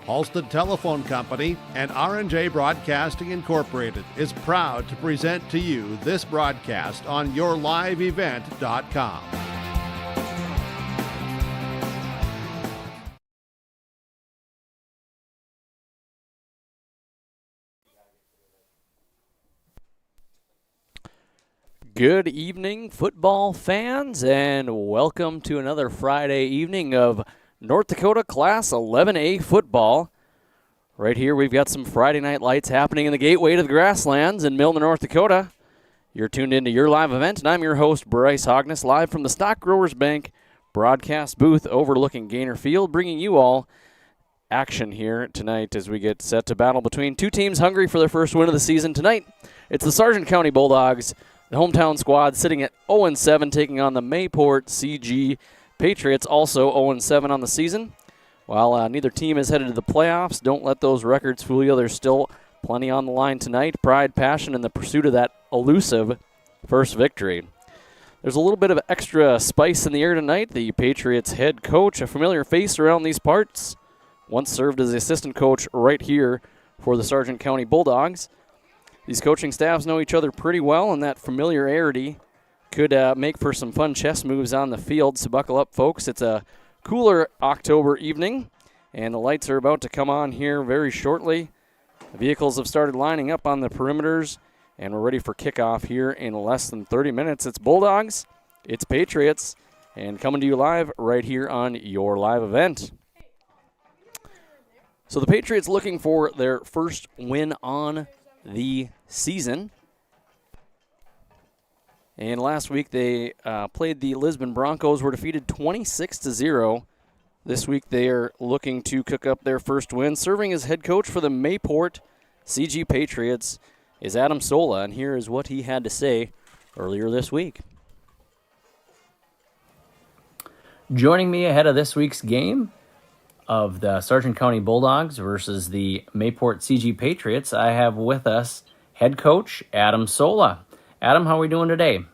Halstead Telephone Company and R&J Broadcasting Incorporated is proud to present to you this broadcast on yourliveevent.com. Good evening, football fans, and welcome to another Friday evening of North Dakota Class 11A football. Right here, we've got some Friday night lights happening in the gateway to the grasslands in Milner, North Dakota. You're tuned into your live event, and I'm your host, Bryce Hogness, live from the Stock Growers Bank broadcast booth overlooking Gaynor Field, bringing you all action here tonight as we get set to battle between two teams hungry for their first win of the season. Tonight, it's the Sargent County Bulldogs, the hometown squad, sitting at 0-7, taking on the Mayport CG Patriots, also 0-7 on the season. While neither team is headed to the playoffs, don't let those records fool you. There's still plenty on the line tonight. Pride, passion, and the pursuit of that elusive first victory. There's a little bit of extra spice in the air tonight. The Patriots head coach, a familiar face around these parts, once served as the assistant coach right here for the Sargent County Bulldogs. These coaching staffs know each other pretty well, and that familiarity could make for some fun chess moves on the field. So buckle up, folks. It's a cooler October evening, and the lights are about to come on here very shortly. The vehicles have started lining up on the perimeters, and we're ready for kickoff here in less than 30 minutes. It's Bulldogs, it's Patriots, and coming to you live right here on your live event. So the Patriots looking for their first win on the season. And last week they played the Lisbon Broncos, were defeated 26-0. This week they are looking to cook up their first win. Serving as head coach for the Mayport CG Patriots is Adam Sola, and here is what he had to say earlier this week. Joining me ahead of this week's game of the Sargent County Bulldogs versus the Mayport CG Patriots, I have with us head coach Adam Sola. Adam, how are we doing today?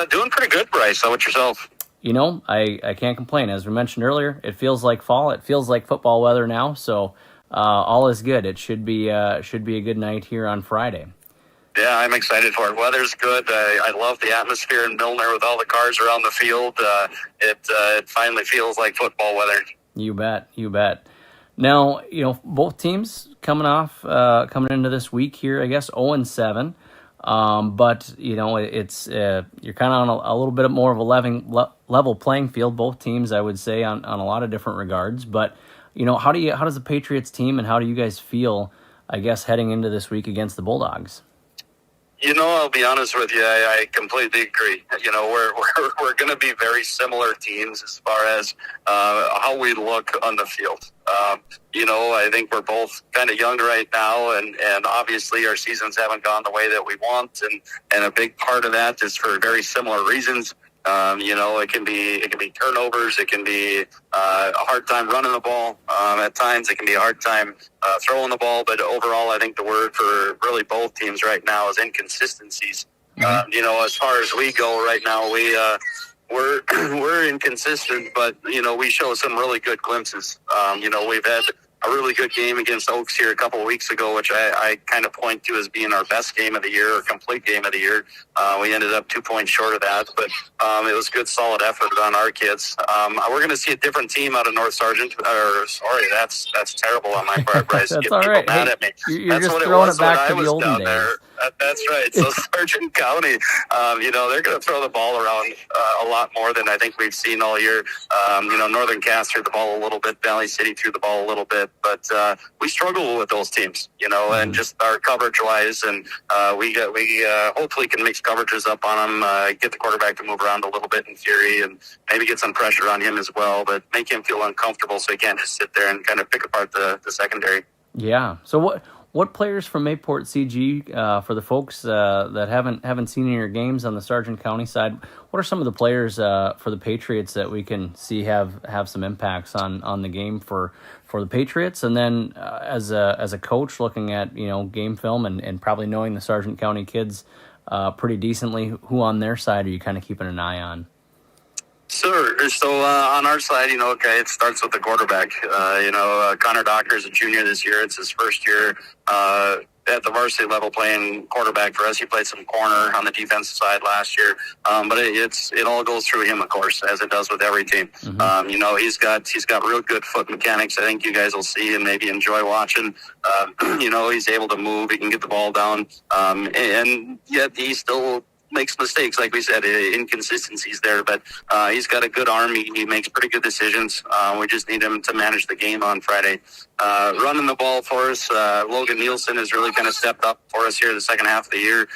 Doing pretty good, Bryce. How about yourself? You know, I can't complain. As we mentioned earlier, it feels like fall. It feels like football weather now, so all is good. It should be a good night here on Friday. Yeah, I'm excited for it. Weather's good. I love the atmosphere in Milner with all the cars around the field. It finally feels like football weather. You bet. Now, you know, both teams coming into this week here, I guess 0-7. But you know, it's you're kind of on a little bit more of a level playing field. Both teams, I would say, on a lot of different regards. But you know, how does the Patriots team and how do you guys feel, I guess, heading into this week against the Bulldogs? You know, I'll be honest with you. I completely agree. You know, we're going to be very similar teams as far as how we look on the field. You know, I think we're both kind of young right now, and obviously our seasons haven't gone the way that we want, and a big part of that is for very similar reasons. You know, it can be turnovers. It can be a hard time running the ball. At times, it can be a hard time throwing the ball. But overall, I think the word for really both teams right now is inconsistencies. Mm-hmm. You know, as far as we go right now, we're inconsistent, but you know, we show some really good glimpses. You know, we've had a really good game against Oaks here a couple of weeks ago, which I kind of point to as being our best game of the year or complete game of the year. We ended up 2 points short of that, but it was good, solid effort on our kids. We're going to see a different team out of North Sargent. Sorry, that's terrible on my part, Bryce. That's all right. Mad at me. You're just throwing it back to the olden days. There. That's right. So Sargent County, you know, they're going to throw the ball around a lot more than I think we've seen all year. You know, Northern Cass threw the ball a little bit. Valley City threw the ball a little bit. But we struggle with those teams, you know, and just our coverage-wise. And we hopefully can mix coverages up on them, get the quarterback to move around a little bit in theory, and maybe get some pressure on him as well, but make him feel uncomfortable so he can't just sit there and kind of pick apart the secondary. Yeah. So what players from Mayport CG, for the folks that haven't seen any of your games on the Sargent County side, what are some of the players for the Patriots that we can see have some impacts on the game for the Patriots? And then as a coach looking at, you know, game film and probably knowing the Sargent County kids pretty decently, who on their side are you kind of keeping an eye on? Sure. So on our side, okay, it starts with the quarterback. Connor Docker is a junior this year. It's his first year at the varsity level playing quarterback for us. He played some corner on the defensive side last year, but it all goes through him, of course, as it does with every team. Mm-hmm. He's got real good foot mechanics. I think you guys will see and maybe enjoy watching. He's able to move. He can get the ball down, and yet he still makes mistakes, like we said, inconsistencies there, but he's got a good arm. He makes pretty good decisions. We just need him to manage the game on Friday. Running the ball for us, Logan Nielsen has really kind of stepped up for us here the second half of the year.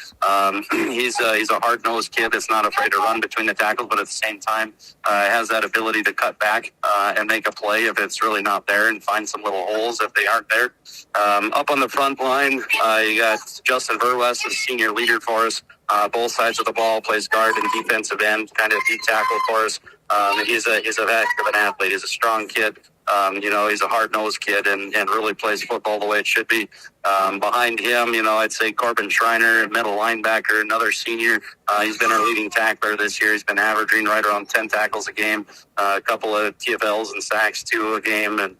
He's a hard-nosed kid that's not afraid to run between the tackles, but at the same time has that ability to cut back and make a play if it's really not there and find some little holes if they aren't there. Up on the front line, you got Justin Verwest, a senior leader for us. Both sides of the ball, plays guard and defensive end, kind of deep tackle for us. He's a heck of an athlete. He's a strong kid. He's a hard-nosed kid and really plays football the way it should be. Behind him, I'd say Corbin Schreiner, middle linebacker, another senior. He's been our leading tackler this year. He's been averaging right around 10 tackles a game, a couple of TFLs and sacks, 2 a game. And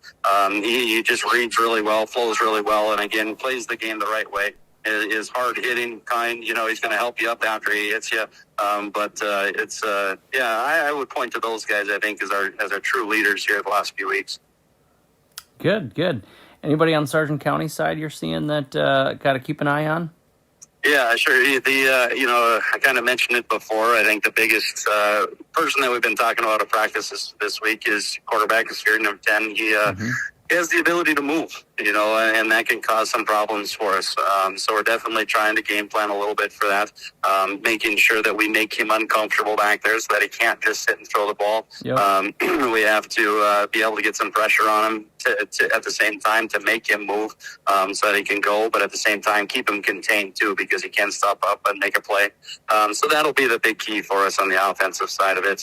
he just reads really well, flows really well, and, again, plays the game the right way. Is hard-hitting kind. He's going to help you up after he hits you. I would point to those guys, I think, as our true leaders here the last few weeks. Good. Anybody on Sargent County side you're seeing that got to keep an eye on? Yeah, sure. I kind of mentioned it before. I think the biggest person that we've been talking about at practice this week is quarterback, is here, number 10. He has the ability to move, and that can cause some problems for us. So we're definitely trying to game plan a little bit for that, making sure that we make him uncomfortable back there so that he can't just sit and throw the ball. Yep. We have to be able to get some pressure on him to at the same time to make him move so that he can go, but at the same time keep him contained too, because he can stop up and make a play. So that'll be the big key for us on the offensive side of it.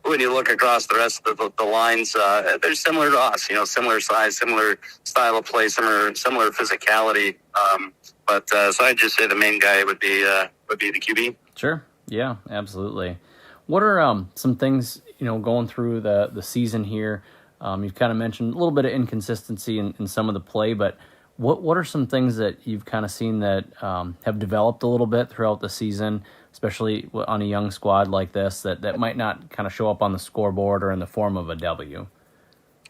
When you look across the rest of the lines, they're similar to us, similar size, similar style of play, similar physicality. So I'd just say the main guy would be the QB. Sure. Yeah, absolutely. What are some things, going through the season here? You've kind of mentioned a little bit of inconsistency in some of the play, but what are some things that you've kind of seen that have developed a little bit throughout the season, especially on a young squad like this, that might not kind of show up on the scoreboard or in the form of a W?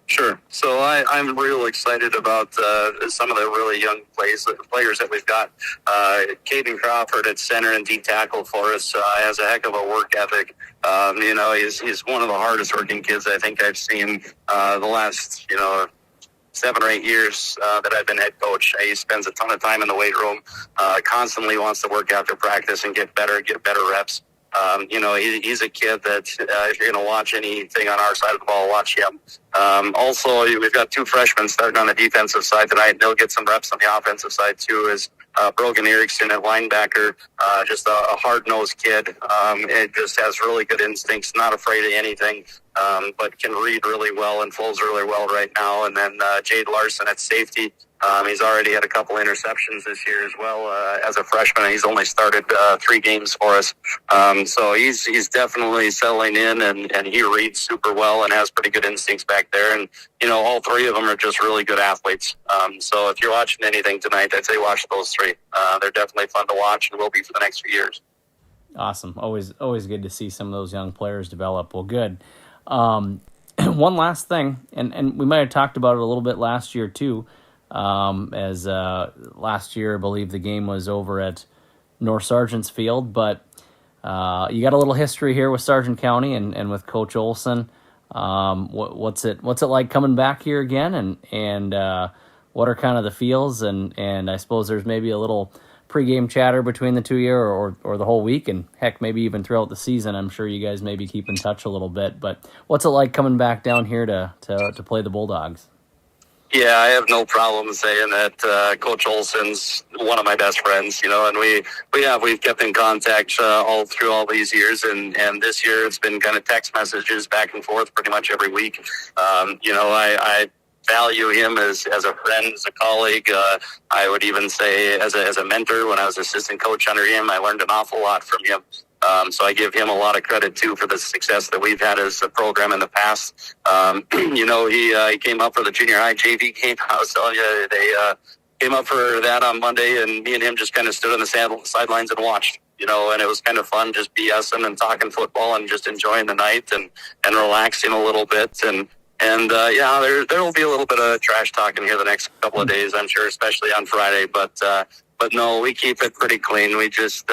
Sure. So I'm real excited about some of the really young players that we've got. Caden Crawford at center and D tackle for us has a heck of a work ethic. He's one of the hardest working kids I think I've seen the last 7 or 8 years that I've been head coach. He spends a ton of time in the weight room, constantly wants to work after practice and get better reps. He's a kid that if you're going to watch anything on our side of the ball, watch him. Also, we've got 2 freshmen starting on the defensive side tonight. They'll get some reps on the offensive side too, is Brogan Erickson at linebacker, just a hard-nosed kid. It just has really good instincts, not afraid of anything, but can read really well and flows really well right now. And then Jade Larson at safety. He's already had a couple interceptions this year as well as a freshman. He's only started 3 games for us. So he's definitely settling in, and he reads super well and has pretty good instincts back there. And, all 3 of them are just really good athletes. So if you're watching anything tonight, I'd say watch those 3. They're definitely fun to watch and will be for the next few years. Awesome. Always good to see some of those young players develop. Well, good. One last thing, and we might have talked about it a little bit last year too, as last year I believe the game was over at North Sargent's field, but you got a little history here with Sargent County and with Coach Olson. What's it like coming back here again, and what are kind of the feels, and I suppose there's maybe a little pregame chatter between the 2 of you or the whole week, and heck, maybe even throughout the season. I'm sure you guys maybe keep in touch a little bit, but what's it like coming back down here to play the Bulldogs? Yeah, I have no problem saying that Coach Olson's one of my best friends, and we've kept in contact all through all these years, and this year it's been kind of text messages back and forth pretty much every week. I value him as a friend, as a colleague. I would even say as a mentor. When I was assistant coach under him, I learned an awful lot from him. So I give him a lot of credit too for the success that we've had as a program in the past. He came up for the junior high JV game. I was telling you, they came up for that on Monday, and me and him just kind of stood on the sidelines and watched. And it was kind of fun just BSing and talking football and just enjoying the night and relaxing a little bit. There will be a little bit of trash talking here the next couple of days, I'm sure, especially on Friday. But no, we keep it pretty clean. We just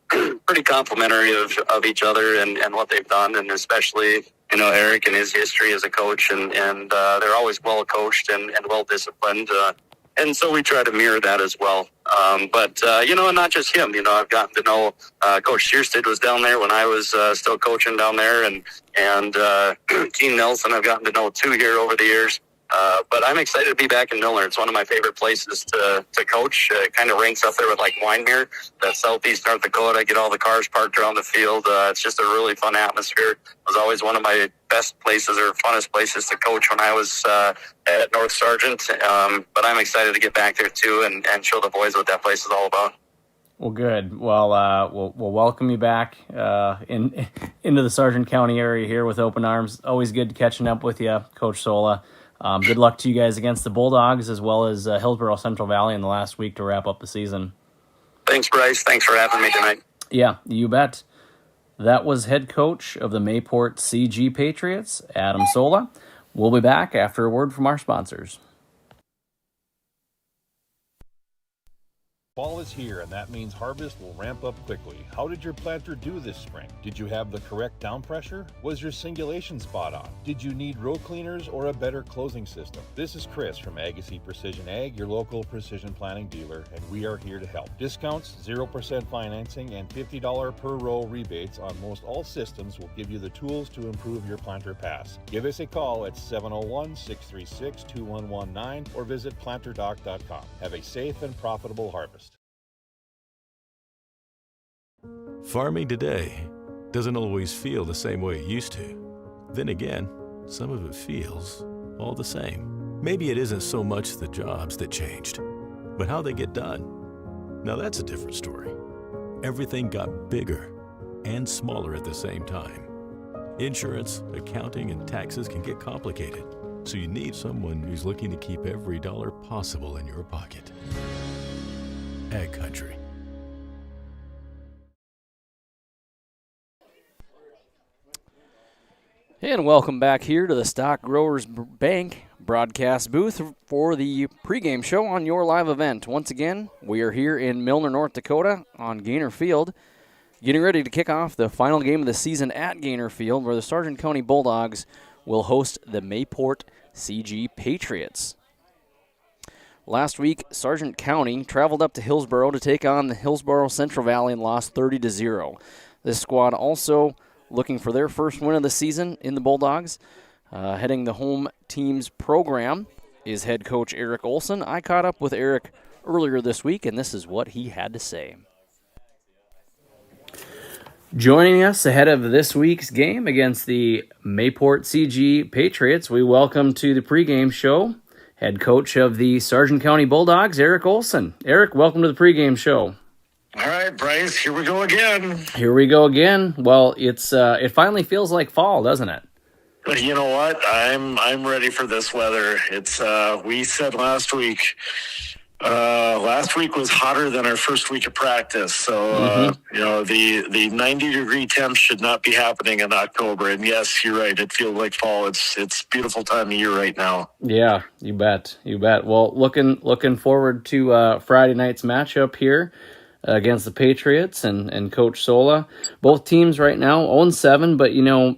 pretty complimentary of each other and what they've done, and especially Eric and his history as a coach, and they're always well coached and well disciplined. And so we try to mirror that as well. And not just him. I've gotten to know Coach Shearstead was down there when I was still coaching down there, and Keen Nelson I've gotten to know too here over the years. But I'm excited to be back in Milner. It's one of my favorite places to coach. It kind of ranks up there with like Wyndmere, that southeast North Dakota. Get all the cars parked around the field. It's just a really fun atmosphere. It was always one of my best places or funnest places to coach when I was at North Sargent. But I'm excited to get back there too and show the boys what that place is all about. Well, good. Well, we'll welcome you back into the Sargent County area here with open arms. Always good catching up with you, Coach Sola. Good luck to you guys against the Bulldogs as well as Hillsborough Central Valley in the last week to wrap up the season. Thanks, Bryce. Thanks for having me tonight. Yeah, you bet. That was head coach of the Mayport CG Patriots, Adam Sola. We'll be back after a word from our sponsors. Fall is here, and that means harvest will ramp up quickly. How did your planter do this spring? Did you have the correct down pressure? Was your singulation spot on? Did you need row cleaners or a better closing system? This is Chris from Agassiz Precision Ag, your local precision planting dealer, and we are here to help. Discounts, 0% financing, and $50 per row rebates on most all systems will give you the tools to improve your planter pass. Give us a call at 701-636-2119 or visit planterdoc.com. Have a safe and profitable harvest. Farming today doesn't always feel the same way it used to. Then again, some of it feels all the same. Maybe it isn't so much the jobs that changed, but how they get done. Now that's a different story. Everything got bigger and smaller at the same time. Insurance, accounting, and taxes can get complicated, so you need someone who's looking to keep every dollar possible in your pocket. Ag Country. And welcome back here to the Stock Growers Bank broadcast booth for the pregame show on your live event. Once again, we are here in Milner, North Dakota on Gaynor Field, getting ready to kick off the final game of the season at Gaynor Field, where the Sargent County Bulldogs will host the Mayport CG Patriots. Last week, Sargent County traveled up to Hillsborough to take on the Hillsborough Central Valley and lost 30-0. This squad also looking for their first win of the season in the Bulldogs. Heading the home team's program is head coach Eric Olson. I caught up with Eric earlier this week, and this is what he had to say. Joining us ahead of this week's game against the Mayport CG Patriots, we welcome to the pregame show head coach of the Sargent County Bulldogs, Eric Olson. Eric, welcome to the pregame show. All right, Bryce, here we go again. Here we go again. Well, it finally feels like fall, doesn't it? You know what? I'm ready for this weather. It's we said last week was hotter than our first week of practice. So the 90-degree temps should not be happening in October. And yes, you're right. It feels like fall. It's a beautiful time of year right now. Yeah, you bet. Well, looking forward to Friday night's matchup here against the Patriots and Coach Sola. Both teams right now 0-7, but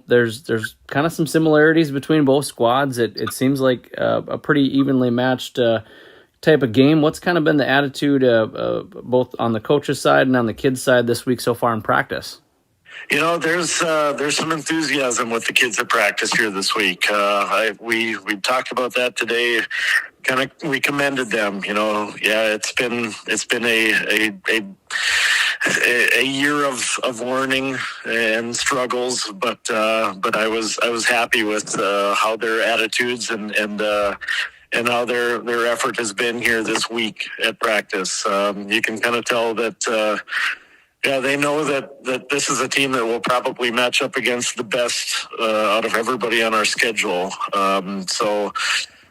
there's kind of some similarities between both squads. It seems like a pretty evenly matched type of game. What's kind of been the attitude both on the coach's side and on the kids' side this week so far in practice? There's some enthusiasm with the kids at practice here this week. We talked about that today. We commended them. It's been a year of learning and struggles, but I was happy with how their attitudes and how their effort has been here this week at practice. You can kind of tell that Yeah, they know that this is a team that will probably match up against the best out of everybody on our schedule.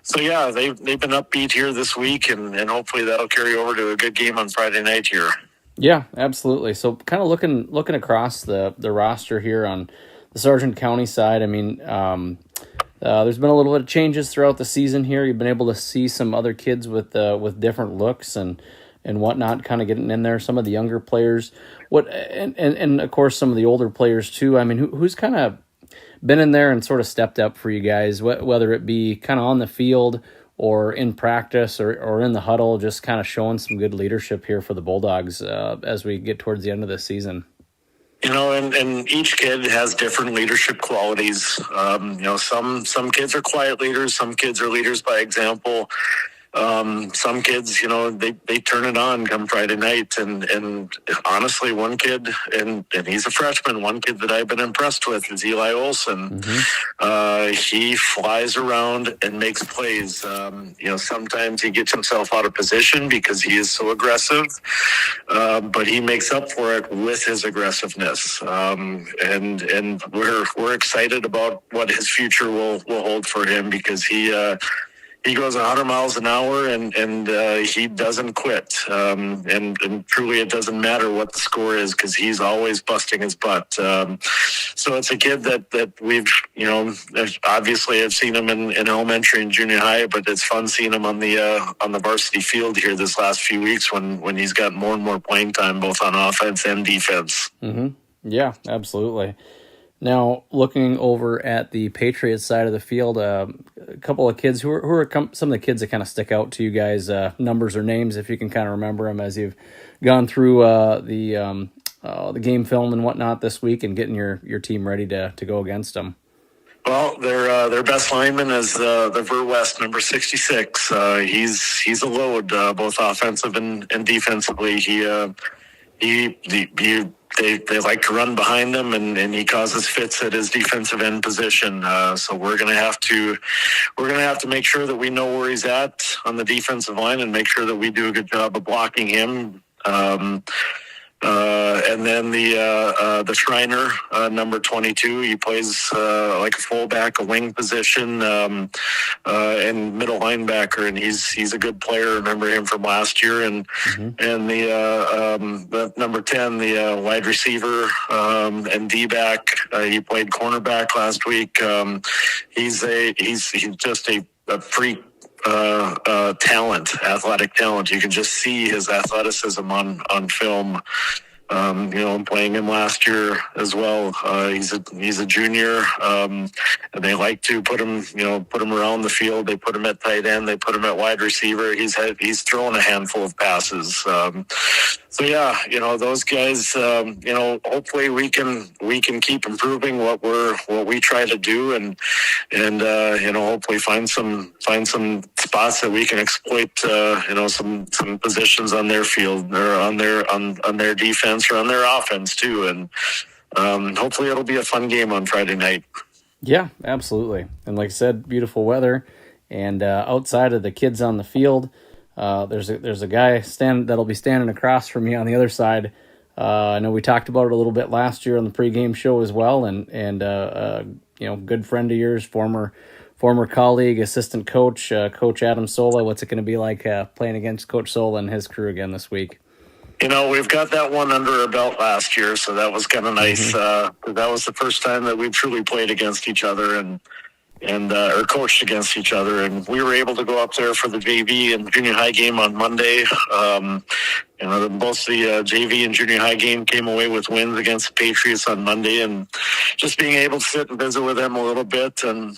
So yeah, they've been upbeat here this week, and hopefully that'll carry over to a good game on Friday night here. Yeah, absolutely. So kind of looking across the roster here on the Sargent County side, I mean, there's been a little bit of changes throughout the season here. You've been able to see some other kids with different looks and whatnot, kind of getting in there. Some of the younger players, and of course some of the older players too. I mean, who's kind of been in there and sort of stepped up for you guys, whether it be kind of on the field or in practice or in the huddle, just kind of showing some good leadership here for the Bulldogs as we get towards the end of the season. You know, and each kid has different leadership qualities. You know, some kids are quiet leaders, some kids are leaders by example. Some kids, you know, they turn it on come Friday night, and honestly, one kid, and he's a freshman, one kid that I've been impressed with is Eli Olson. He flies around and makes plays. You know, sometimes he gets himself out of position because he is so aggressive, but he makes up for it with his aggressiveness. And we're excited about what his future will hold for him, because he goes 100 miles an hour and he doesn't quit. And truly, it doesn't matter what the score is, because he's always busting his butt. So it's a kid that we've, you know, obviously I've seen him in elementary and junior high, but it's fun seeing him on the varsity field here this last few weeks when he's got more and more playing time, both on offense and defense. Yeah, absolutely. Now, looking over at the Patriots side of the field, a couple of kids who are some of the kids that kind of stick out to you guys, numbers or names, if you can kind of remember them as you've gone through the game film and whatnot this week and getting your team ready to go against them. Well, their best lineman is the Ver West, number 66. He's a load, both offensive and defensively. They like to run behind him, and he causes fits at his defensive end position. So we're gonna have to make sure that we know where he's at on the defensive line and make sure that we do a good job of blocking him. And then the Schreiner, number 22, he plays like a fullback, a wing position, and middle linebacker, and he's a good player. Remember him from last year. And the number 10, the wide receiver and D-back, he played cornerback last week. He's just a freak. Athletic talent. You can just see his athleticism on film. You know, playing him last year as well. He's a junior, and they like to put him around the field. They put him at tight end. They put him at wide receiver. He's thrown a handful of passes. So yeah, you know, those guys. You know, hopefully we can keep improving what we try to do, and you know, hopefully find some spots that we can exploit. You know, some positions on their field or on their defense or on their offense too, and hopefully it'll be a fun game on Friday night. Yeah, absolutely. And like I said, beautiful weather, and outside of the kids on the field, there's a guy that'll be standing across from me on the other side. I know we talked about it a little bit last year on the pregame show as well, and you know, good friend of yours, former colleague, assistant coach, Coach Adam Sola. What's it going to be like playing against Coach Sola and his crew again this week? You know, we've got that one under our belt last year, so that was kind of nice. That was the first time that we truly played against each other and or coached against each other, and we were able to go up there for the JV and junior high game on Monday. You know, both the JV and junior high game came away with wins against the Patriots on Monday, and just being able to sit and visit with them a little bit. And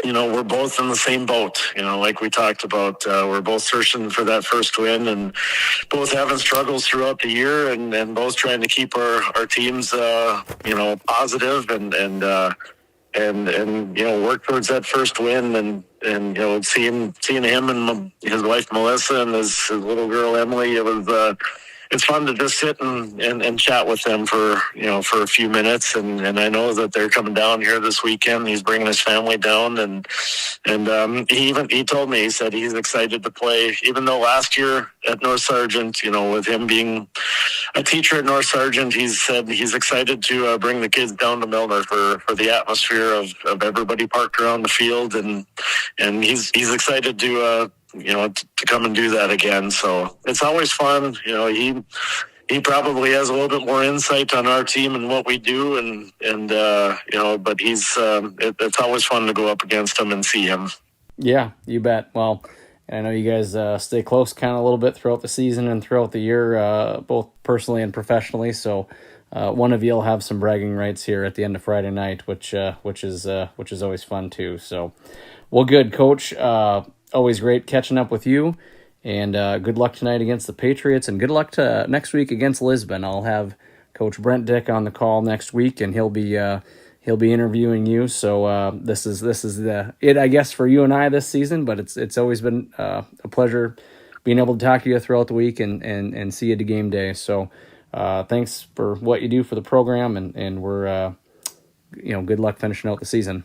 you know, we're both in the same boat, you know, like we talked about. We're both searching for that first win, and both having struggles throughout the year, and both trying to keep our teams, you know, positive and you know, work towards that first win. And you know, seeing him and his wife Melissa and his little girl Emily, it it's fun to just sit and chat with them for a few minutes. And I know that they're coming down here this weekend. He's bringing his family down, and he told me, he said he's excited to play. Even though last year at North Sargent, with him being a teacher at North Sargent, he said he's excited to bring the kids down to Milner for the atmosphere of everybody parked around the field, and he's excited to come and do that again. So it's always fun. He probably has a little bit more insight on our team and what we do, but it's always fun to go up against him and see him. Yeah, you bet. Well, I know you guys stay close kind of a little bit throughout the season and throughout the year, both personally and professionally. So one of you will have some bragging rights here at the end of Friday night, which is always fun too. So, well, good, Coach. Always great catching up with you, and good luck tonight against the Patriots, and good luck to next week against Lisbon. I'll have Coach Brent Dick on the call next week, and he'll be interviewing you. So this is it, I guess, for you and I this season. But it's always been a pleasure being able to talk to you throughout the week and see you at game day. So thanks for what you do for the program, and we're good luck finishing out the season.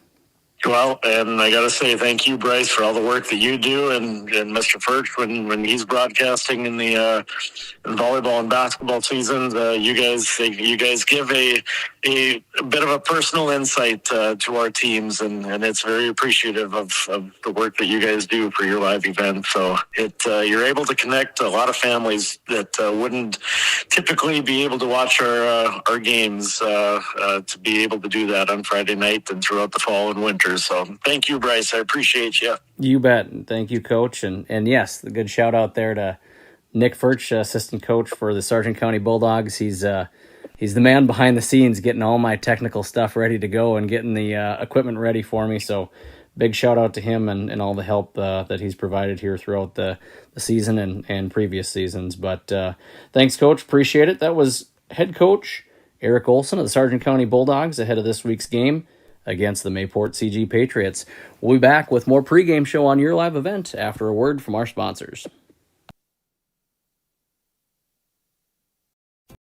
Well, and I got to say thank you, Bryce, for all the work that you do, and Mr. Furch when he's broadcasting in the in volleyball and basketball seasons. You guys give a bit of a personal insight to our teams, and it's very appreciative of the work that you guys do for your live event. So you're able to connect a lot of families that wouldn't typically be able to watch our games to be able to do that on Friday night and throughout the fall and winter. So thank you, Bryce. I appreciate you. You bet. Thank you, Coach. And yes, the good shout out there to Nick Furch, assistant coach for the Sargent County Bulldogs. He's the man behind the scenes getting all my technical stuff ready to go and getting the equipment ready for me. So big shout out to him and all the help that he's provided here throughout the season and previous seasons. But thanks, Coach. Appreciate it. That was head coach Eric Olson of the Sargent County Bulldogs ahead of this week's game against the Mayport CG Patriots. We'll be back with more pregame show on your live event after a word from our sponsors.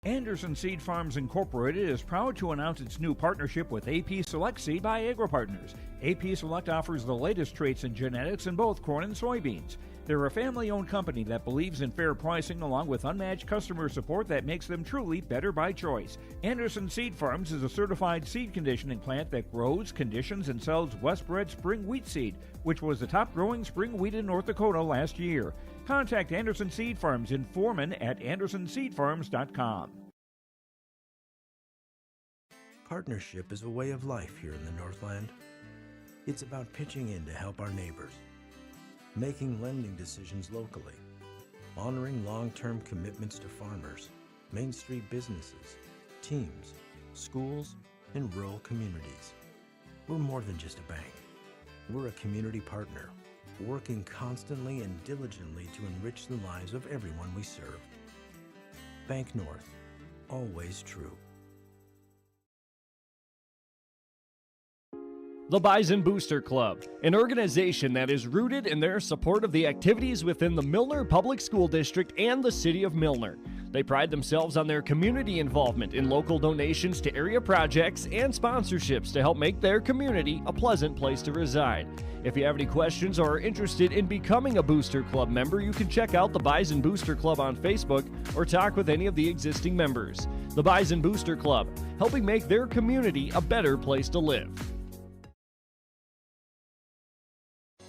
Anderson Seed Farms Incorporated is proud to announce its new partnership with AP Select Seed by AgroPartners. AP Select offers the latest traits and genetics in both corn and soybeans. They're a family-owned company that believes in fair pricing along with unmatched customer support that makes them truly better by choice. Anderson Seed Farms is a certified seed conditioning plant that grows, conditions, and sells Westbred spring wheat seed, which was the top-growing spring wheat in North Dakota last year. Contact Anderson Seed Farms in Foreman at andersonseedfarms.com. Partnership is a way of life here in the Northland. It's about pitching in to help our neighbors, making lending decisions locally, honoring long-term commitments to farmers, Main Street businesses, teams, schools, and rural communities. We're more than just a bank. We're a community partner, working constantly and diligently to enrich the lives of everyone we serve. Bank North, always true. The Bison Booster Club, an organization that is rooted in their support of the activities within the Milner Public School District and the City of Milner. They pride themselves on their community involvement in local donations to area projects and sponsorships to help make their community a pleasant place to reside. If you have any questions or are interested in becoming a Booster Club member, you can check out the Bison Booster Club on Facebook or talk with any of the existing members. The Bison Booster Club, helping make their community a better place to live.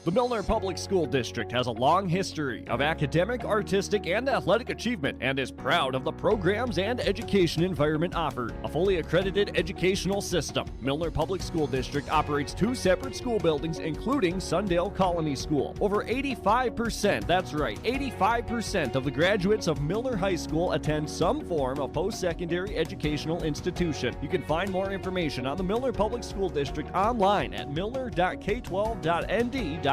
The Milner Public School District has a long history of academic, artistic, and athletic achievement and is proud of the programs and education environment offered. A fully accredited educational system, Milner Public School District operates 2 separate school buildings, including Sundale Colony School. Over 85%, that's right, 85% of the graduates of Milner High School attend some form of post-secondary educational institution. You can find more information on the Milner Public School District online at milner.k12.nd.us.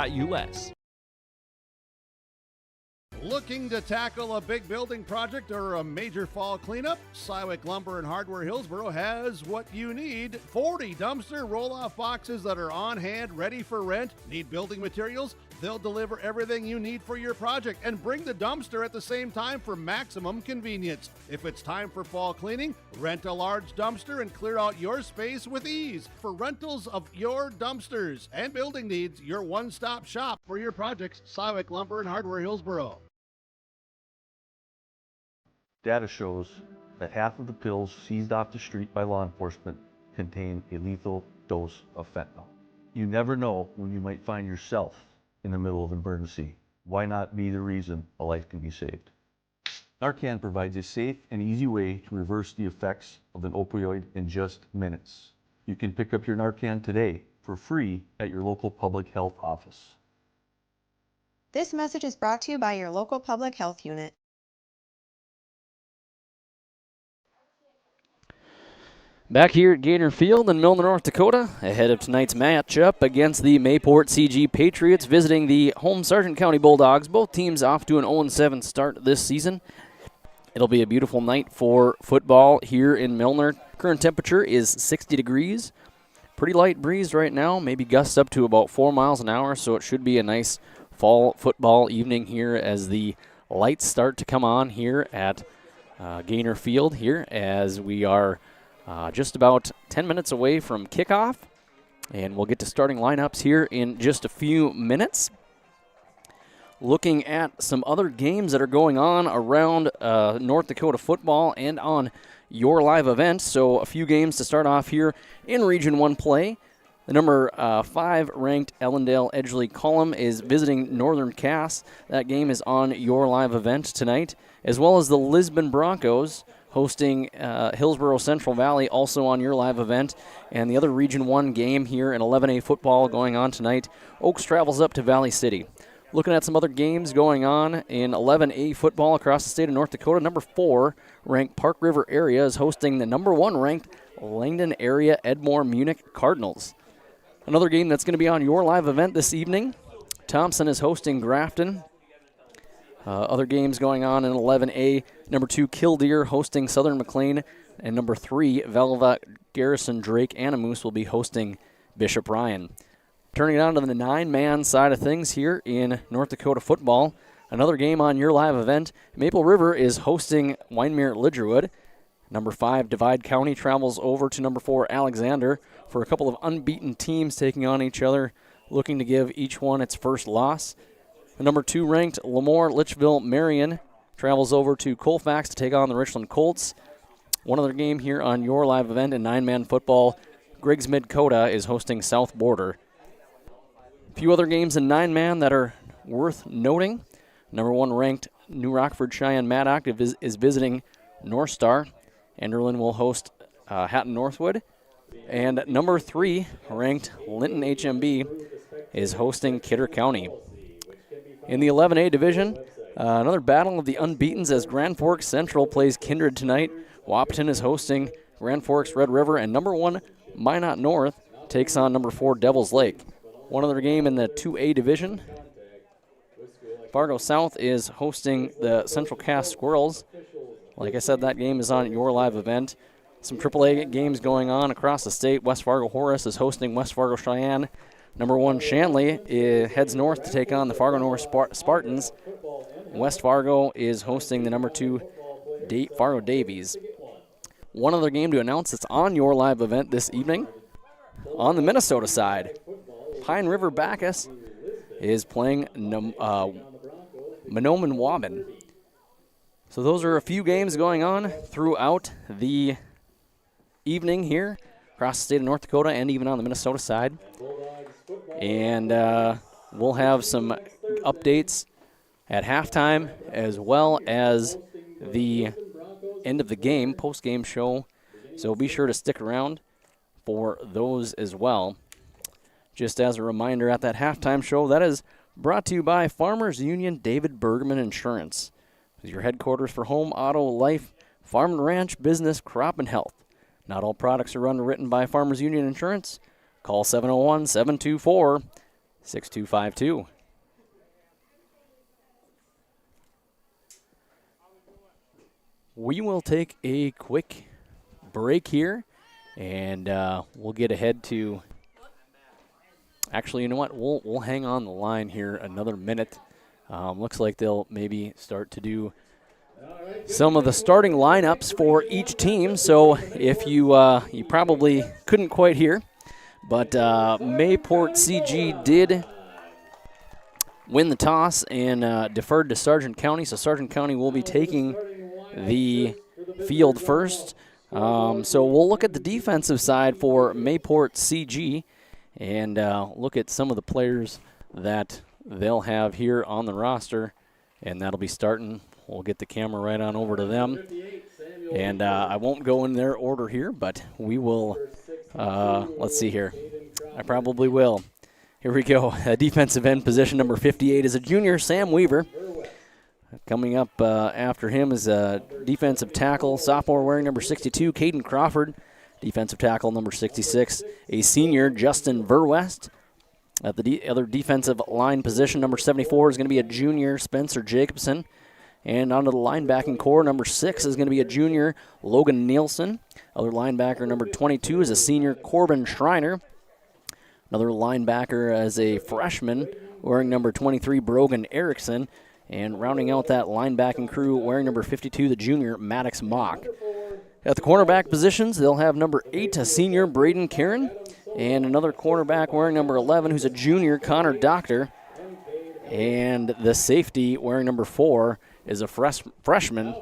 Looking to tackle a big building project or a major fall cleanup? Sywick Lumber and Hardware Hillsboro has what you need. 40 dumpster roll-off boxes that are on hand, ready for rent. Need building materials? They'll deliver everything you need for your project and bring the dumpster at the same time for maximum convenience. If it's time for fall cleaning, rent a large dumpster and clear out your space with ease. For rentals of your dumpsters and building needs, your one-stop shop for your projects, Sywick Lumber and Hardware, Hillsboro. Data shows that half of the pills seized off the street by law enforcement contain a lethal dose of fentanyl. You never know when you might find yourself in the middle of an emergency. Why not be the reason a life can be saved? Narcan provides a safe and easy way to reverse the effects of an opioid in just minutes. You can pick up your Narcan today for free at your local public health office. This message is brought to you by your local public health unit. Back here at Gaynor Field in Milner, North Dakota, ahead of tonight's matchup against the Mayport CG Patriots visiting the home Sargent County Bulldogs. Both teams off to an 0-7 start this season. It'll be a beautiful night for football here in Milner. Current temperature is 60 degrees. Pretty light breeze right now, maybe gusts up to about 4 miles an hour, so it should be a nice fall football evening here as the lights start to come on here at Gaynor Field here as we are just about 10 minutes away from kickoff, and we'll get to starting lineups here in just a few minutes. Looking at some other games that are going on around North Dakota football and on your live event. So a few games to start off here in Region 1 play. The number 5 ranked Ellendale Edgeley Column is visiting Northern Cass. That game is on your live event tonight, as well as the Lisbon Broncos hosting Hillsboro Central Valley, also on your live event. And the other Region 1 game here in 11A football going on tonight, Oaks travels up to Valley City. Looking at some other games going on in 11A football across the state of North Dakota, number 4 ranked Park River Area is hosting the number 1 ranked Langdon Area Edmore Munich Cardinals. Another game that's going to be on your live event this evening, Thompson is hosting Grafton. Other games going on in 11A, number 2 Killdeer hosting Southern McLean, and number 3 Velva Garrison Drake Animus will be hosting Bishop Ryan. Turning it on to the 9-man side of things here in North Dakota football, another game on your live event, Maple River is hosting Wyndmere Lidgerwood. Number 5 Divide County travels over to number 4 Alexander for a couple of unbeaten teams taking on each other, looking to give each one its first loss. The number 2 ranked Lemoore Litchville Marion travels over to Colfax to take on the Richland Colts. One other game here on your live event in 9-man football, Griggs Mid-Coda is hosting South Border. A few other games in 9-man that are worth noting. Number 1 ranked New Rockford Cheyenne Maddock is visiting North Star. Enderlin will host Hatton Northwood. And number 3 ranked Linton HMB is hosting Kidder County. In the 11A division, another battle of the unbeatens as Grand Forks Central plays Kindred tonight. Wahpeton is hosting Grand Forks Red River, and number 1 Minot North takes on number 4 Devils Lake. One other game in the 2A division, Fargo South is hosting the Central Cass Squirrels. Like I said, that game is on your live event. Some AAA games going on across the state. West Fargo Horace is hosting West Fargo Cheyenne. Number 1 Shanley heads north to take on the Fargo North Spartans. West Fargo is hosting the number 2 Fargo Davies. One other game to announce that's on your live event this evening. On the Minnesota side, Pine River Bacchus is playing Mahnomen Waban. So those are a few games going on throughout the evening here across the state of North Dakota and even on the Minnesota side. And we'll have some updates at halftime as well as the end of the game, post-game show. So be sure to stick around for those as well. Just as a reminder, at that halftime show, that is brought to you by Farmers Union David Bergman Insurance. With your headquarters for home, auto, life, farm and ranch, business, crop, and health. Not all products are underwritten by Farmers Union Insurance. Call 701-724-6252. We will take a quick break here, and we'll get ahead to Actually, you know what? We'll hang on the line here another minute. Looks like they'll maybe start to do some of the starting lineups for each team. So if you you probably couldn't quite hear, but Mayport CG did win the toss and deferred to Sargent County. So Sargent County will be taking the field first. So we'll look at the defensive side for Mayport CG and look at some of the players that they'll have here on the roster, and that'll be starting. We'll get the camera right on over to them. And I won't go in their order here, but we will, let's see here. I probably will. Here we go. Defensive end position number 58 is a junior, Sam Weaver. Coming up after him is a defensive tackle, sophomore wearing number 62, Caden Crawford. Defensive tackle number 66, a senior, Justin Verwest. At the other defensive line position, number 74 is going to be a junior, Spencer Jacobson. And onto the linebacking core, number 6 is going to be a junior, Logan Nielsen. Other linebacker, number 22, is a senior, Corbin Schreiner. Another linebacker is a freshman, wearing number 23, Brogan Erickson. And rounding out that linebacking crew, wearing number 52, the junior, Maddox Mock. At the cornerback positions, they'll have number 8, a senior, Braden Karen. And another cornerback wearing number 11, who's a junior, Connor Doctor. And the safety wearing number 4 is a freshman,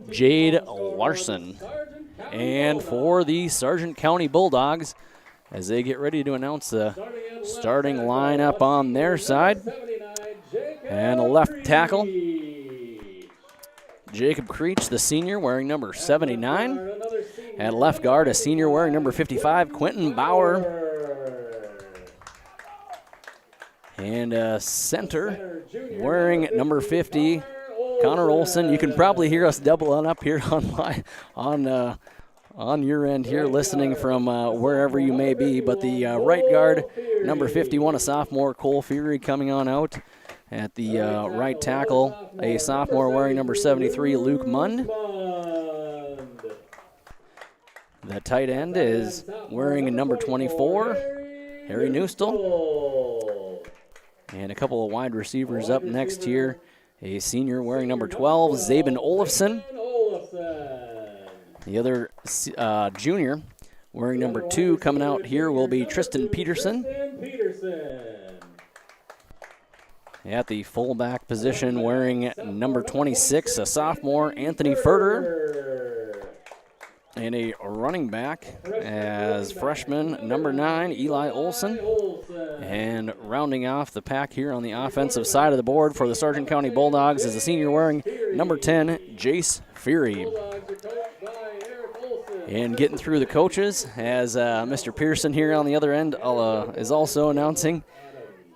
Jade Larson. And for the Sargent County Bulldogs, as they get ready to announce the starting lineup on their side. And a left tackle, Jacob Creech, the senior, wearing number 79. At left guard, a senior wearing number 55, Quentin Bauer. And a center wearing number 50, Connor Olson. You can probably hear us doubling up here on your end here, listening from wherever you may be. But the right guard, number 51, a sophomore, Cole Fury, coming on out. At the right tackle, a sophomore wearing number 73, Luke Mund. The tight end is wearing number 24, Harry Neustel. And a couple of wide receivers up next here. A senior wearing number 12, Zabin Olafson. The other junior wearing number 2 coming out here will be Tristan Peterson. At the fullback position, wearing number 26, a sophomore, Anthony Ferder. And a running back as freshman, number 9, Eli Olson. And rounding off the pack here on the offensive side of the board for the Sargent County Bulldogs is a senior wearing number 10, Jace Fury. And getting through the coaches as Mr. Pearson here on the other end is also announcing.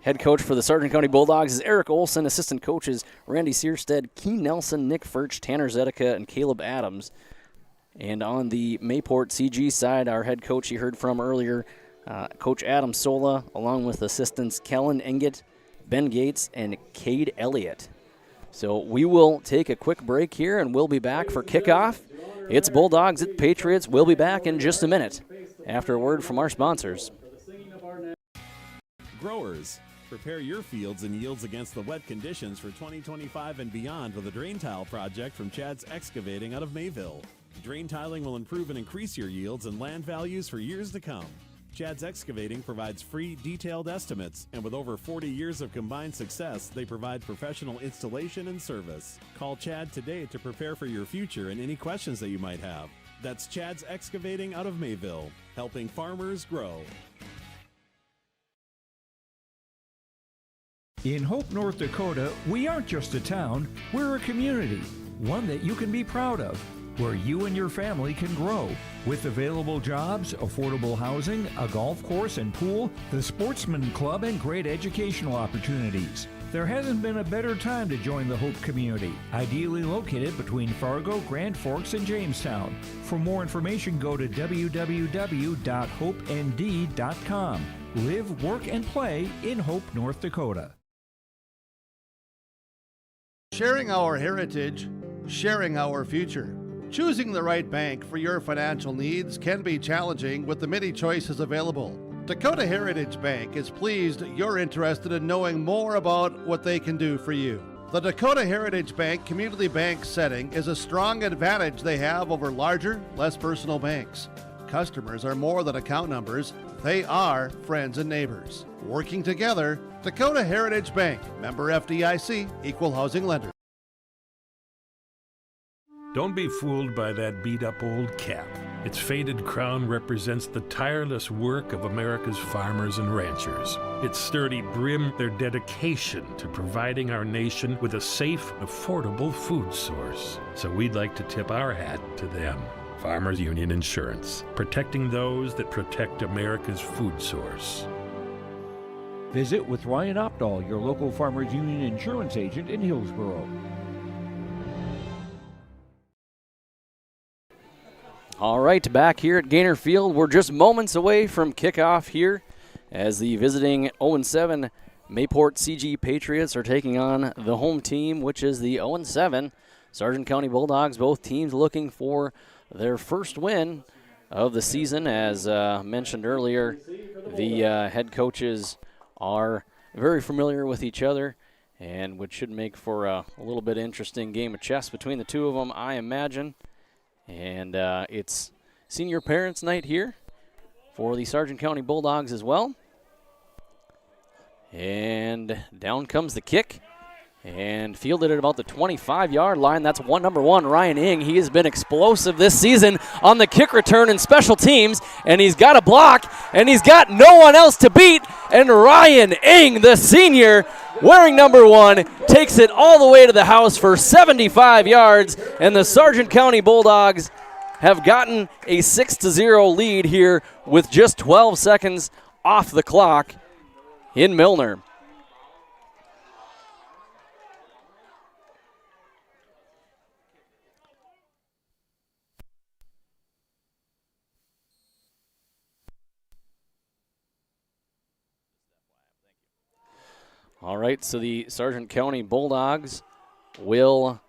Head coach for the Sargent County Bulldogs is Eric Olson. Assistant coaches Randy Searstead, Keen Nelson, Nick Furch, Tanner Zedeca, and Caleb Adams. And on the Mayport CG side, our head coach you heard from earlier, Coach Adam Sola, along with assistants Kellen Engett, Ben Gates, and Cade Elliott. So we will take a quick break here, and we'll be back for kickoff. It's Bulldogs at Patriots. We'll be back in just a minute after a word from our sponsors. Growers, prepare your fields and yields against the wet conditions for 2025 and beyond with a drain tile project from Chad's Excavating out of Mayville. Drain tiling will improve and increase your yields and land values for years to come. Chad's Excavating provides free, detailed estimates, and with over 40 years of combined success, they provide professional installation and service. Call Chad today to prepare for your future and any questions that you might have. That's Chad's Excavating out of Mayville, helping farmers grow. In Hope, North Dakota, we aren't just a town, we're a community, one that you can be proud of, where you and your family can grow. With available jobs, affordable housing, a golf course and pool, the Sportsman Club, and great educational opportunities. There hasn't been a better time to join the Hope community, ideally located between Fargo, Grand Forks, and Jamestown. For more information, go to www.hopend.com. Live, work, and play in Hope, North Dakota. Sharing our heritage, sharing our future. Choosing the right bank for your financial needs can be challenging with the many choices available. Dakota Heritage Bank is pleased you're interested in knowing more about what they can do for you. The Dakota Heritage Bank community bank setting is a strong advantage they have over larger, less personal banks. Customers are more than account numbers, they are friends and neighbors. Working together, Dakota Heritage Bank, member FDIC, equal housing lender. Don't be fooled by that beat-up old cap. Its faded crown represents the tireless work of America's farmers and ranchers. Its sturdy brim, their dedication to providing our nation with a safe, affordable food source. So we'd like to tip our hat to them. Farmers Union Insurance, protecting those that protect America's food source. Visit with Ryan Opdahl, your local Farmers Union insurance agent in Hillsboro. All right, back here at Gaynor Field. We're just moments away from kickoff here as the visiting 0-7 Mayport CG Patriots are taking on the home team, which is the 0-7 Sargent County Bulldogs. Both teams looking for their first win of the season. As mentioned earlier, the head coaches are very familiar with each other, and which should make for a little bit interesting game of chess between the two of them, I imagine. And it's senior parents night here for the Sargent County Bulldogs as well. And down comes the kick and fielded at about the 25-yard line. That's number one, Ryan Ing. He has been explosive this season on the kick return and special teams, and he's got a block, and he's got no one else to beat. And Ryan Ing, the senior, wearing number 1, takes it all the way to the house for 75 yards, and the Sargent County Bulldogs have gotten a 6-0 lead here with just 12 seconds off the clock in Milner. All right, so the Sargent County Bulldogs will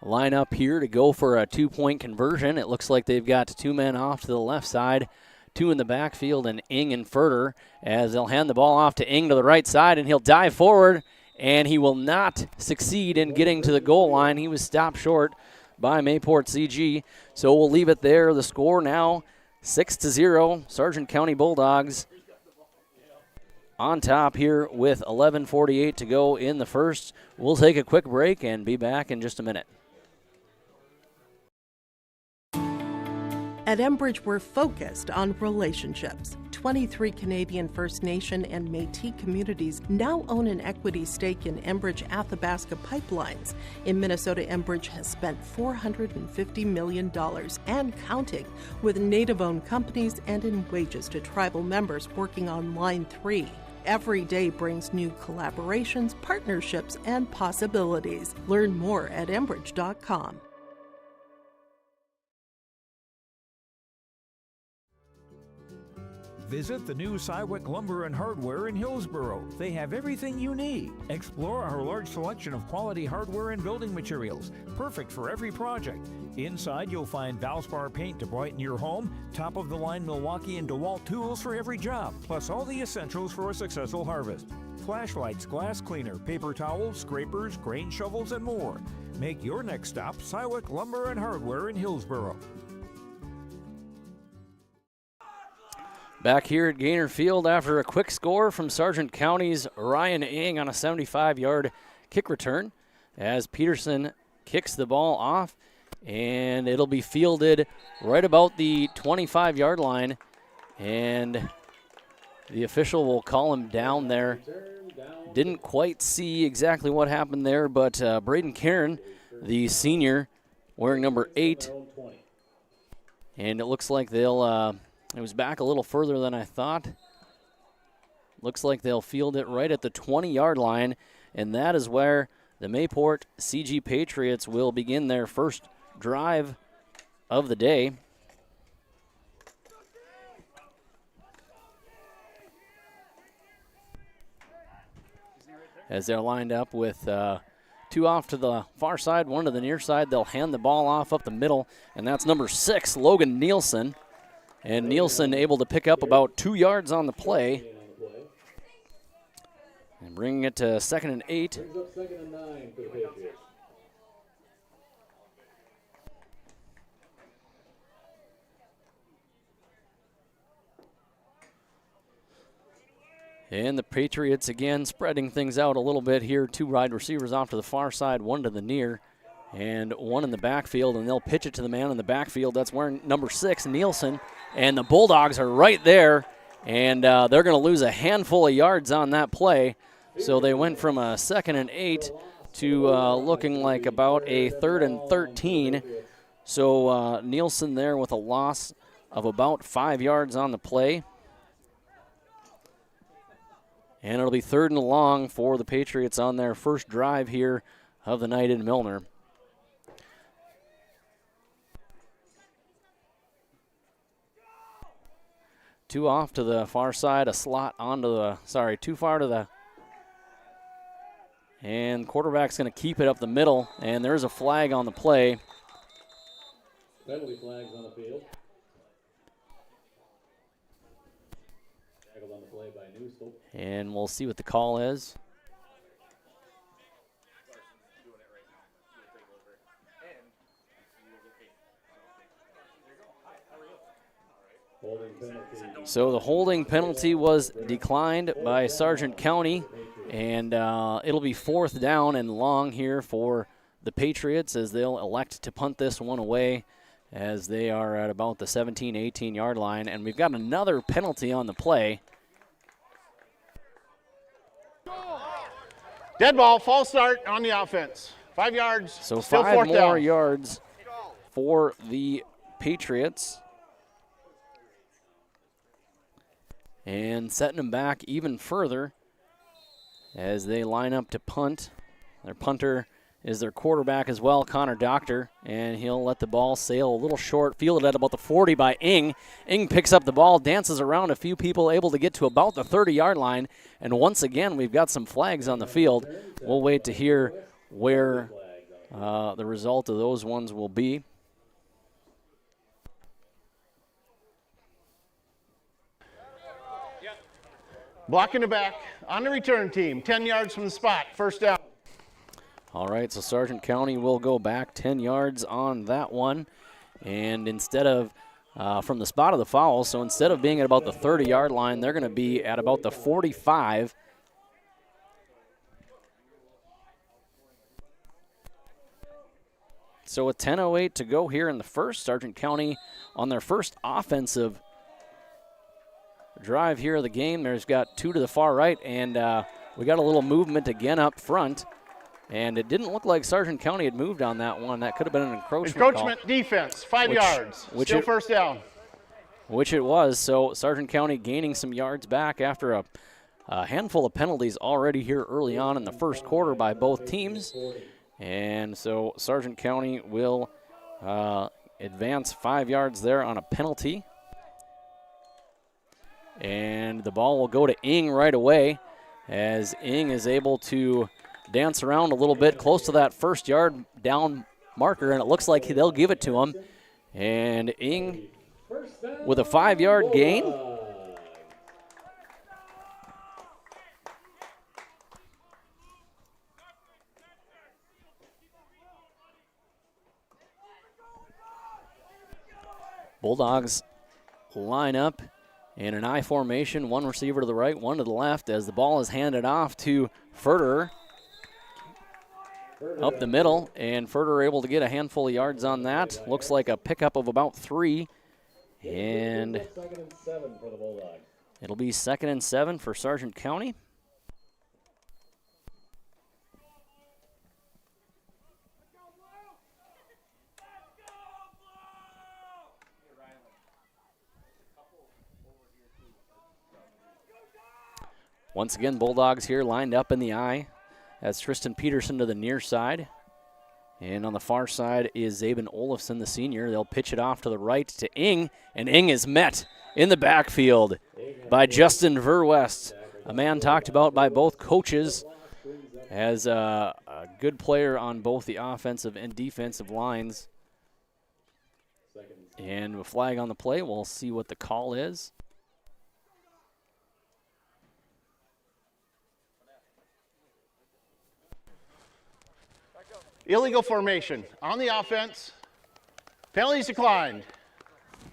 line up here to go for a 2-point conversion. It looks like they've got 2 men off to the left side, 2 in the backfield, and Ing and Furter, as they'll hand the ball off to Ing to the right side, and he'll dive forward, and he will not succeed in getting to the goal line. He was stopped short by Mayport CG, so we'll leave it there. The score now 6-0, Sargent County Bulldogs on top here with 11:48 to go in the first. We'll take a quick break and be back in just a minute. At Enbridge, we're focused on relationships. 23 Canadian First Nation and Métis communities now own an equity stake in Enbridge Athabasca Pipelines. In Minnesota, Enbridge has spent $450 million and counting with Native-owned companies and in wages to tribal members working on Line 3. Every day brings new collaborations, partnerships, and possibilities. Learn more at Enbridge.com. Visit the new Cywick Lumber and Hardware in Hillsboro. They have everything you need. Explore our large selection of quality hardware and building materials, perfect for every project. Inside, you'll find Valspar paint to brighten your home, top-of-the-line Milwaukee and DeWalt tools for every job, plus all the essentials for a successful harvest. Flashlights, glass cleaner, paper towels, scrapers, grain shovels, and more. Make your next stop Cywick Lumber and Hardware in Hillsboro. Back here at Gaynor Field after a quick score from Sargent County's Ryan Ing on a 75-yard kick return as Peterson kicks the ball off, and it'll be fielded right about the 25-yard line, and the official will call him down there. Didn't quite see exactly what happened there, but Braden Karen, the senior, wearing number 8, and it looks like they'll it was back a little further than I thought. Looks like they'll field it right at the 20-yard line, and that is where the Mayport CG Patriots will begin their first drive of the day. As they're lined up with 2 off to the far side, 1 to the near side, they'll hand the ball off up the middle, and that's number 6, Logan Nielsen. And Nielsen able to pick up about 2 yards on the play. And bringing it to 2nd and 8. Brings up 2nd and 9 for the Patriots. And the Patriots again spreading things out a little bit here. 2 wide receivers off to the far side, 1 to the near, and 1 in the backfield. And they'll pitch it to the man in the backfield. That's wearing number 6, Nielsen. And the Bulldogs are right there, and they're going to lose a handful of yards on that play. So they went from a 2nd and 8 to looking like about a 3rd and 13. So Nielsen there with a loss of about 5 yards on the play. And it'll be 3rd and long for the Patriots on their first drive here of the night in Milner. Two off to the far side, a slot onto the, too far to the, and quarterback's going to keep it up the middle, and there's a flag on the play. Penalty flags on the field. Tackled on the play by Newstel. And we'll see what the call is. So the holding penalty was declined by Sargent County, and it'll be 4th down and long here for the Patriots as they'll elect to punt this one away as they are at about the 17, 18-yard line. And we've got another penalty on the play. Dead ball, false start on the offense. 5 yards. So still 5 4th more down. yards for the Patriots. And setting them back even further as they line up to punt. Their punter is their quarterback as well, Connor Doctor, and he'll let the ball sail a little short, fielded at about the 40 by Ing. Ing picks up the ball, dances around a few people, able to get to about the 30-yard line, and once again we've got some flags on the field. We'll wait to hear where the result of those ones will be. Blocking the back on the return team. 10 yards from the spot. 1st down. All right, so Sargent County will go back 10 yards on that one. And instead of from the spot of the foul, so instead of being at about the 30-yard line, they're going to be at about the 45. So with 10:08 to go here in the first, Sargent County on their first offensive drive here of the game. There's got 2 to the far right, and we got a little movement again up front. And it didn't look like Sargent County had moved on that one. That could have been an encroachment Encroachment call. defense, 5 yards. Still 1st down. Which it was. So Sargent County gaining some yards back after a handful of penalties already here early on in the first quarter by both teams. And so Sargent County will advance 5 yards there on a penalty. And the ball will go to Ing right away as Ing is able to dance around a little bit close to that 1st yard down marker, and it looks like they'll give it to him. And Ing with a 5-yard gain. Bulldogs line up in an I formation, 1 receiver to the right, 1 to the left, as the ball is handed off to Ferder up the middle, and Ferder able to get a handful of yards on that. Looks like a pickup of about 3, and it'll be 2nd and 7 for Sargent County. Once again, Bulldogs here lined up in the I. That's Tristan Peterson to the near side. And on the far side is Zabin Olafson, the senior. They'll pitch it off to the right to Ing, and Ing is met in the backfield by Justin Verwest, a man talked about by both coaches as a good player on both the offensive and defensive lines. And a flag on the play. We'll see what the call is. Illegal formation on the offense. Penalties declined.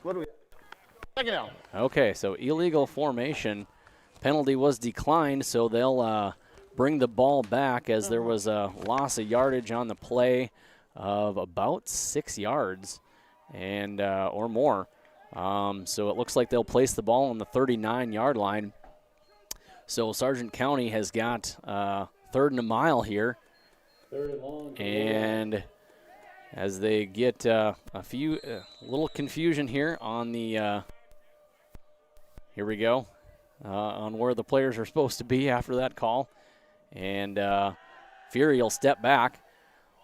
What do we? Second down. Okay, so illegal formation. Penalty was declined, so they'll bring the ball back as there was a loss of yardage on the play of about 6 yards and or more. So it looks like they'll place the ball on the 39-yard line. So Sargent County has got 3rd and a mile here. And as they get a little confusion here on the, here we go, on where the players are supposed to be after that call. And Fury will step back,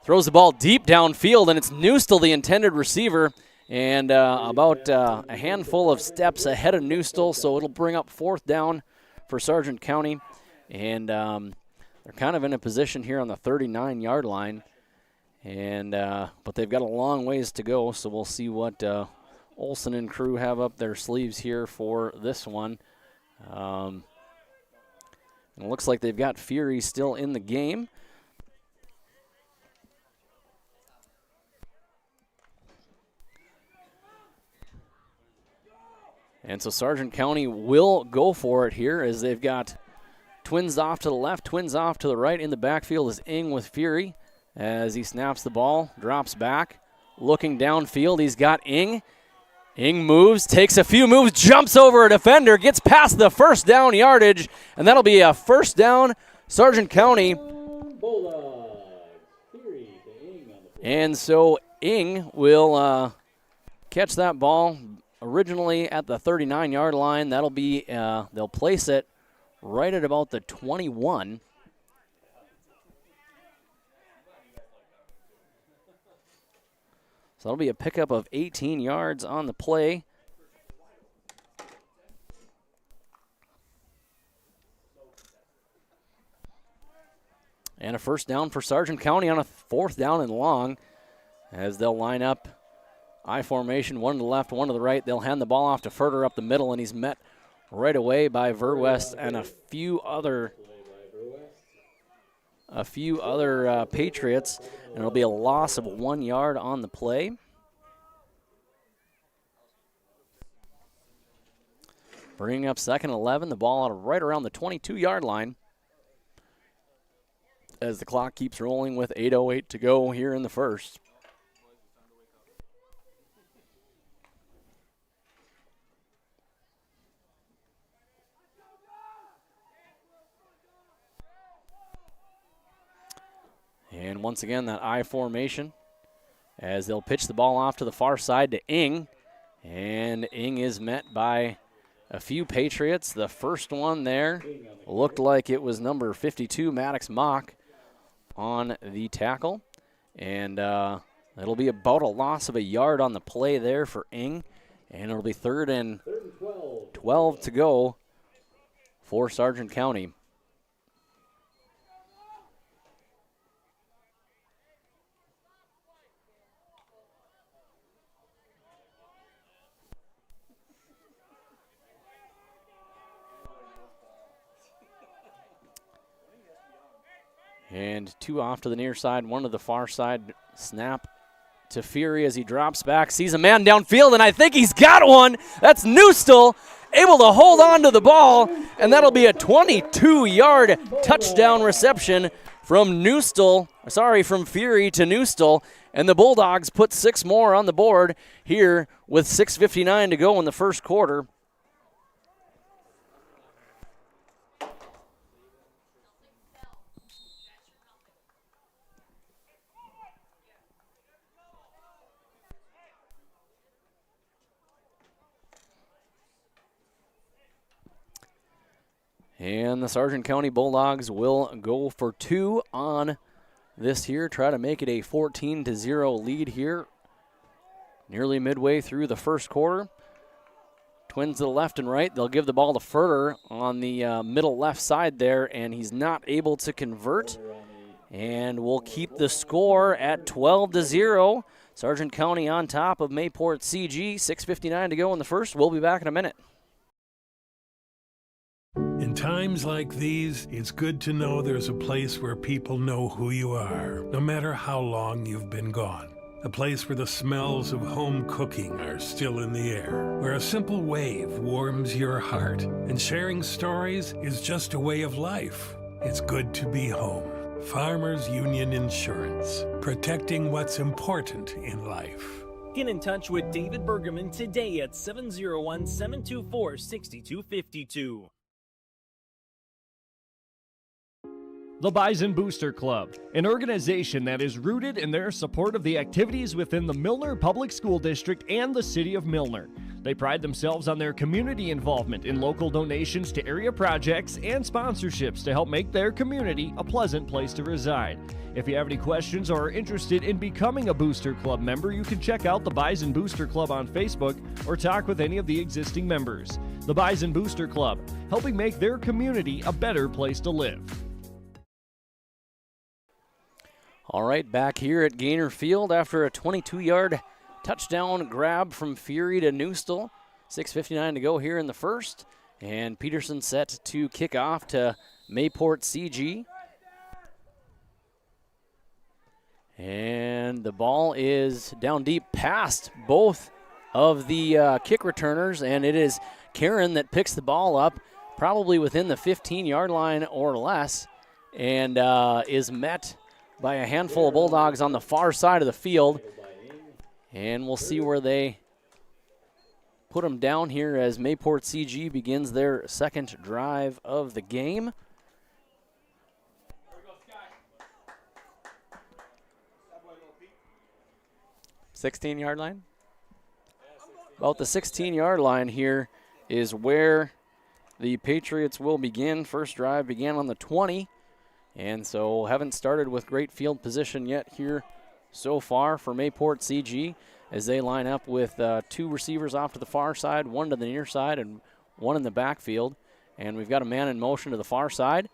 throws the ball deep downfield, and it's Neustel, the intended receiver, and about a handful of steps ahead of Neustel, so it'll bring up 4th down for Sargent County. And they're kind of in a position here on the 39-yard line. And but they've got a long ways to go, so we'll see what Olson and crew have up their sleeves here for this one. And it looks like they've got Fury still in the game. And so Sargent County will go for it here as they've got twins off to the left, twins off to the right. In the backfield is Ing with Fury. As he snaps the ball, drops back, looking downfield, he's got Ing. Ing moves, takes a few moves, jumps over a defender, gets past the 1st down yardage, and that'll be a 1st down, Sargent County. And so Ing will catch that ball originally at the 39-yard line. That'll be, they'll place it right at about the 21. So that'll be a pickup of 18 yards on the play. And a 1st down for Sargent County on a 4th down and long as they'll line up I formation, one to the left, one to the right. They'll hand the ball off to Furter up the middle, and he's met right away by Verwest and a few other Patriots, and it'll be a loss of 1 yard on the play. Bringing up 2nd and 11, the ball out right around the 22-yard line as the clock keeps rolling with 8:08 to go here in the first. And once again, that I formation as they'll pitch the ball off to the far side to Ing. And Ing is met by a few Patriots. The first one there looked like it was number 52, Maddox Mock, on the tackle. And it'll be about a loss of a yard on the play there for Ing. And it'll be 3rd and 12 to go for Sargent County. And 2 off to the near side, 1 to the far side. Snap to Fury as he drops back, sees a man downfield, and I think he's got one. That's Neustel, able to hold on to the ball, and that'll be a 22-yard touchdown reception from Fury to Neustel. And the Bulldogs put 6 more on the board here with 6:59 to go in the first quarter. And the Sargent County Bulldogs will go for 2 on this here, try to make it a 14-0 lead here, nearly midway through the first quarter. Twins to the left and right. They'll give the ball to Furter on the middle left side there, and he's not able to convert. And we'll keep the score at 12-0. Sargent County on top of Mayport CG. 6:59 to go in the first. We'll be back in a minute. In times like these, it's good to know there's a place where people know who you are, no matter how long you've been gone. A place where the smells of home cooking are still in the air, where a simple wave warms your heart, and sharing stories is just a way of life. It's good to be home. Farmers Union Insurance, protecting what's important in life. Get in touch with David Bergerman today at 701-724-6252. The Bison Booster Club, an organization that is rooted in their support of the activities within the Milner Public School District and the City of Milner. They pride themselves on their community involvement in local donations to area projects and sponsorships to help make their community a pleasant place to reside. If you have any questions or are interested in becoming a Booster Club member, you can check out the Bison Booster Club on Facebook or talk with any of the existing members. The Bison Booster Club, helping make their community a better place to live. All right, back here at Gaynor Field after a 22-yard touchdown grab from Fury to Newstall. 6:59 to go here in the first. And Peterson set to kick off to Mayport CG. And the ball is down deep past both of the kick returners, and it is Karen that picks the ball up, probably within the 15-yard line or less, and is met by a handful of Bulldogs on the far side of the field. And we'll see where they put them down here as Mayport CG begins their second drive of the game. (16-yard line? About the 16-yard line here is where the Patriots will begin. First drive began on the 20. And so haven't started with great field position yet here so far for Mayport CG as they line up with two receivers off to the far side, one to the near side, and one in the backfield. And we've got a man in motion to the far side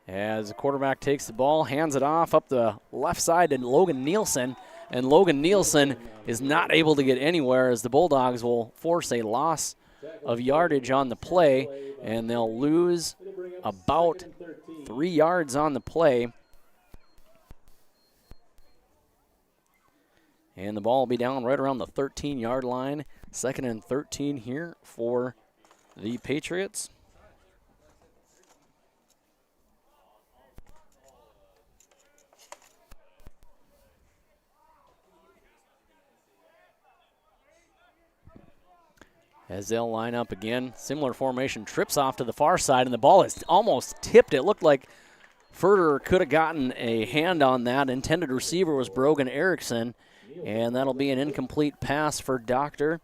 as the quarterback takes the ball, hands it off up the left side to Logan Nielsen. And Logan Nielsen is not able to get anywhere as the Bulldogs will force a loss of yardage on the play, and they'll lose about 3 yards on the play. And the ball will be down right around the 13-yard line. 2nd and 13 here for the Patriots. As they'll line up again, similar formation, trips off to the far side, and the ball is almost tipped. It looked like Furter could have gotten a hand on that. Intended receiver was Brogan Erickson, and that'll be an incomplete pass for Doctor.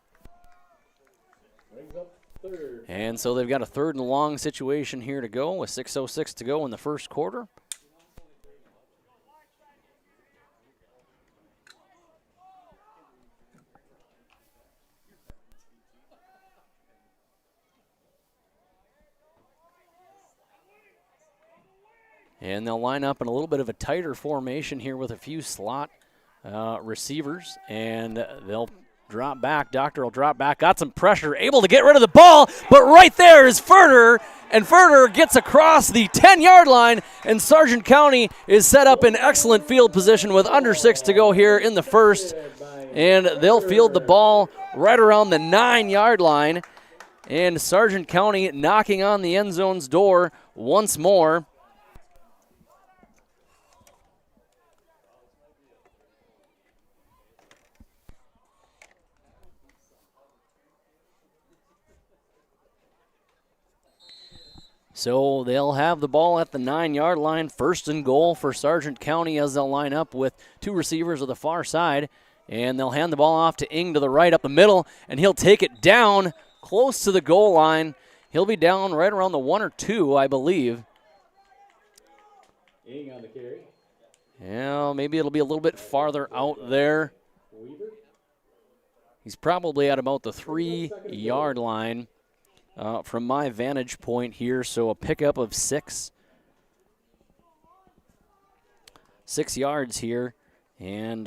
And so they've got a 3rd and long situation here to go with 6:06 to go in the first quarter. And they'll line up in a little bit of a tighter formation here with a few slot receivers, and they'll drop back. Doctor will drop back, got some pressure, able to get rid of the ball, but right there is Furter, and Furter gets across the 10-yard line, and Sargent County is set up in excellent field position with under 6 to go here in the first, and they'll field the ball right around the 9-yard line, and Sargent County knocking on the end zone's door once more. So they'll have the ball at the 9-yard line, 1st and goal for Sargent County as they'll line up with two receivers on the far side. And they'll hand the ball off to Ing to the right up the middle, and he'll take it down close to the goal line. He'll be down right around the 1 or 2, I believe. Ing on the carry. Yeah, maybe it'll be a little bit farther out there. He's probably at about the 3-yard line. From my vantage point here, so a pickup of 6 yards here, and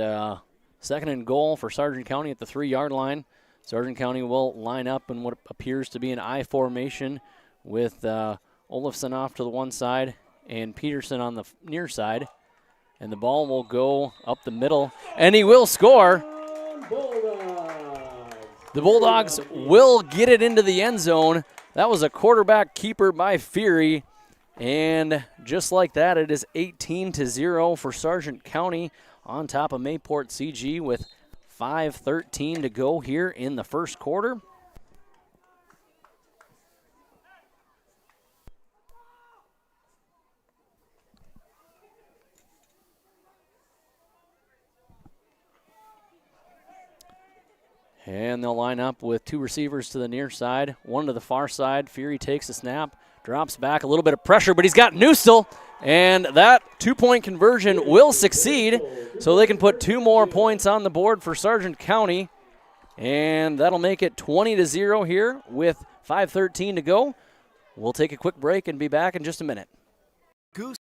Second and goal for Sargent County at the 3-yard line. Sargent County will line up in what appears to be an I formation with Olafson off to the one side and Peterson on the near side. And the ball will go up the middle, and he will score. The Bulldogs will get it into the end zone. That was a quarterback keeper by Fury. And just like that, it is 18-0 for Sargent County on top of Mayport CG with 5:13 to go here in the first quarter. And they'll line up with 2 receivers to the near side, 1 to the far side. Fury takes a snap, drops back, a little bit of pressure, but he's got Newstel, and that 2-point conversion will succeed, so they can put 2 more points on the board for Sargent County, and that'll make it 20-0 here with 5:13 to go. We'll take a quick break and be back in just a minute. Goose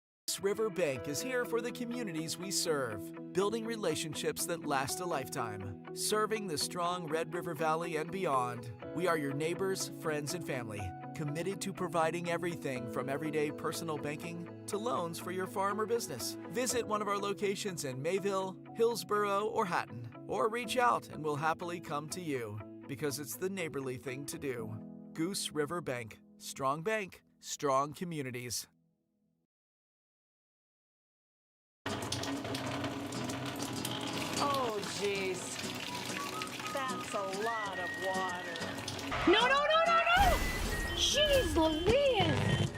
River Bank is here for the communities we serve, building relationships that last a lifetime, serving the strong Red River Valley and beyond. We are your neighbors, friends, and family, committed to providing everything from everyday personal banking to loans for your farm or business. Visit one of our locations in Mayville, Hillsborough, or Hatton, or reach out and we'll happily come to you, because it's the neighborly thing to do. Goose River Bank, strong communities. Oh, jeez. That's a lot of water. No! Jeez Louise!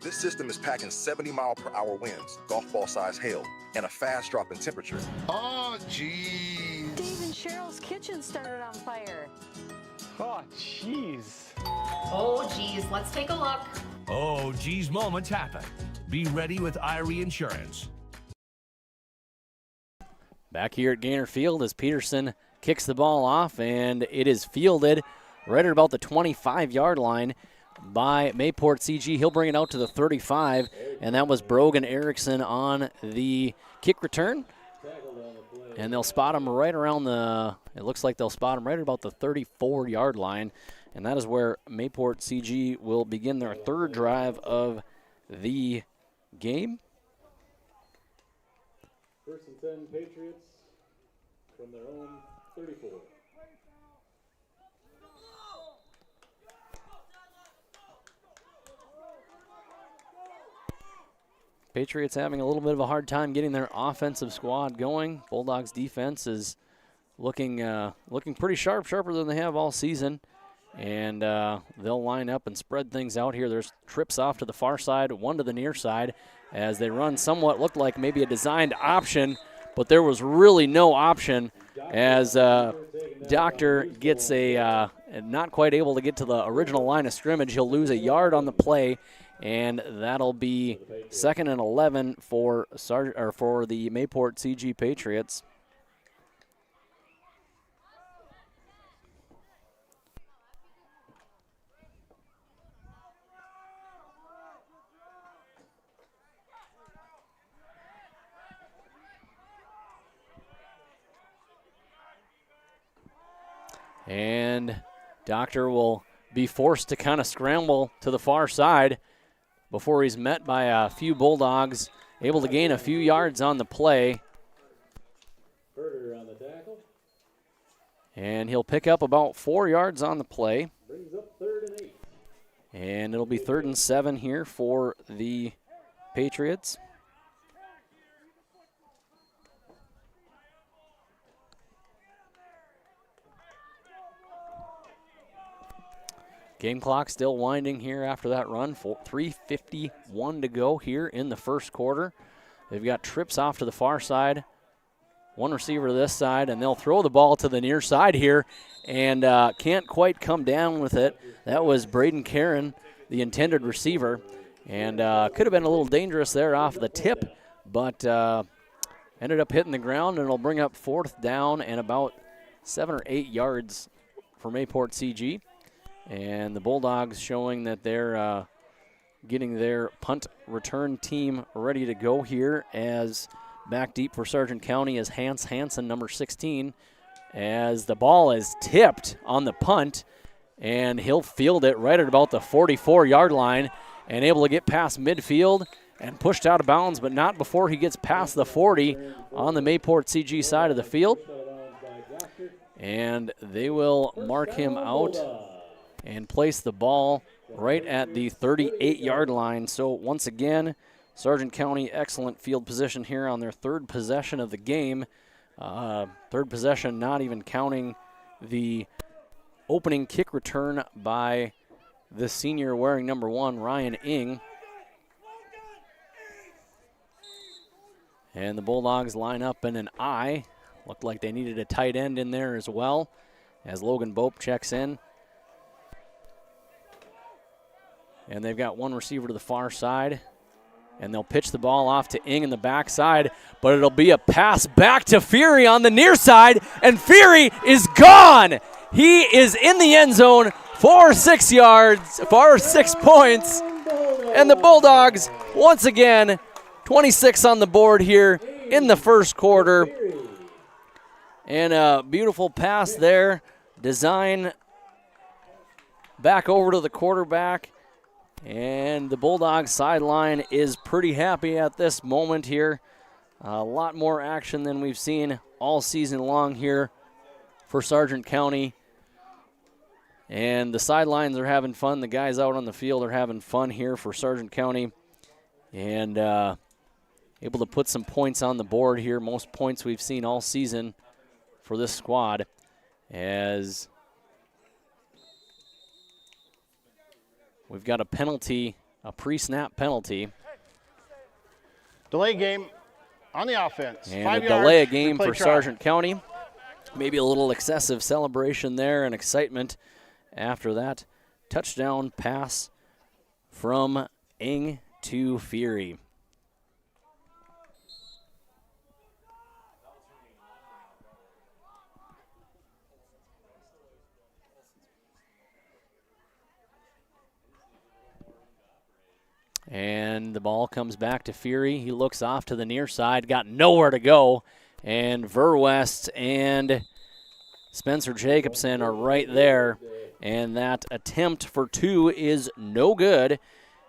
This system is packing 70-mile-per-hour winds, golf ball-sized hail, and a fast drop in temperature. Oh, jeez. Dave and Cheryl's kitchen started on fire. Oh, jeez. Oh, geez, let's take a look. Oh, geez, moments happen. Be ready with Irie Insurance. Back here at Gaynor Field as Peterson kicks the ball off, and it is fielded right at about the 25-yard line by Mayport CG. He'll bring it out to the 35, and that was Brogan Erickson on the kick return. And they'll spot him right around it looks like they'll spot him right at about the 34-yard line, and that is where Mayport CG will begin their 3rd drive of the game. 1st and 10 Patriots from their own 34. Patriots having a little bit of a hard time getting their offensive squad going. Bulldogs defense is looking pretty sharper than they have all season. And they'll line up and spread things out here. There's trips off to the far side, 1 to the near side, as they run somewhat looked like maybe a designed option, but there was really no option as Doctor gets not quite able to get to the original line of scrimmage. He'll lose a yard on the play, and that'll be 2nd and 11 for the Mayport CG Patriots. And Doctor will be forced to kind of scramble to the far side before he's met by a few Bulldogs, able to gain a few yards on the play. Herder on the tackle. And he'll pick up about 4 yards on the play. Brings up 3rd and 8. And it'll be 3rd and 7 here for the Patriots. Game clock still winding here after that run. 3:51 to go here in the first quarter. They've got trips off to the far side, 1 receiver to this side, and they'll throw the ball to the near side here and can't quite come down with it. That was Braden Karen, the intended receiver, and could have been a little dangerous there off the tip, but ended up hitting the ground, and it'll bring up 4th down and about 7 or 8 yards for Mayport CG. And the Bulldogs showing that they're getting their punt return team ready to go here as Back deep for Sargent County is Hans Hansen, number 16, as the ball is tipped on the punt, and he'll field it right at about the 44-yard line and able to get past midfield and pushed out of bounds, but not before he gets past the 40 on the Mayport CG side of the field. And they will mark him out and place the ball right at the 38-yard line. So once again, Sargent County, excellent field position here on their third possession of the game. Third possession not even counting the opening kick return by the senior wearing number 1, Ryan Ing. And the Bulldogs line up in an I. Looked like they needed a tight end in there as well, as Logan Bope checks in. And they've got one receiver to the far side. And they'll pitch the ball off to Ing in the backside, but it'll be a pass back to Fury on the near side, and Fury is gone. He is in the end zone for 6 yards, for 6 points. And the Bulldogs, once again, 26 on the board here in the first quarter. And a beautiful pass there. Design back over to the quarterback. And the Bulldogs sideline is pretty happy at this moment here. A lot more action than we've seen all season long here for Sargent County. And the sidelines are having fun. The guys out on the field are having fun here for Sargent County. And able to put some points on the board here. Most points we've seen all season for this squad, as we've got a penalty, a pre-snap penalty. Delay game on the offense. And 5 a yards, delay a game replay for try. Sargent County. Maybe a little excessive celebration there and excitement after that touchdown pass from Ing to Fury. And the ball comes back to Fury. He looks off to the near side, got nowhere to go. And Verwest and Spencer Jacobson are right there. And that attempt for 2 is no good.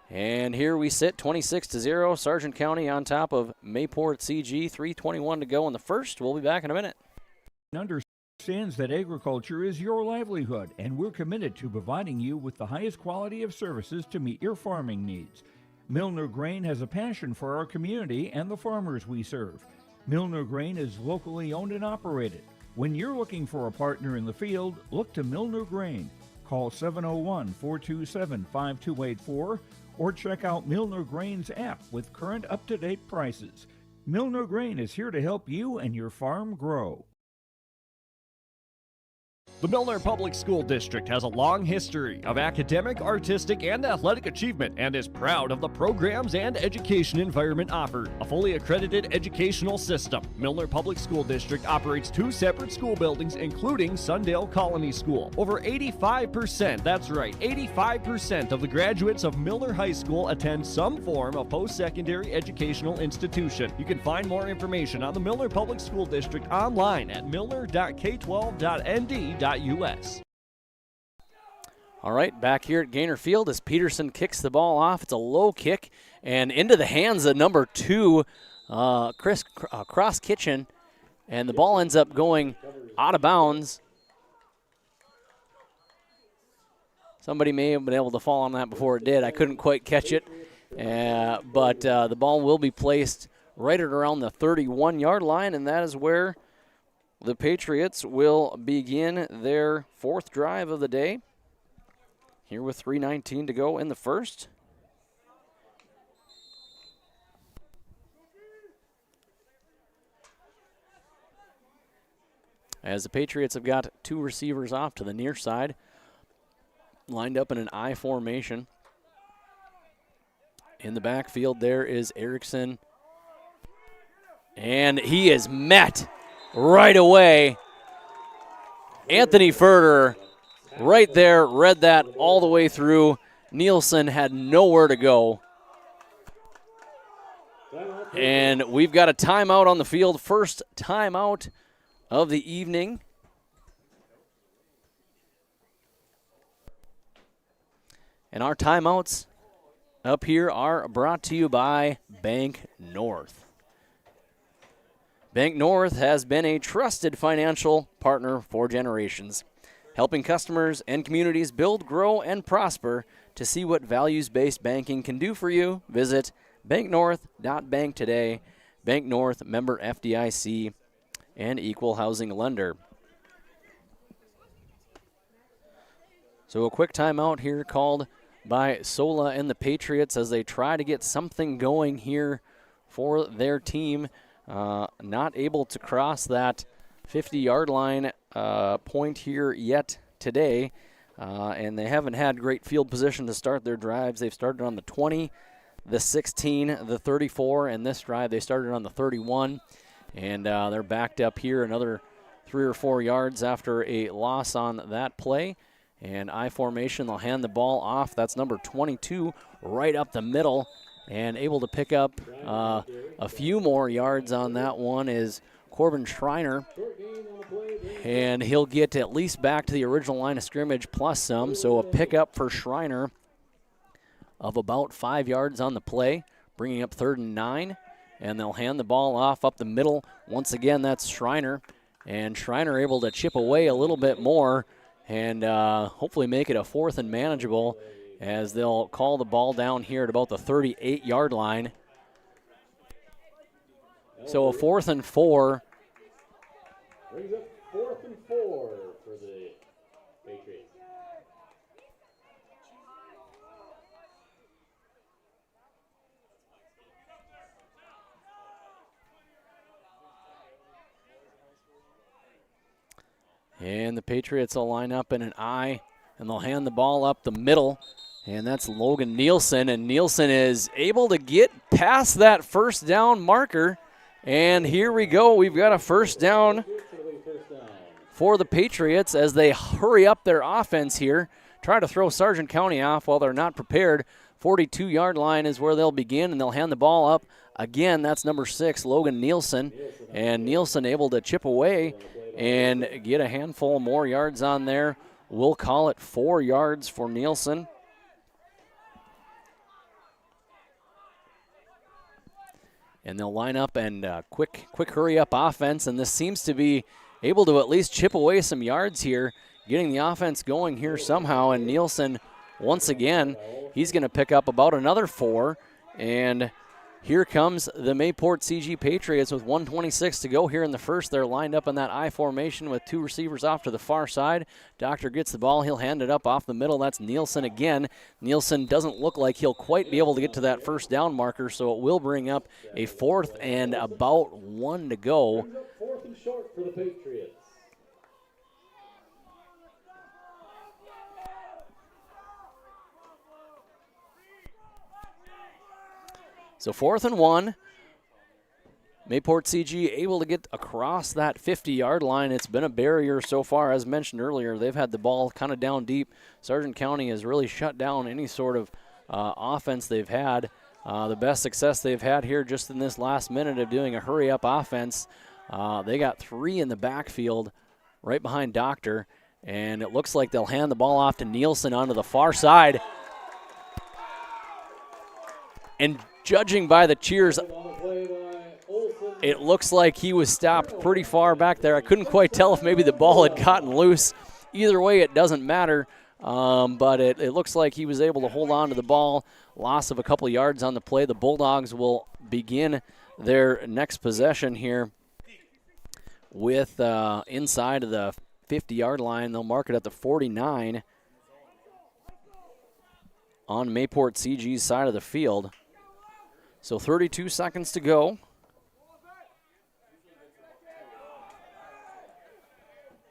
And here we sit, 26-0. Sargent County on top of Mayport CG. 3:21 to go in the first. We'll be back in a minute. Understands that agriculture is your livelihood, and we're committed to providing you with the highest quality of services to meet your farming needs. Milner Grain has a passion for our community and the farmers we serve. Milner Grain is locally owned and operated. When you're looking for a partner in the field, look to Milner Grain. Call 701-427-5284 or check out Milner Grain's app with current up-to-date prices. Milner Grain is here to help you and your farm grow. The Milner Public School District has a long history of academic, artistic, and athletic achievement and is proud of the programs and education environment offered. A fully accredited educational system, Milner Public School District operates 2 separate school buildings, including Sundale Colony School. Over 85%, that's right, 85% of the graduates of Milner High School attend some form of post-secondary educational institution. You can find more information on the Milner Public School District online at milner.k12.nd.us. All right, back here at Gaynor Field as Peterson kicks the ball off. It's a low kick and into the hands of number 2, Chris Cross Kitchen, and the ball ends up going out of bounds. Somebody may have been able to fall on that before it did. I couldn't quite catch it, but the ball will be placed right at around the 31-yard line, and that is where the Patriots will begin their 4th drive of the day. Here with 3:19 to go in the first. As the Patriots have got 2 receivers off to the near side, lined up in an I formation. In the backfield there is Erickson. And he is met right away. Anthony Furter right there, read that all the way through. Nielsen had nowhere to go. And we've got a timeout on the field. First timeout of the evening. And our timeouts up here are brought to you by Bank North. Bank North has been a trusted financial partner for generations, helping customers and communities build, grow, and prosper. To see what values-based banking can do for you, visit banknorth.bank today. Bank North, member FDIC, and equal housing lender. So a quick timeout here called by Sola and the Patriots as they try to get something going here for their team. Not able to cross that 50-yard line point here yet today. And they haven't had great field position to start their drives. They've started on the 20, the 16, the 34, and this drive they started on the 31. And they're backed up here another 3 or 4 yards after a loss on that play. And I formation, they'll hand the ball off. That's number 22 right up the middle. And able to pick up a few more yards on that one is Corbin Schreiner. And he'll get at least back to the original line of scrimmage plus some. So a pickup for Schreiner of about 5 yards on the play, bringing up 3rd and 9. And they'll hand the ball off up the middle. Once again, that's Schreiner. And Schreiner able to chip away a little bit more and hopefully make it a 4th and manageable as they'll call the ball down here at about the 38-yard line. So a 4th and 4. Brings up 4th and 4 for the Patriots. And the Patriots will line up in an I, and they'll hand the ball up the middle. And that's Logan Nielsen, and Nielsen is able to get past that first down marker. And here we go. We've got a first down for the Patriots as they hurry up their offense here. Try to throw Sargent County off while they're not prepared. 42-yard line is where they'll begin, and they'll hand the ball up. Again, that's number 6, Logan Nielsen. And Nielsen able to chip away and get a handful more yards on there. We'll call it 4 yards for Nielsen. And they'll line up and quick hurry-up offense, and this seems to be able to at least chip away some yards here, getting the offense going here somehow. And Nielsen, once again, he's going to pick up about another 4. And here comes the Mayport CG Patriots with 1:26 to go here in the first. They're lined up in that I formation with 2 receivers off to the far side. Doctor gets the ball. He'll hand it up off the middle. That's Nielsen again. Nielsen doesn't look like he'll quite be able to get to that first down marker, so it will bring up a 4th and about 1 to go. 4th and short for the Patriots. So 4th and 1. Mayport CG able to get across that 50-yard line. It's been a barrier so far. As mentioned earlier, they've had the ball kind of down deep. Sargent County has really shut down any sort of offense they've had. The best success they've had here just in this last minute of doing a hurry-up offense. They got 3 in the backfield right behind Doctor, and it looks like they'll hand the ball off to Nielsen onto the far side. And judging by the cheers, it looks like he was stopped pretty far back there. I couldn't quite tell if maybe the ball had gotten loose. Either way, it doesn't matter, but it looks like he was able to hold on to the ball. Loss of a couple yards on the play. The Bulldogs will begin their next possession here with inside of the 50-yard line. They'll mark it at the 49 on Mayport CG's side of the field. So 32 seconds to go.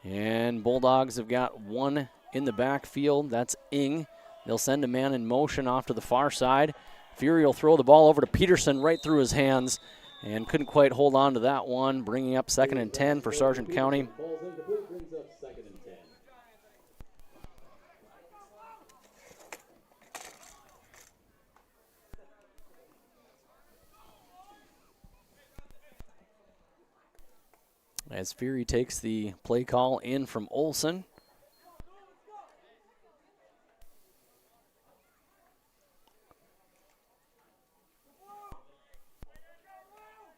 And Bulldogs have got 1 in the backfield. That's Ing. They'll send a man in motion off to the far side. Fury will throw the ball over to Peterson right through his hands and couldn't quite hold on to that one, bringing up 2nd and 10 for Sargent County. Brings up 2nd and 10. as Fury takes the play call in from Olson.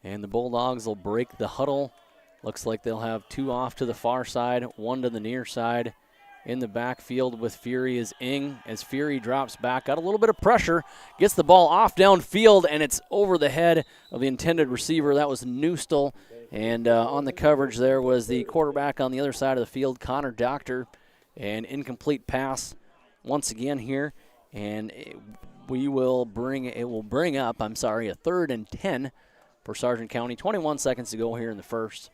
And the Bulldogs will break the huddle. Looks like they'll have 2 off to the far side, 1 to the near side. In the backfield with Fury is Ing. As Fury drops back, got a little bit of pressure, gets the ball off downfield, and it's over the head of the intended receiver. That was Neustel. And on the coverage there was the quarterback on the other side of the field, Connor Doctor. An incomplete pass once again here. And it will bring up, a 3rd and 10 for Sargent County. 21 seconds to go here in the first.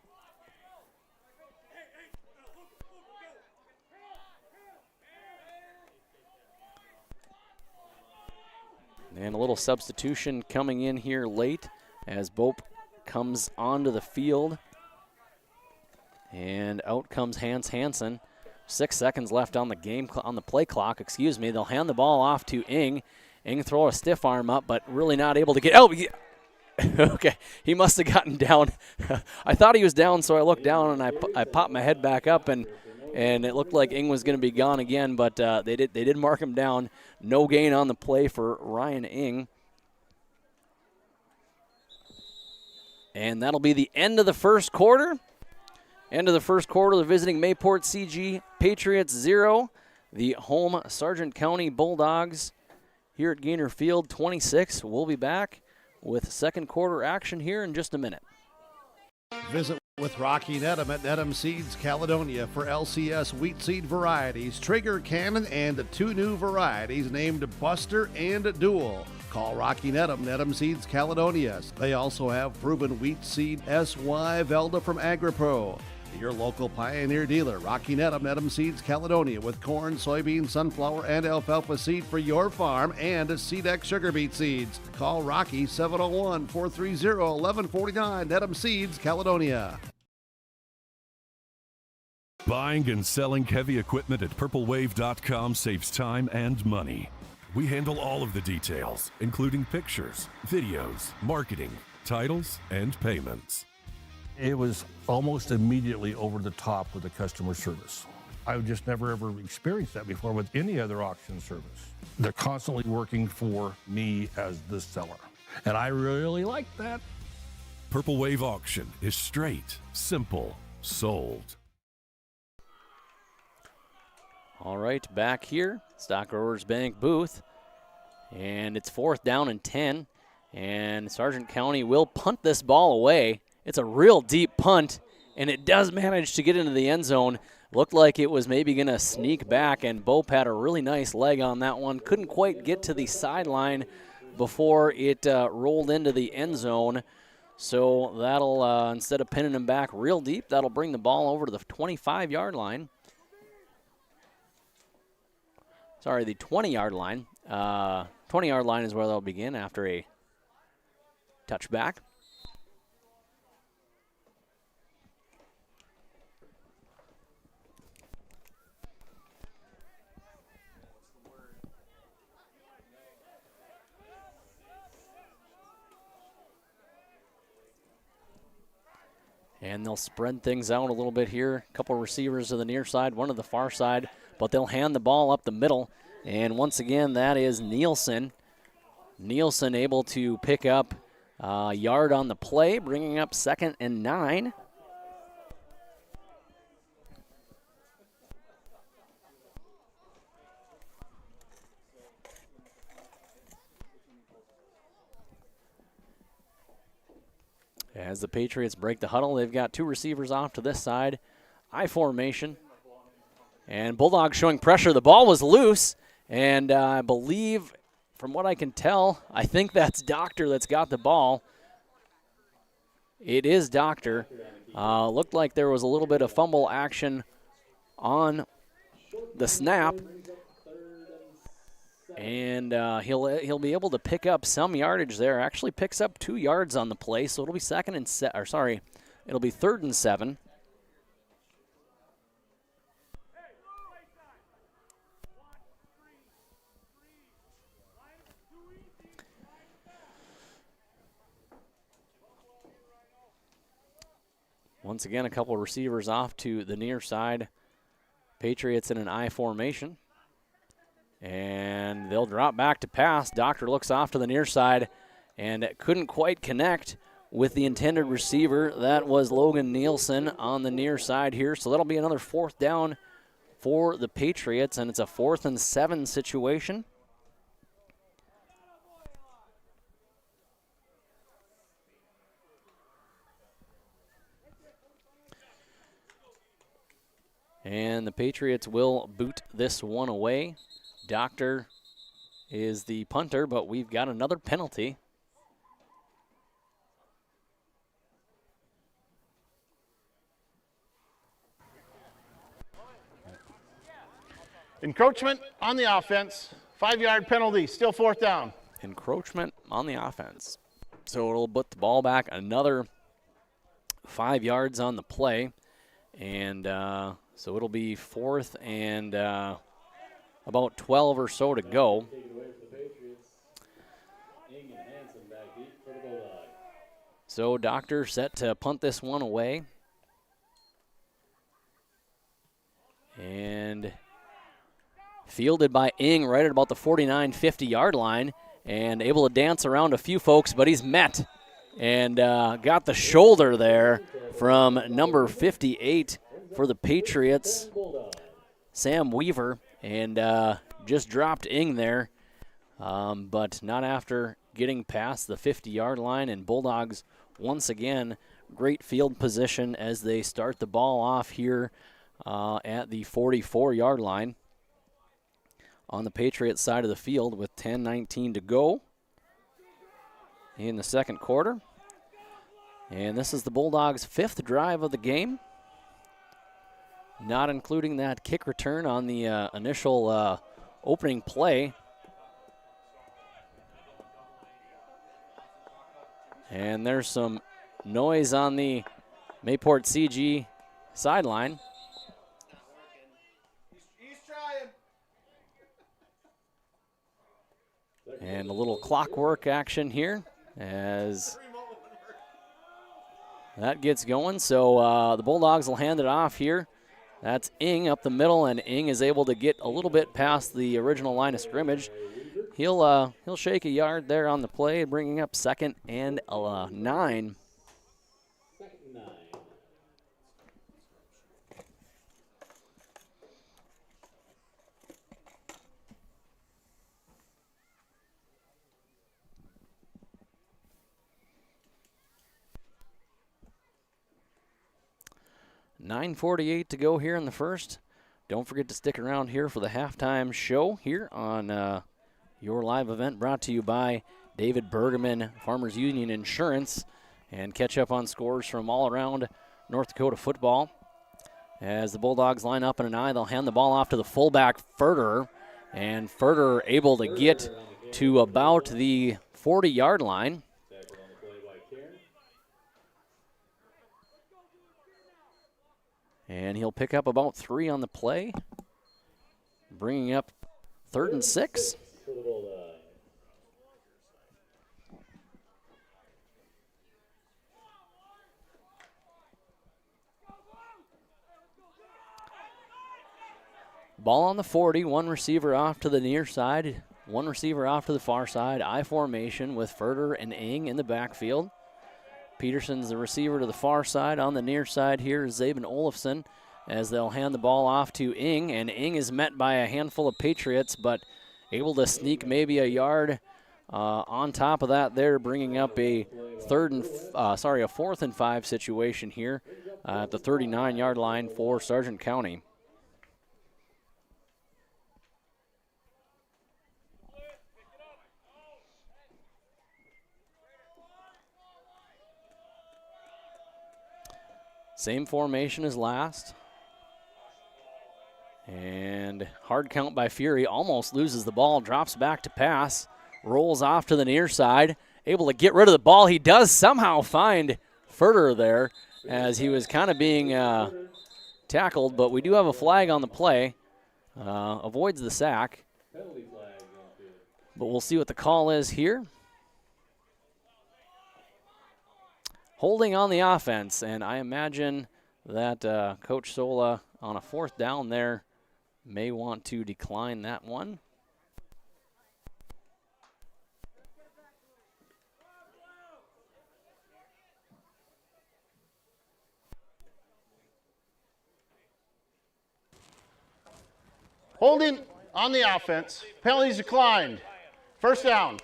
And a little substitution coming in here late as Bope comes onto the field. And out comes Hans Hansen. 6 seconds left on the play clock, They'll hand the ball off to Ing. Ing throw a stiff arm up, but really not able to get out. Okay, he must have gotten down. I thought he was down, so I looked down and I popped my head back up, and it looked like Ing was going to be gone again, but they did mark him down. No gain on the play for Ryan Ing. And that'll be the end of the first quarter. End of the first quarter, the visiting Mayport CG Patriots 0. The home Sargent County Bulldogs here at Gainer Field 26. We'll be back with second quarter action here in just a minute. Visit with Rocky Nedham at Nedham Seeds Caledonia for LCS wheat seed varieties, Trigger Cannon, and 2 new varieties named Buster and Dual. Call Rocky Nedham, Nedham Seeds Caledonia. They also have proven wheat seed SY Velda from AgriPro. Your local Pioneer dealer, Rocky Nedham, Nedham Seeds Caledonia, with corn, soybean, sunflower, and alfalfa seed for your farm and Seedex sugar beet seeds. Call Rocky 701-430-1149, Nedham Seeds Caledonia. Buying and selling heavy equipment at purplewave.com saves time and money. We handle all of the details, including pictures, videos, marketing, titles, and payments. It was almost immediately over the top with the customer service. I've just never ever experienced that before with any other auction service. They're constantly working for me as the seller, and I really like that. Purple Wave Auction is straight, simple, sold. All right, back here, Stock Growers Bank booth, and it's 4th down and 10, and Sargent County will punt this ball away. It's a real deep punt, and it does manage to get into the end zone. Looked like it was maybe going to sneak back, and Bope had a really nice leg on that one. Couldn't quite get to the sideline before it rolled into the end zone. So that'll, instead of pinning him back real deep, that'll bring the ball over to the 25-yard line. Sorry, the 20-yard line. 20-yard line is where they'll begin after a touchback. And they'll spread things out a little bit here. A couple receivers to the near side, one to the far side, but they'll hand the ball up the middle. And once again, that is Nielsen. Nielsen able to pick up a yard on the play, bringing up 2nd and 9. As the Patriots break the huddle, they've got 2 receivers off to this side. I formation. And Bulldogs showing pressure. The ball was loose, and I believe, from what I can tell, I think that's Doctor that's got the ball. It is Doctor. Looked like there was a little bit of fumble action on the snap. And he'll be able to pick up some yardage there. Actually picks up 2 yards on the play, so it'll be it'll be 3rd and 7. Once again, a couple of receivers off to the near side. Patriots in an I formation. And they'll drop back to pass. Doctor looks off to the near side and couldn't quite connect with the intended receiver. That was Logan Nielsen on the near side here. So that'll be another 4th down for the Patriots, and it's a 4th and 7 situation. And the Patriots will boot this one away. Doctor is the punter, but we've got another penalty. Encroachment on the offense. 5-yard penalty, still 4th down. Encroachment on the offense. So it'll put the ball back another 5 yards on the play. And so it'll be 4th and about 12 or so to go. So Doctor set to punt this one away. And fielded by Ing right at about the 49, 50-yard line, and able to dance around a few folks, but he's met and got the shoulder there from number 58 for the Patriots, Sam Weaver, and just dropped Ing there, but not after getting past the 50-yard line. And Bulldogs, once again, great field position as they start the ball off here at the 44-yard line on the Patriots side of the field with 10:19 to go in the second quarter. And this is the Bulldogs' 5th drive of the game, not including that kick return on the initial opening play. And there's some noise on the Mayport CG sideline. And a little clockwork action here as that gets going. So the Bulldogs will hand it off here. That's Ing up the middle, and Ing is able to get a little bit past the original line of scrimmage. He'll shake a yard there on the play, bringing up 2nd and 9. 9:48 to go here in the first. Don't forget to stick around here for the halftime show here on your live event brought to you by David Bergman, Farmers Union Insurance, and catch up on scores from all around North Dakota football. As the Bulldogs line up in an I, they'll hand the ball off to the fullback, Ferder, and Ferder able to get to about the 40-yard line. And he'll pick up about 3 on the play, bringing up 3rd and 6. Ball on the 40, one receiver off to the near side, one receiver off to the far side. I formation with Ferder and Ing in the backfield. Peterson's the receiver to the far side. On the near side here is Zabin Olafson as they'll hand the ball off to Ing, and Ing is met by a handful of Patriots, but able to sneak maybe a yard on top of that there, bringing up a 4th and 5 situation here at the 39-yard line for Sargent County. Same formation as last. And hard count by Fury, almost loses the ball, drops back to pass, rolls off to the near side, able to get rid of the ball. He does somehow find Ferder there as he was kind of being tackled, but we do have a flag on the play. Avoids the sack. But we'll see what the call is here. holding on the offense, and I imagine that Coach Sola on a 4th down there may want to decline that one. Holding on the offense. Penalties declined. 1st down.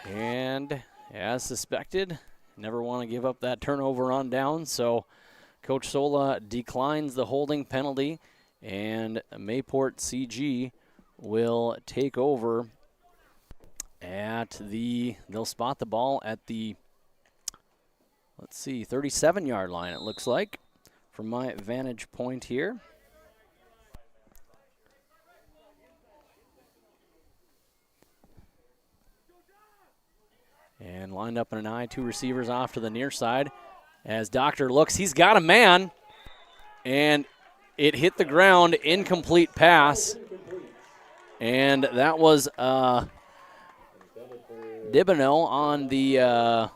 And as suspected, never want to give up that turnover on down, so Coach Sola declines the holding penalty, and Mayport CG will take over at they'll spot the ball at the, 37-yard line, it looks like, from my vantage point here. And lined up in an eye, 2 receivers off to the near side. As Doctor looks, he's got a man, and it hit the ground, incomplete pass. And that was Dibino on the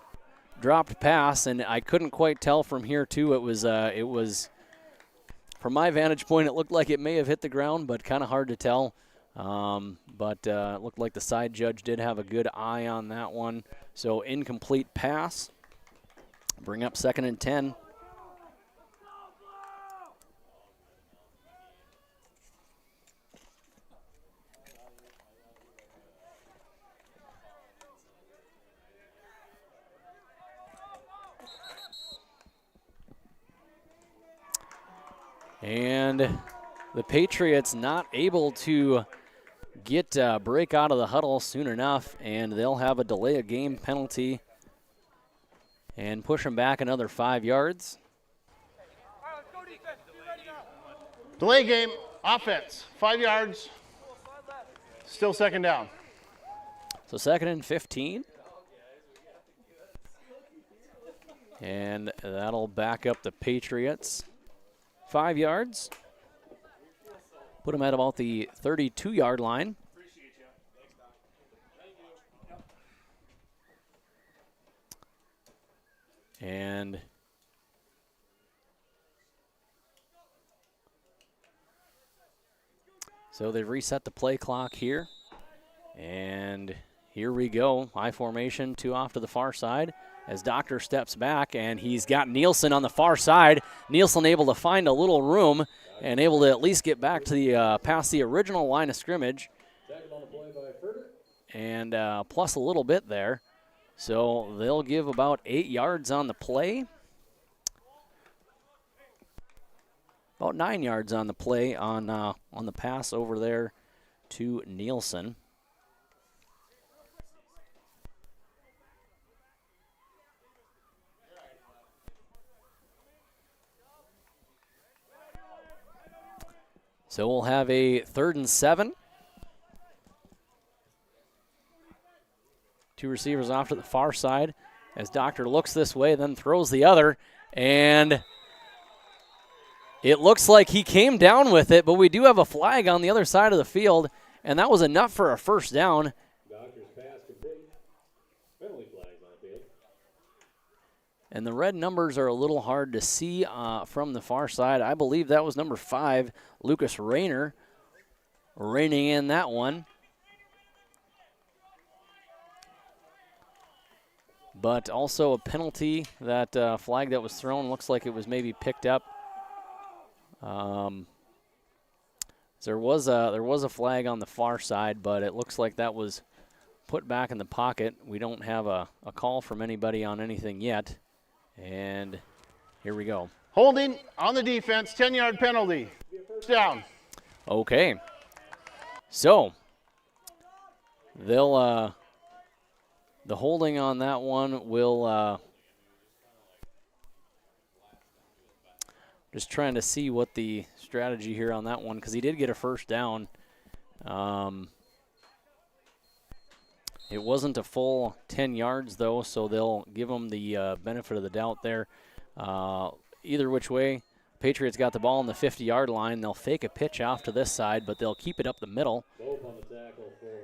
dropped pass, and I couldn't quite tell from here too. It was from my vantage point, it looked like it may have hit the ground, but kind of hard to tell. But it looked like the side judge did have a good eye on that one. So incomplete pass. Bring up 2nd and 10. And the Patriots not able to get break out of the huddle soon enough, and they'll have a delay of game penalty and push them back another 5 yards. Delay game, offense, 5 yards, still 2nd down. So 2nd and 15. And that'll back up the Patriots 5 yards. Put them at about the 32-yard line. And so they've reset the play clock here. And here we go. I formation, 2 off to the far side as Doctor steps back, and he's got Nielsen on the far side. Nielsen able to find a little room and able to at least get back to the past the original line of scrimmage. And plus a little bit there. So they'll give about 8 yards on the play. About 9 yards on the play on the pass over there to Nielsen. So we'll have a 3rd and 7. 2 receivers off to the far side as Doctor looks this way, then throws the other, and it looks like he came down with it, but we do have a flag on the other side of the field, and that was enough for a 1st down. Doctor's pass complete. Penalty flags on the field. And the red numbers are a little hard to see from the far side. I believe that was number 5, Lucas Rayner, reining in that one. But also a penalty, that flag that was thrown looks like it was maybe picked up. There was a flag on the far side, but it looks like that was put back in the pocket. We don't have a call from anybody on anything yet. And here we go. Holding on the defense, 10-yard penalty. 1st down. Okay. So they'll the holding on that one will just trying to see what the strategy here on that one, because he did get a 1st down. It wasn't a full 10 yards, though, so they'll give him the benefit of the doubt there. Either which way, Patriots got the ball on the 50-yard line. They'll fake a pitch off to this side, but they'll keep it up the middle.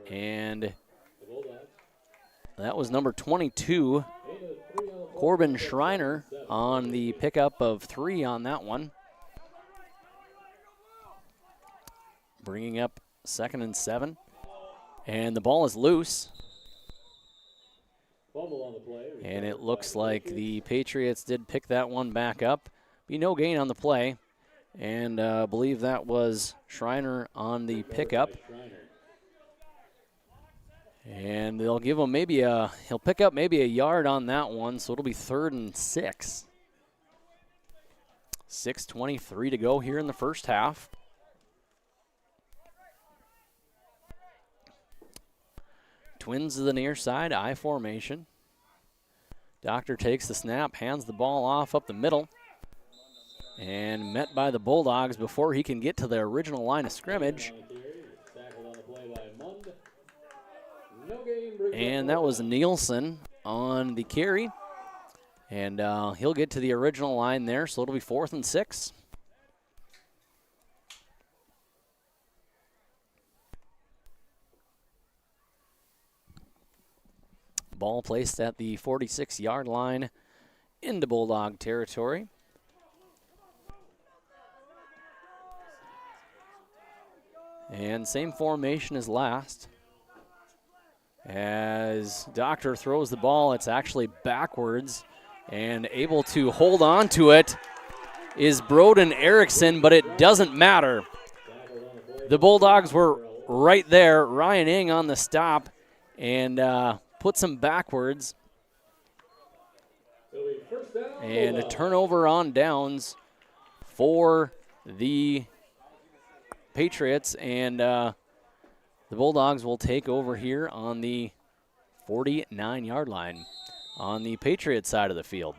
And that was number 22, Corbin Schreiner on the pickup of 3 on that one. Bringing up 2nd and 7. And the ball is loose. And it looks like the Patriots did pick that one back up. Be no gain on the play. And I believe that was Schreiner on the pickup. And they'll give him he'll pick up maybe a yard on that one, so it'll be 3rd and 6. 6:23 to go here in the first half. Twins to the near side, I formation. Doctor takes the snap, hands the ball off up the middle, and met by the Bulldogs before he can get to the original line of scrimmage. And that was Nielsen on the carry. And he'll get to the original line there, so it'll be 4th and 6. Ball placed at the 46-yard line into Bulldog territory. And same formation as last. As Doctor throws the ball, it's actually backwards, and able to hold on to it is Broden Erickson, but it doesn't matter. The Bulldogs were right there. Ryan Ing on the stop and puts him backwards. And a turnover on downs for the Patriots, and the Bulldogs will take over here on the 49-yard line on the Patriots side of the field.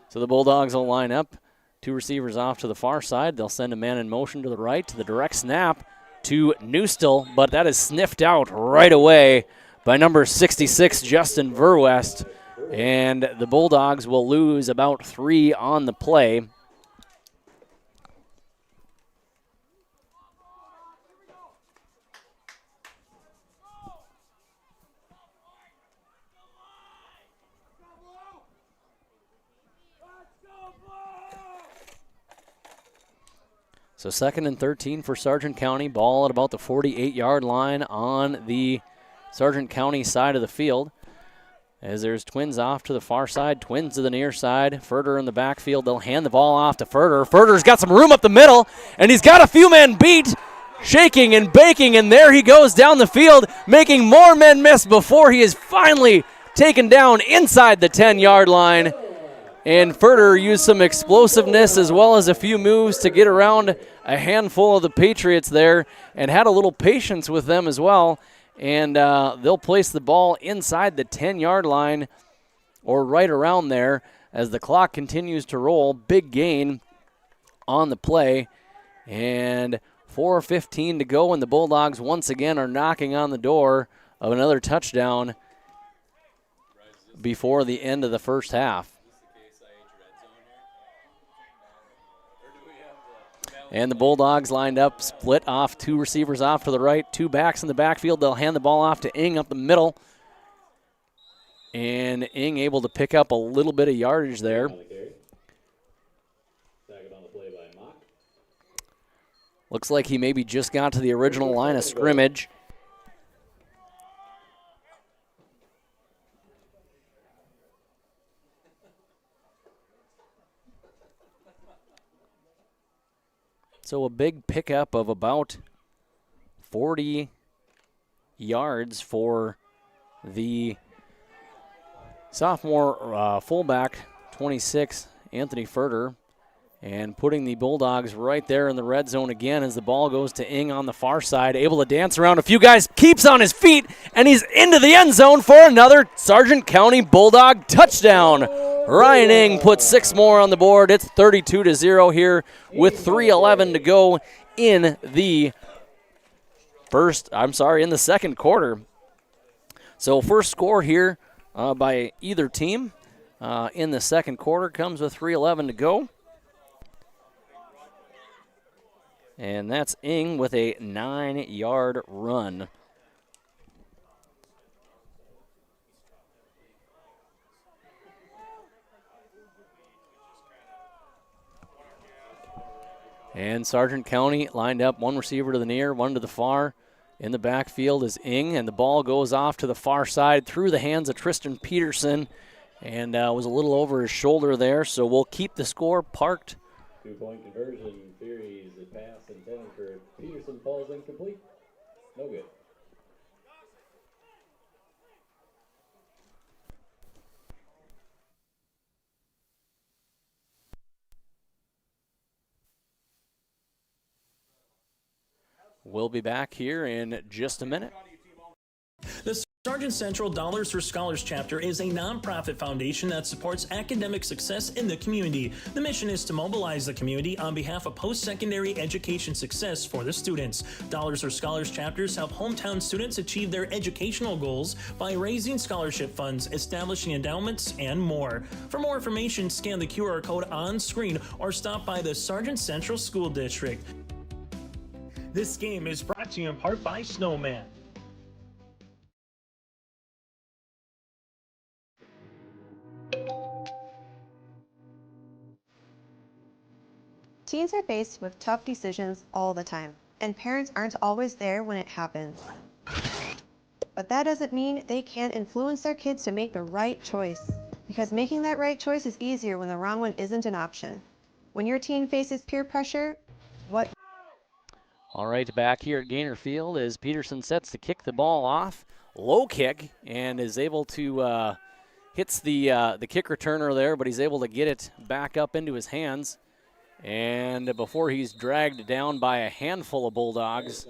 So the Bulldogs will line up. 2 receivers off to the far side. They'll send a man in motion to the right to the direct snap to Newstill, but that is sniffed out right away by number 66, Justin Verwest. And the Bulldogs will lose about 3 on the play. So 2nd and 13 for Sargent County. Ball at about the 48-yard line on the Sargent County side of the field. As there's Twins off to the far side, Twins to the near side. Furter in the backfield. They'll hand the ball off to Furter. Furter's got some room up the middle, and he's got a few men beat, shaking and baking, and there he goes down the field, making more men miss before he is finally taken down inside the 10-yard line. And Furter used some explosiveness as well as a few moves to get around a handful of the Patriots there and had a little patience with them as well. And they'll place the ball inside the 10-yard line or right around there as the clock continues to roll. Big gain on the play. And 4:15 to go, and the Bulldogs once again are knocking on the door of another touchdown before the end of the first half. And the Bulldogs lined up, split off, 2 receivers off to the right, 2 backs in the backfield. They'll hand the ball off to Ing up the middle. And Ing able to pick up a little bit of yardage there. Looks like he maybe just got to the original line of scrimmage. So a big pickup of about 40 yards for the sophomore fullback, 26, Anthony Furter, and putting the Bulldogs right there in the red zone again as the ball goes to Ing on the far side, able to dance around a few guys, keeps on his feet, and he's into the end zone for another Sargent County Bulldog touchdown. Ryan Ing puts 6 more on the board. It's 32-0 here with 3:11 to go in the second quarter. So first score here by either team. in the second quarter. Comes with 3:11 to go. And that's Ing with a 9-yard run. And Sargent County lined up, one receiver to the near, one to the far. In the backfield is Ing, and the ball goes off to the far side through the hands of Tristan Peterson, and was a little over his shoulder there, so we'll keep the score parked. 2-point conversion, Furies, the pass intended for Peterson falls incomplete. No good. We'll be back here in just a minute. The Sargent Central Dollars for Scholars chapter is a nonprofit foundation that supports academic success in the community. The mission is to mobilize the community on behalf of post-secondary education success for the students. Dollars for Scholars chapters help hometown students achieve their educational goals by raising scholarship funds, establishing endowments, and more. For more information, scan the QR code on screen or stop by the Sargent Central School District. This game is brought to you in part by Snowman. Teens are faced with tough decisions all the time, and parents aren't always there when it happens. But that doesn't mean they can't influence their kids to make the right choice, because making that right choice is easier when the wrong one isn't an option. When your teen faces peer pressure, what? All right, back here at Gaynor Field as Peterson sets to kick the ball off. Low kick, and is able to, hits the kick returner there, but he's able to get it back up into his hands. And before he's dragged down by a handful of Bulldogs,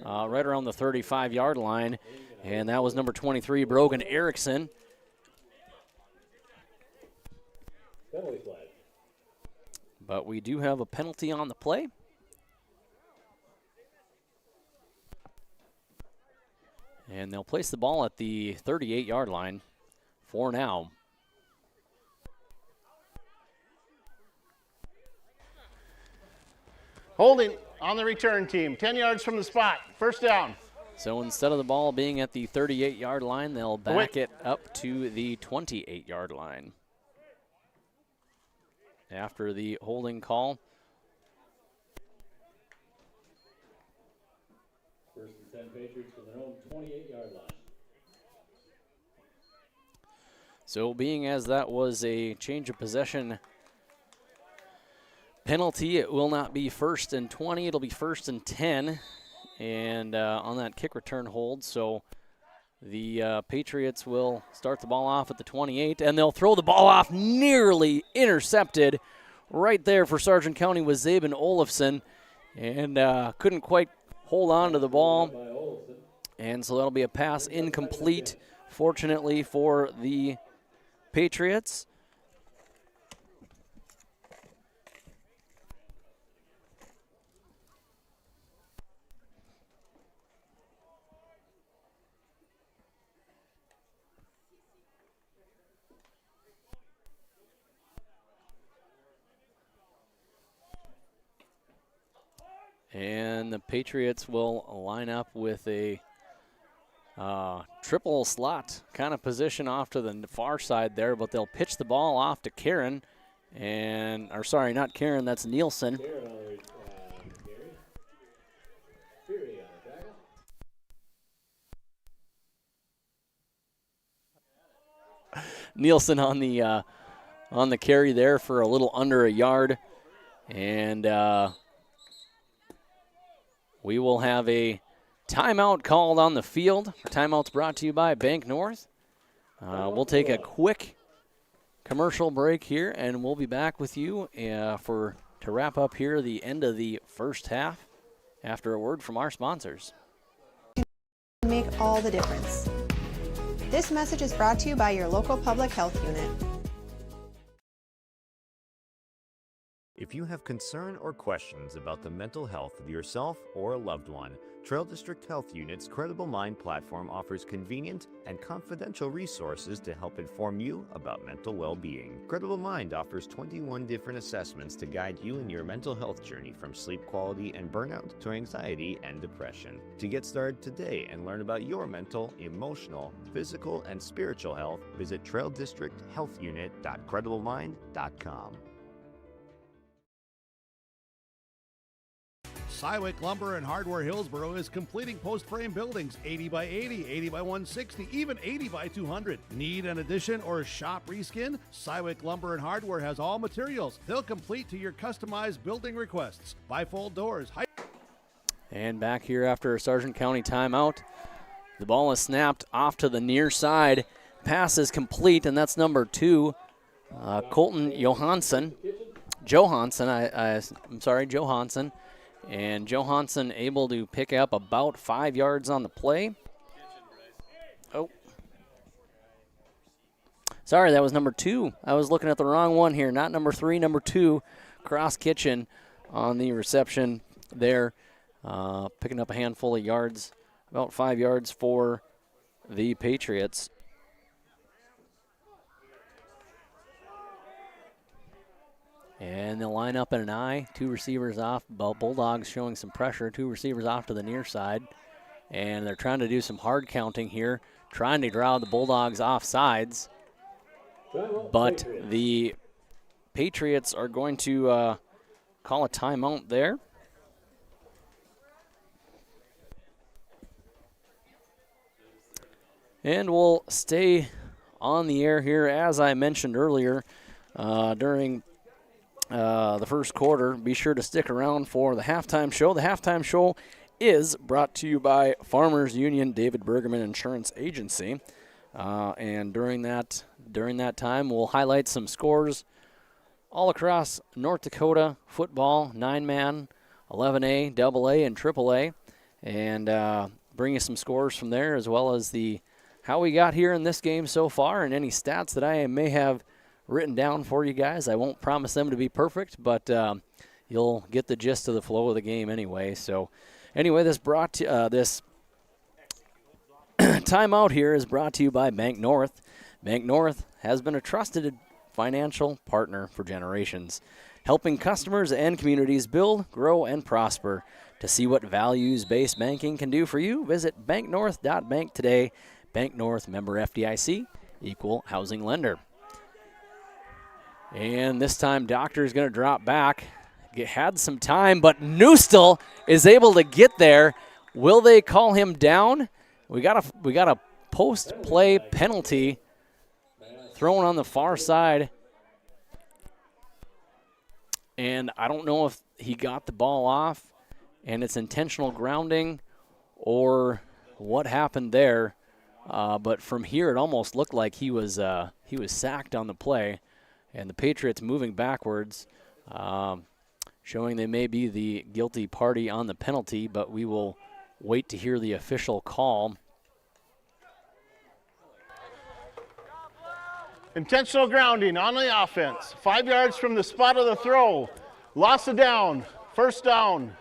right around the 35-yard line. And that was number 23, Brogan Erickson. Penalty flag. But we do have a penalty on the play. And they'll place the ball at the 38-yard line for now. Holding on the return team, 10 yards from the spot, first down. So instead of the ball being at the 38-yard line, they'll back it up to the 28-yard line. After the holding call. First and 10 Patriots from their own 28-yard line. So being as that was a change of possession penalty, it will not be 1st and 20, it'll be 1st and 10. And on that kick return hold, so the Patriots will start the ball off at the 28, and they'll throw the ball off, nearly intercepted. Right there for Sargent County was Zabin Olafson, and couldn't quite hold on to the ball. And so that'll be a pass incomplete, fortunately for the Patriots. And the Patriots will line up with a triple slot kind of position off to the far side there, but they'll pitch the ball off to Karen. And, or sorry, not Karen, that's Nielsen. Nielsen on the carry there for a little under a yard. And we will have a timeout called on the field. Timeout's brought to you by Bank North. We'll take a quick commercial break here, and we'll be back with you to wrap up here the end of the first half after a word from our sponsors. Make all the difference. This message is brought to you by your local public health unit. If you have concern or questions about the mental health of yourself or a loved one, Trail District Health Unit's Credible Mind platform offers convenient and confidential resources to help inform you about mental well-being. Credible Mind offers 21 different assessments to guide you in your mental health journey, from sleep quality and burnout to anxiety and depression. To get started today and learn about your mental, emotional, physical, and spiritual health, visit traildistricthealthunit.crediblemmind.com. Cywick Lumber and Hardware Hillsboro is completing post-frame buildings 80 by 80, 80 by 160, even 80 by 200. Need an addition or shop reskin? Cywick Lumber and Hardware has all materials. They'll complete to your customized building requests. Bifold doors. And back here after a Sargent County timeout, the ball is snapped off to the near side. Pass is complete, and that's number 2, Colton Johansson. Johansson. And Johansson able to pick up about 5 yards on the play. Oh. Sorry, that was number 2. I was looking at the wrong one here. Not number 3, number 2. Cross Kitchen on the reception there. Picking up a handful of yards. About 5 yards for the Patriots. And they'll line up in an I. 2 receivers off. Bulldogs showing some pressure. 2 receivers off to the near side. And they're trying to do some hard counting here, trying to draw the Bulldogs off sides. But the Patriots are going to call a timeout there. And we'll stay on the air here, as I mentioned earlier, during the first quarter. Be sure to stick around for the halftime show. The halftime show is brought to you by Farmers Union David Bergerman Insurance Agency. And during that time, we'll highlight some scores all across North Dakota football, 9-man, 11A, AA, and AAA, and bring you some scores from there, as well as how we got here in this game so far, and any stats that I may have written down for you guys. I won't promise them to be perfect, but you'll get the gist of the flow of the game anyway. So anyway, this timeout here is brought to you by Bank North. Bank North has been a trusted financial partner for generations, helping customers and communities build, grow, and prosper. To see what values-based banking can do for you, visit banknorth.bank today. Bank North, member FDIC, equal housing lender. And this time, Doctor is going to drop back. Had some time, but Neustel is able to get there. Will they call him down? We got a post-play penalty thrown on the far side. And I don't know if he got the ball off and it's intentional grounding or what happened there. But from here, it almost looked like he was sacked on the play, and the Patriots moving backwards, showing they may be the guilty party on the penalty, but we will wait to hear the official call. Intentional grounding on the offense. 5 yards from the spot of the throw. Loss of down. First down.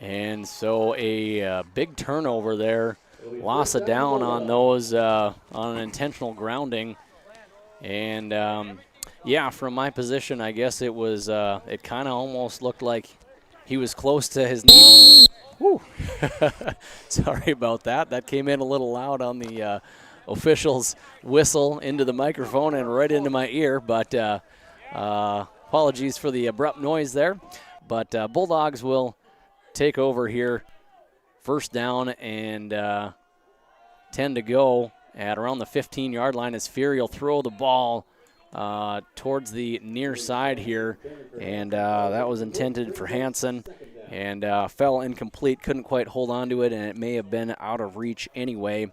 And so a big turnover there. Loss of down on those, on an intentional grounding. And, yeah, from my position, I guess it was, it kind of almost looked like he was close to his knee. Whew. Sorry about that. That came in a little loud on the official's whistle into the microphone and right into my ear. But apologies for the abrupt noise there. But Bulldogs will take over here. First down and 10 to go at around the 15-yard line as Fury will throw the ball towards the near side here. And that was intended for Hansen and fell incomplete. Couldn't quite hold on to it, and it may have been out of reach anyway.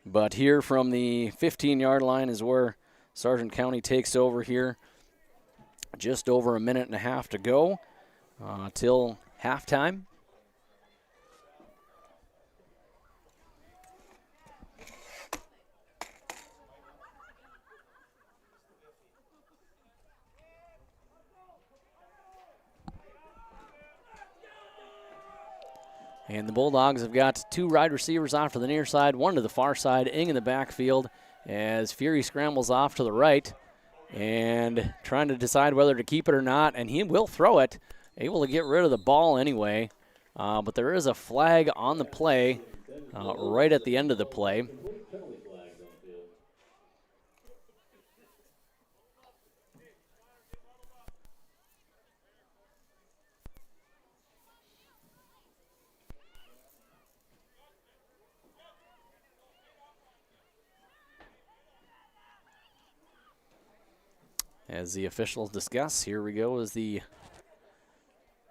But here from the 15-yard line is where Sargent County takes over here. Just over a minute and a half to go till halftime. And the Bulldogs have got 2 wide receivers off to the near side, 1 to the far side, Ing in the backfield as Fury scrambles off to the right and trying to decide whether to keep it or not, and he will throw it, able to get rid of the ball anyway. But there is a flag on the play right at the end of the play. As the officials discuss, here we go is the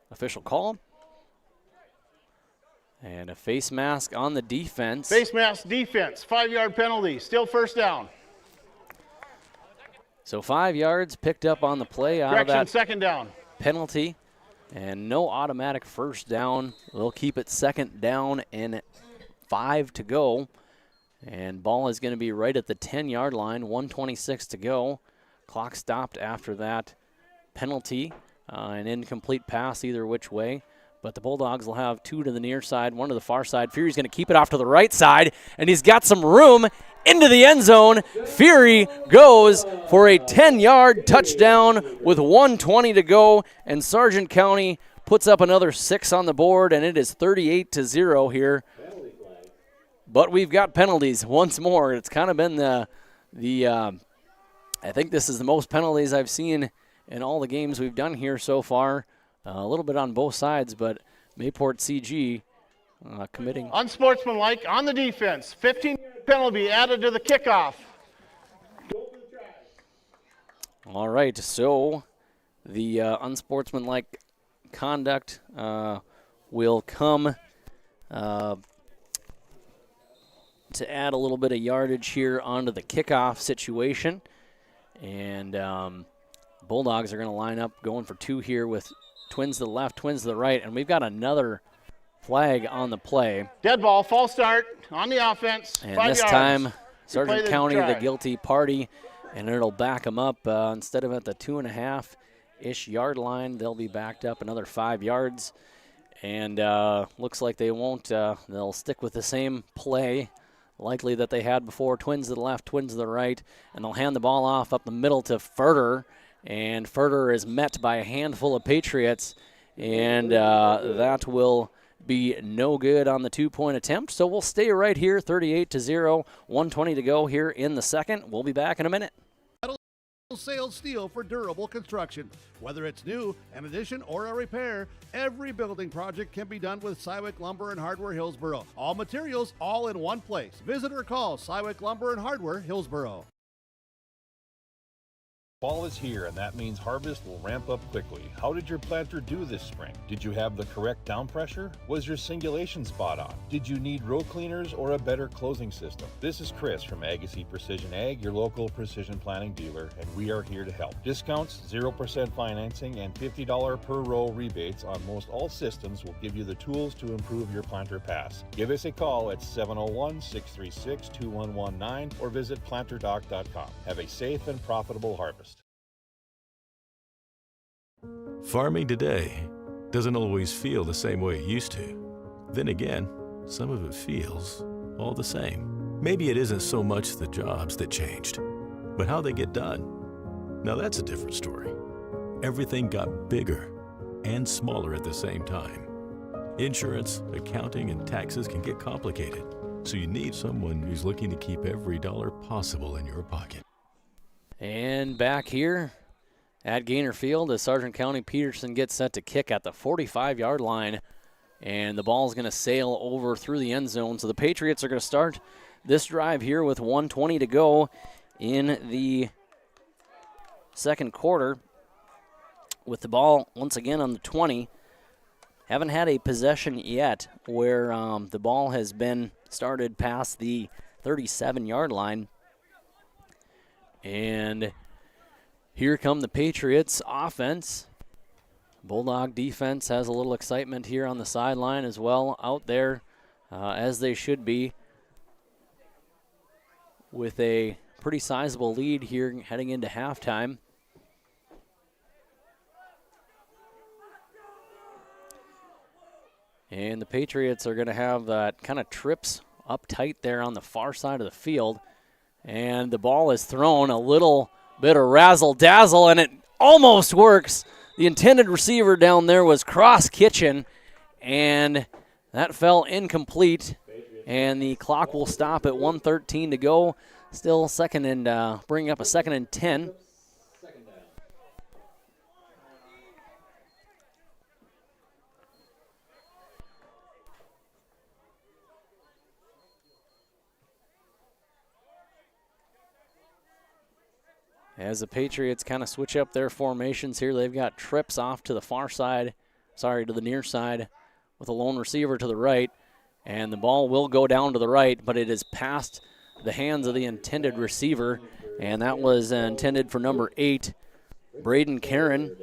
official call. And a face mask on the defense. Face mask defense, 5-yard penalty, still first down. So 5 yards picked up on the play out of that second down. penalty. And no automatic first down. They'll keep it second down and 5 to go. And ball is going to be right at the 10-yard line, 1:26 to go. Clock stopped after that penalty, an incomplete pass either which way. But the Bulldogs will have 2 to the near side, 1 to the far side. Fury's going to keep it off to the right side, and he's got some room into the end zone. Fury goes for a 10-yard touchdown with 1:20 to go, and Sargent County puts up another 6 on the board, and it is 38-0 here. But we've got penalties once more. It's kind of been I think this is the most penalties I've seen in all the games we've done here so far. A little bit on both sides, but Mayport CG committing. Unsportsmanlike on the defense. 15-yard penalty added to the kickoff. All right, so the unsportsmanlike conduct will come to add a little bit of yardage here onto the kickoff situation. And Bulldogs are going to line up going for 2 here with twins to the left, twins to the right, and we've got another flag on the play. Dead ball, false start on the offense. And 5 this yards. time, Sargent the County, try. the guilty party, and it'll back them up. Instead of at the 2.5-ish yard line, they'll be backed up another 5 yards. And looks like they won't. They'll stick with the same play, likely that they had before. Twins to the left, twins to the right, and they'll hand the ball off up the middle to Furter. And Furter is met by a handful of Patriots, and that will be no good on the 2-point attempt. So we'll stay right here, 38-0, 1:20 to go here in the second. We'll be back in a minute. Sales steel for durable construction. Whether it's new, an addition, or a repair, every building project can be done with Cywick Lumber and Hardware Hillsboro. All materials, all in one place. Visit or call Cywick Lumber and Hardware Hillsboro. Fall is here, and that means harvest will ramp up quickly. How did your planter do this spring? Did you have the correct down pressure? Was your singulation spot on? Did you need row cleaners or a better closing system? This is Chris from Agassiz Precision Ag, your local precision planting dealer, and we are here to help. Discounts, 0% financing, and $50 per row rebates on most all systems will give you the tools to improve your planter pass. Give us a call at 701-636-2119 or visit planterdoc.com. Have a safe and profitable harvest. Farming today doesn't always feel the same way it used to. Then again, some of it feels all the same. Maybe it isn't so much the jobs that changed, but how they get done. Now that's a different story. Everything got bigger and smaller at the same time. Insurance, accounting, and taxes can get complicated, so you need someone who's looking to keep every dollar possible in your pocket. And back here at Gaynor Field as Sargent County Peterson gets set to kick at the 45-yard line, and the ball is going to sail over through the end zone. So the Patriots are going to start this drive here with 1:20 to go in the second quarter with the ball once again on the 20. Haven't had a possession yet where the ball has been started past the 37-yard line. And here come the Patriots offense. Bulldog defense has a little excitement here on the sideline as well, out there as they should be, with a pretty sizable lead here heading into halftime. And the Patriots are going to have that kind of trips up tight there on the far side of the field. And the ball is thrown, a little bit of razzle-dazzle, and it almost works. The intended receiver down there was Cross Kitchen, and that fell incomplete. And the clock will stop at 1:13 to go. Still second and bringing up a 2nd and 10. As the Patriots kind of switch up their formations here, they've got trips off to the far side, to the near side, with a lone receiver to the right. And the ball will go down to the right, but it is past the hands of the intended receiver. And that was intended for number 8, Braden Karen.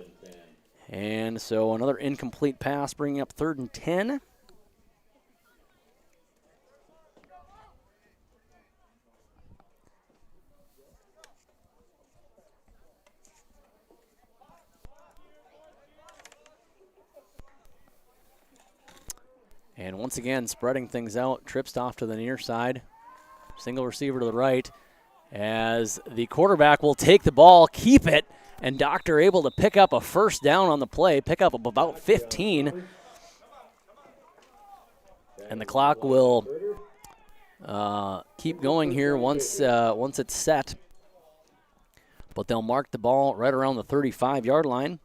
And so another incomplete pass, bringing up 3rd and 10. And once again, spreading things out, trips off to the near side. Single receiver to the right as the quarterback will take the ball, keep it, and Doctor able to pick up a first down on the play, pick up about 15. And the clock will keep going here once it's set. But they'll mark the ball right around the 35-yard line.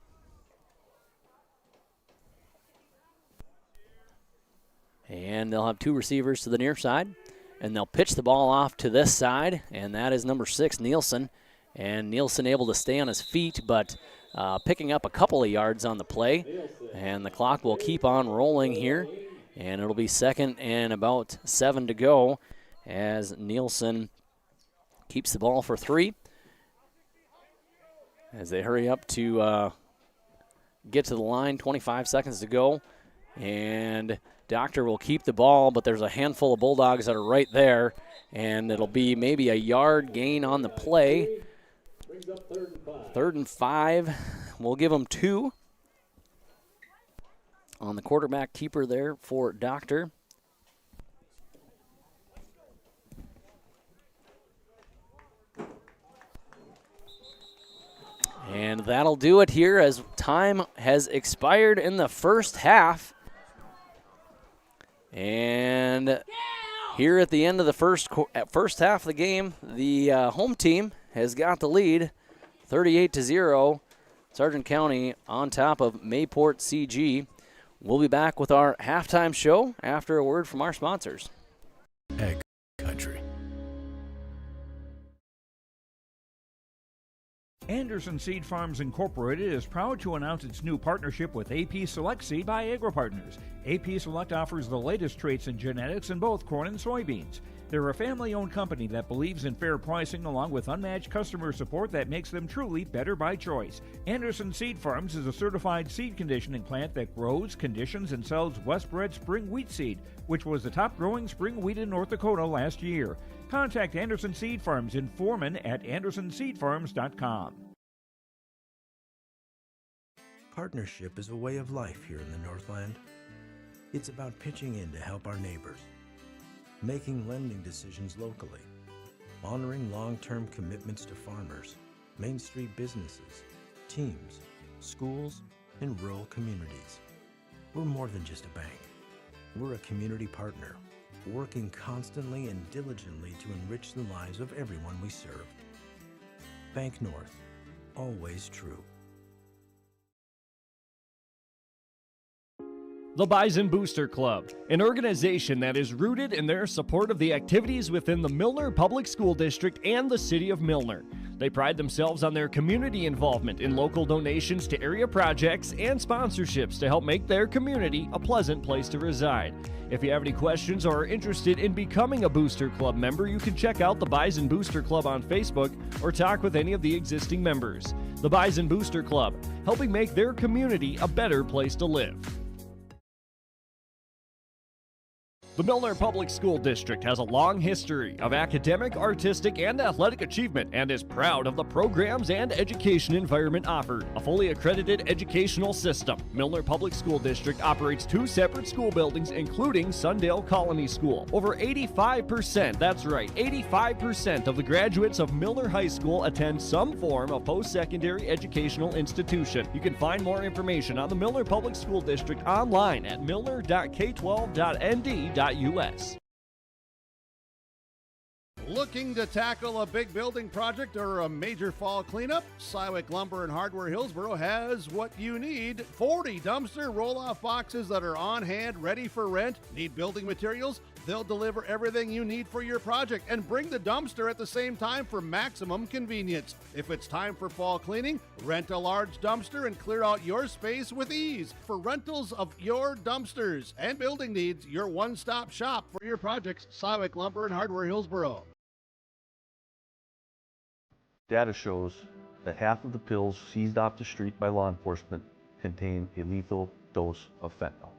And they'll have 2 receivers to the near side. And they'll pitch the ball off to this side. And that is number 6, Nielsen. And Nielsen able to stay on his feet, but picking up a couple of yards on the play. And the clock will keep on rolling here. And it'll be 2nd and about 7 to go as Nielsen keeps the ball for 3. As they hurry up to get to the line, 25 seconds to go. And Doctor will keep the ball, but there's a handful of Bulldogs that are right there, and it'll be maybe a yard gain on the play. 3rd and 5. We'll give them 2 on the quarterback keeper there for Doctor. And that'll do it here as time has expired in the first half. And here at the end of the first half of the game, the home team has got the lead, 38-0. Sargent County on top of Mayport CG. We'll be back with our halftime show after a word from our sponsors. Ag Country. Anderson Seed Farms Incorporated is proud to announce its new partnership with AP Select Seed by AgroPartners. AP Select offers the latest traits and genetics in both corn and soybeans. They're a family-owned company that believes in fair pricing along with unmatched customer support that makes them truly better by choice. Anderson Seed Farms is a certified seed conditioning plant that grows, conditions, and sells West-bred spring wheat seed, which was the top-growing spring wheat in North Dakota last year. Contact Anderson Seed Farms in Foreman at andersonseedfarms.com. Partnership is a way of life here in the Northland. It's about pitching in to help our neighbors, making lending decisions locally, honoring long-term commitments to farmers, Main Street businesses, teams, schools, and rural communities. We're more than just a bank. We're a community partner, working constantly and diligently to enrich the lives of everyone we serve. Bank North, always true. The Bison Booster Club, an organization that is rooted in their support of the activities within the Milner Public School District and the City of Milner. They pride themselves on their community involvement in local donations to area projects and sponsorships to help make their community a pleasant place to reside. If you have any questions or are interested in becoming a Booster Club member, you can check out the Bison Booster Club on Facebook or talk with any of the existing members. The Bison Booster Club, helping make their community a better place to live. The Milner Public School District has a long history of academic, artistic, and athletic achievement and is proud of the programs and education environment offered. A fully accredited educational system, Milner Public School District operates 2 separate school buildings, including Sundale Colony School. Over 85%, that's right, 85% of the graduates of Milner High School attend some form of post-secondary educational institution. You can find more information on the Milner Public School District online at milner.k12.nd.us. Looking to tackle a big building project or a major fall cleanup? Sywick Lumber and Hardware Hillsboro has what you need. 40 dumpster roll-off boxes that are on hand, ready for rent. Need building materials? They'll deliver everything you need for your project and bring the dumpster at the same time for maximum convenience. If it's time for fall cleaning, rent a large dumpster and clear out your space with ease. For rentals of your dumpsters and building needs, your one-stop shop for your projects. Sywick Lumber and Hardware Hillsboro. Data shows that half of the pills seized off the street by law enforcement contain a lethal dose of fentanyl.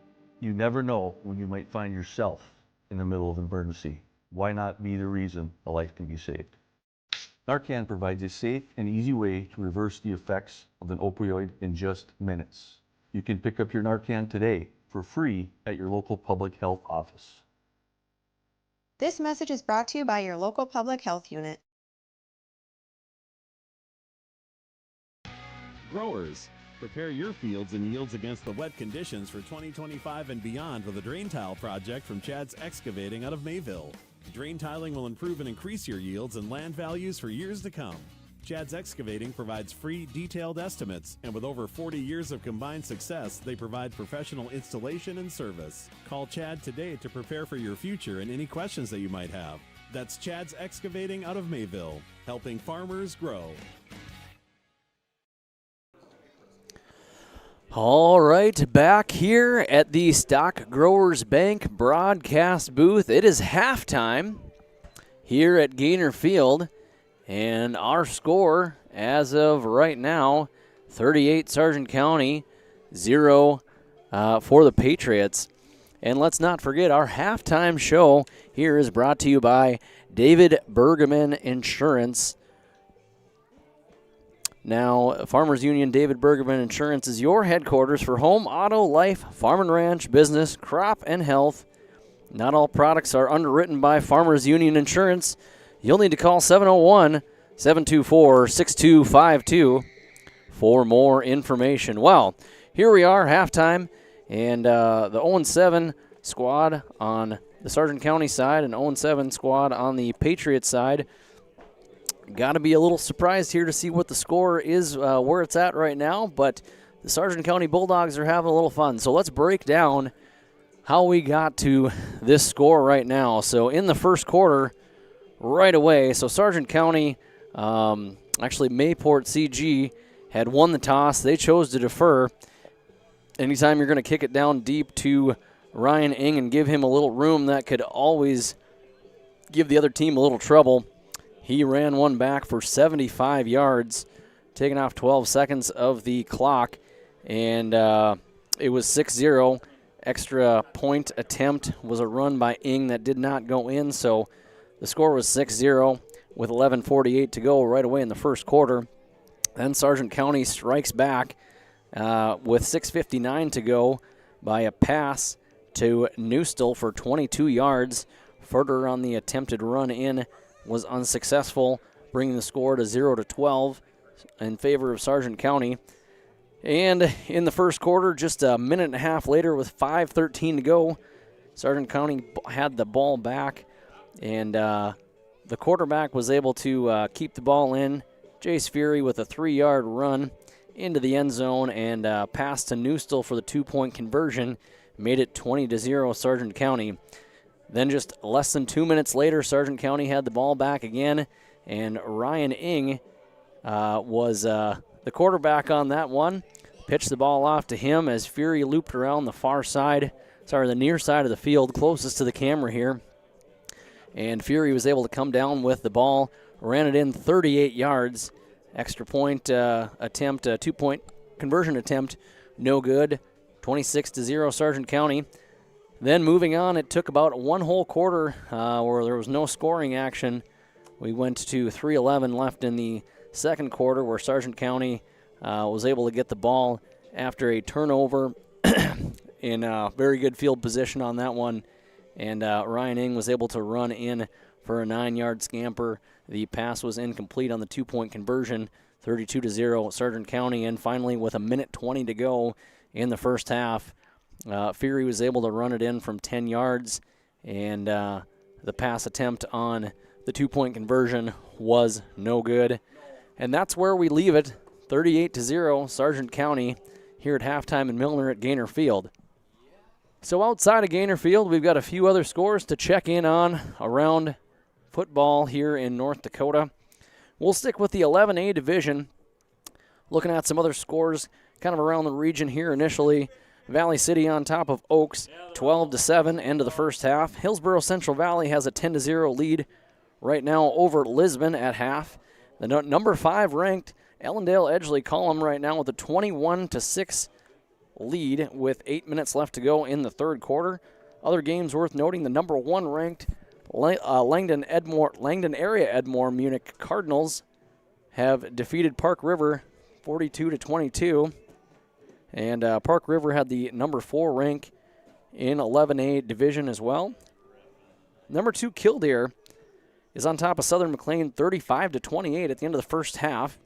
You never know when you might find yourself in the middle of an emergency. Why not be the reason a life can be saved? Narcan provides a safe and easy way to reverse the effects of an opioid in just minutes. You can pick up your Narcan today for free at your local public health office. This message is brought to you by your local public health unit. Growers, prepare your fields and yields against the wet conditions for 2025 and beyond with a drain tile project from Chad's Excavating out of Mayville. Drain tiling will improve and increase your yields and land values for years to come. Chad's Excavating provides free, detailed estimates, and with over 40 years of combined success, they provide professional installation and service. Call Chad today to prepare for your future and any questions that you might have. That's Chad's Excavating out of Mayville, helping farmers grow. All right, back here at the Stock Growers Bank broadcast booth. It is halftime here at Gaynor Field, and our score as of right now, 38 Sargent County, 0 for the Patriots. And let's not forget, our halftime show here is brought to you by David Bergman Insurance. Now, Farmers Union David Bergman Insurance is your headquarters for home, auto, life, farm and ranch, business, crop, and health. Not all products are underwritten by Farmers Union Insurance. You'll need to call 701-724-6252 for more information. Well, here we are, halftime, and the 0-7 squad on the Sargent County side and 0-7 squad on the Patriots side. Got to be a little surprised here to see what the score is, where it's at right now, but the Sargent County Bulldogs are having a little fun. So let's break down how we got to this score right now. So in the first quarter, right away, so Sargent County, actually Mayport CG, had won the toss. They chose to defer. Anytime you're going to kick it down deep to Ryan Ing and give him a little room, that could always give the other team a little trouble. He ran one back for 75 yards, taking off 12 seconds of the clock, and it was 6-0. Extra point attempt was a run by Ing that did not go in, so the score was 6-0 with 11:48 to go right away in the first quarter. Then Sargent County strikes back with 6:59 to go by a pass to Newstill for 22 yards. Further on the attempted run in was unsuccessful, bringing the score to 0-12 in favor of Sargent County. And in the first quarter, just a minute and a half later with 5:13 to go, Sargent County had the ball back, and the quarterback was able to keep the ball in. Jace Fury with a 3-yard run into the end zone and pass to Newstill for the 2-point conversion, made it 20-0 Sargent County. Then just less than 2 minutes later, Sargent County had the ball back again, and Ryan Ing was the quarterback on that one. Pitched the ball off to him as Fury looped around the near side of the field, closest to the camera here. And Fury was able to come down with the ball, ran it in 38 yards. Extra point attempt, 2-point conversion attempt, no good. 26-0 Sargent County. Then moving on, it took about one whole quarter where there was no scoring action. We went to 3:11 left in the second quarter where Sargent County was able to get the ball after a turnover in very good field position on that one. And Ryan Ing was able to run in for a 9-yard scamper. The pass was incomplete on the 2-point conversion, 32-0 Sargent County. And finally, with a minute 20 to go in the first half, Fury was able to run it in from 10 yards, and the pass attempt on the 2-point conversion was no good. And that's where we leave it, 38-0 Sargent County here at halftime in Milner at Gaynor Field. So outside of Gaynor Field, we've got a few other scores to check in on around football here in North Dakota. We'll stick with the 11A division, looking at some other scores kind of around the region here initially. Valley City on top of Oaks, 12-7, end of the first half. Hillsborough Central Valley has a 10-0 lead right now over Lisbon at half. The number 5 ranked Ellendale Edgeley Column right now with a 21-6 lead with 8 minutes left to go in the third quarter. Other games worth noting, the number 1 ranked Langdon area Edmore Munich Cardinals have defeated Park River 42-22. And Park River had the number 4 rank in 11A division as well. Number 2 Killdeer is on top of Southern McLean 35-28 at the end of the first half.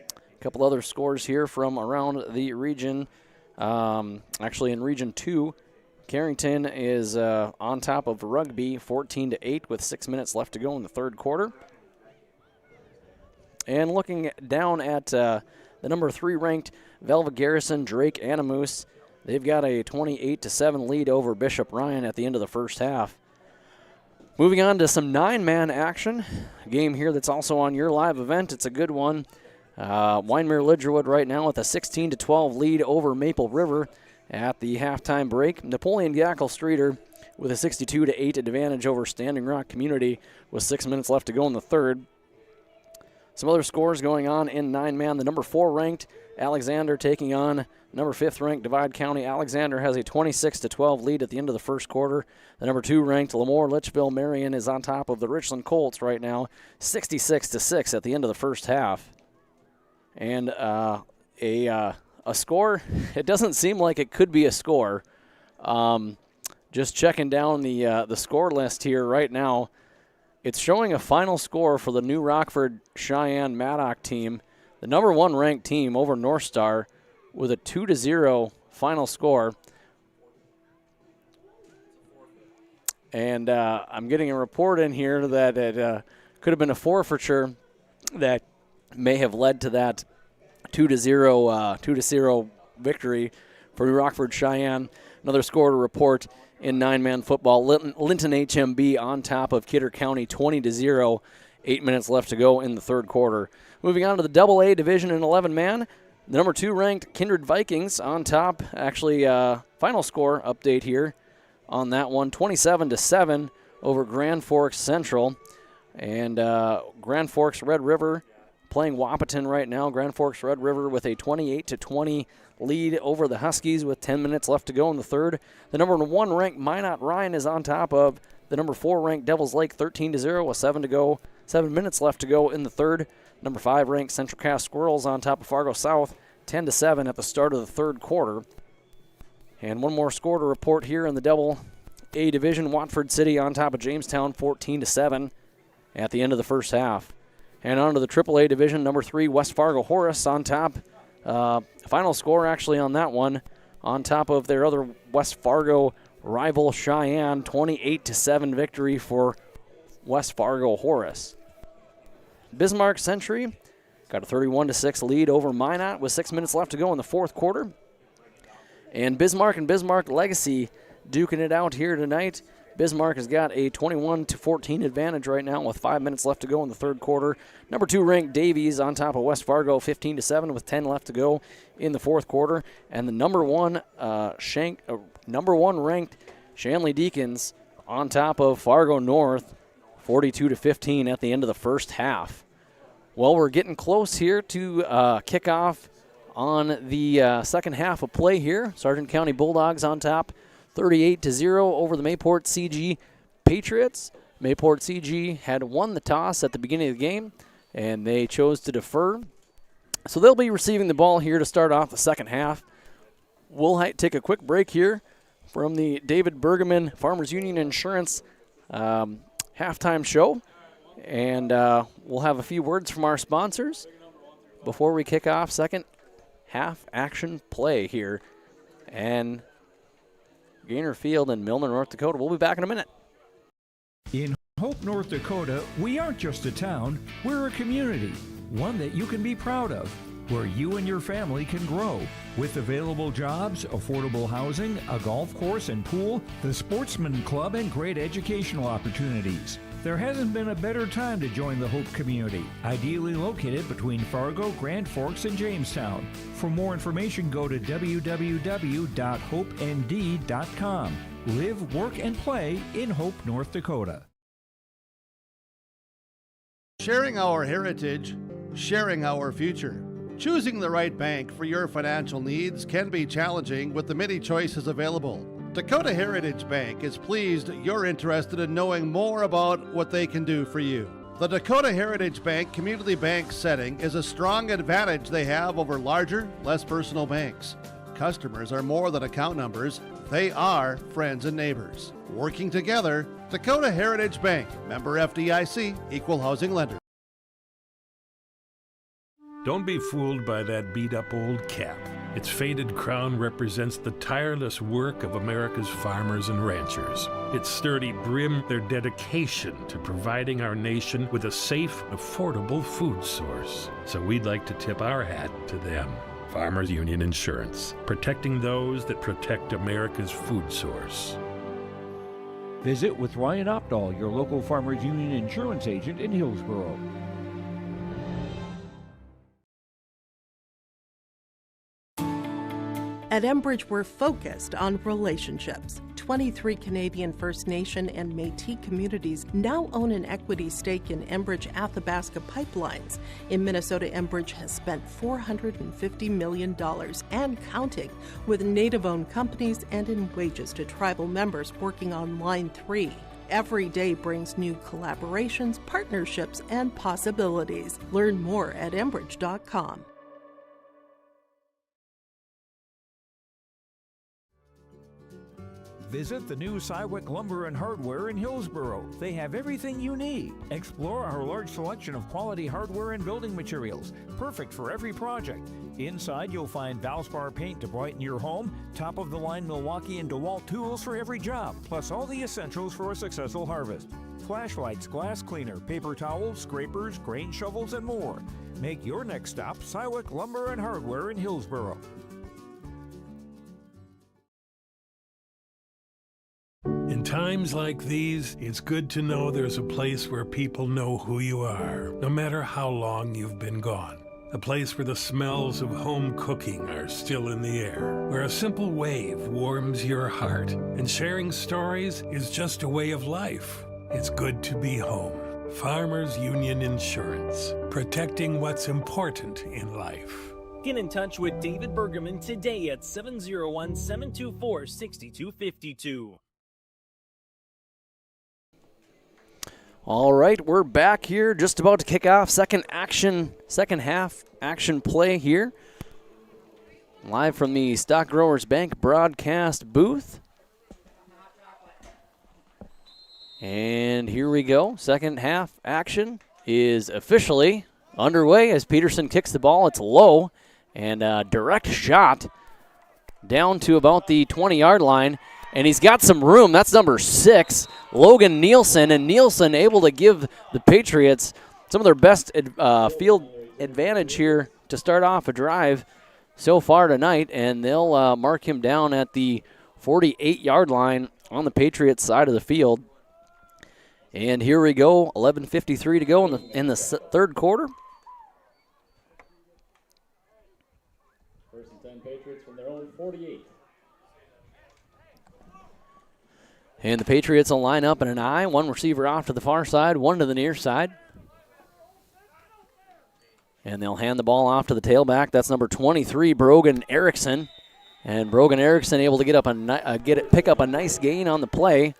A couple other scores here from around the region. Actually in Region 2, Carrington is on top of Rugby 14-8 with 6 minutes left to go in the third quarter. And looking down at the number 3 ranked Velva Garrison Drake Animus, they've got a 28-7 lead over Bishop Ryan at the end of the first half. Moving on to some 9-man action, a game here that's also on your live event. It's a good one. Winemere Lidgerwood right now with a 16-12 lead over Maple River at the halftime break. Napoleon Gackle Streeter with a 62-8 advantage over Standing Rock Community with 6 minutes left to go in the third. Some other scores going on in 9-man. The number 4 ranked Alexander taking on number 5th ranked Divide County. Alexander has a 26-12 lead at the end of the first quarter. The number 2 ranked Lemoore Litchville Marion is on top of the Richland Colts right now, 66-6 at the end of the first half. And a score, it doesn't seem like it could be a score. Just checking down the score list here right now. It's showing a final score for the New Rockford Cheyenne Maddock team, the number 1 ranked team over North Star, with a 2-0 final score. And I'm getting a report in here that it could have been a forfeiture that may have led to that 2-0 victory for New Rockford Cheyenne. Another score to report in 9-man football. Linton HMB on top of Kidder County 20-0. 8 minutes left to go in the third quarter. Moving on to the Double-A division in 11-man. The number 2 ranked Kindred Vikings on top. Actually, final score update here on that one. 27-7 over Grand Forks Central. And Grand Forks Red River playing Wahpeton right now. Grand Forks Red River with a 28-20 lead over the Huskies with 10 minutes left to go in the third. The number 1 ranked Minot Ryan is on top of the number 4 ranked Devils Lake 13-0 with 7 minutes left to go in the third. Number 5 ranked Central Cass Squirrels on top of Fargo South 10-7 at the start of the third quarter. And one more score to report here in the Double A division. Watford City on top of Jamestown 14-7 at the end of the first half. And on to the AAA division, number 3 West Fargo Horace on top. Final score actually on that one, on top of their other West Fargo rival Cheyenne, 28-7 victory for West Fargo Horace. Bismarck Century got a 31-6 lead over Minot with 6 minutes left to go in the fourth quarter. And Bismarck Legacy duking it out here tonight. Bismarck has got a 21-14 advantage right now with 5 minutes left to go in the third quarter. Number 2 ranked Davies on top of West Fargo 15-7 with 10 left to go in the fourth quarter. And the number 1 ranked Shanley Deacons on top of Fargo North 42-15 at the end of the first half. Well, we're getting close here to kickoff on the second half of play here. Sargent County Bulldogs on top 38-0 over the Mayport CG Patriots. Mayport CG had won the toss at the beginning of the game, and they chose to defer. So they'll be receiving the ball here to start off the second half. We'll take a quick break here from the David Bergman Farmers Union Insurance halftime show, and we'll have a few words from our sponsors before we kick off second half action play here. And Gaynor Field in Milner, North Dakota. We'll be back in a minute. In Hope, North Dakota, we aren't just a town, we're a community, one that you can be proud of, where you and your family can grow. With available jobs, affordable housing, a golf course and pool, the Sportsman Club, and great educational opportunities. There hasn't been a better time to join the Hope community, ideally located between Fargo, Grand Forks, and Jamestown. For more information, go to www.hopend.com. Live, work, and play in Hope, North Dakota. Sharing our heritage, sharing our future. Choosing the right bank for your financial needs can be challenging with the many choices available. Dakota Heritage Bank is pleased you're interested in knowing more about what they can do for you. The Dakota Heritage Bank community bank setting is a strong advantage they have over larger, less personal banks. Customers are more than account numbers, they are friends and neighbors. Working together, Dakota Heritage Bank, member FDIC, equal housing lender. Don't be fooled by that beat-up old cap. Its faded crown represents the tireless work of America's farmers and ranchers. Its sturdy brim, their dedication to providing our nation with a safe, affordable food source. So we'd like to tip our hat to them. Farmers Union Insurance, protecting those that protect America's food source. Visit with Ryan Opdahl, your local Farmers Union insurance agent in Hillsboro. At Enbridge, we're focused on relationships. 23 Canadian First Nation and Métis communities now own an equity stake in Enbridge Athabasca Pipelines. In Minnesota, Enbridge has spent $450 million and counting with Native-owned companies and in wages to tribal members working on Line 3. Every day brings new collaborations, partnerships, and possibilities. Learn more at Enbridge.com. Visit the new Cywick Lumber and Hardware in Hillsboro. They have everything you need. Explore our large selection of quality hardware and building materials, perfect for every project. Inside, you'll find Valspar paint to brighten your home, top-of-the-line Milwaukee and DeWalt tools for every job, plus all the essentials for a successful harvest. Flashlights, glass cleaner, paper towels, scrapers, grain shovels, and more. Make your next stop Cywick Lumber and Hardware in Hillsboro. In times like these, it's good to know there's a place where people know who you are, no matter how long you've been gone. A place where the smells of home cooking are still in the air, where a simple wave warms your heart, and sharing stories is just a way of life. It's good to be home. Farmers Union Insurance, protecting what's important in life. Get in touch with David Bergman today at 701-724-6252. All right, we're back here, just about to kick off second half action play here. Live from the Stock Growers Bank broadcast booth. And here we go. Second half action is officially underway as Peterson kicks the ball. It's low and a direct shot down to about the 20-yard line. And he's got some room. That's number 6, Logan Nielsen. And Nielsen able to give the Patriots some of their best field advantage here to start off a drive so far tonight. And they'll mark him down at the 48-yard line on the Patriots side of the field. And here we go, 11:53 to go in the third quarter. First and 10 Patriots from their own 48. And the Patriots will line up in an I, one receiver off to the far side, one to the near side. And they'll hand the ball off to the tailback. That's number 23, Brogan Erickson. And Brogan Erickson able to pick up a nice gain on the play.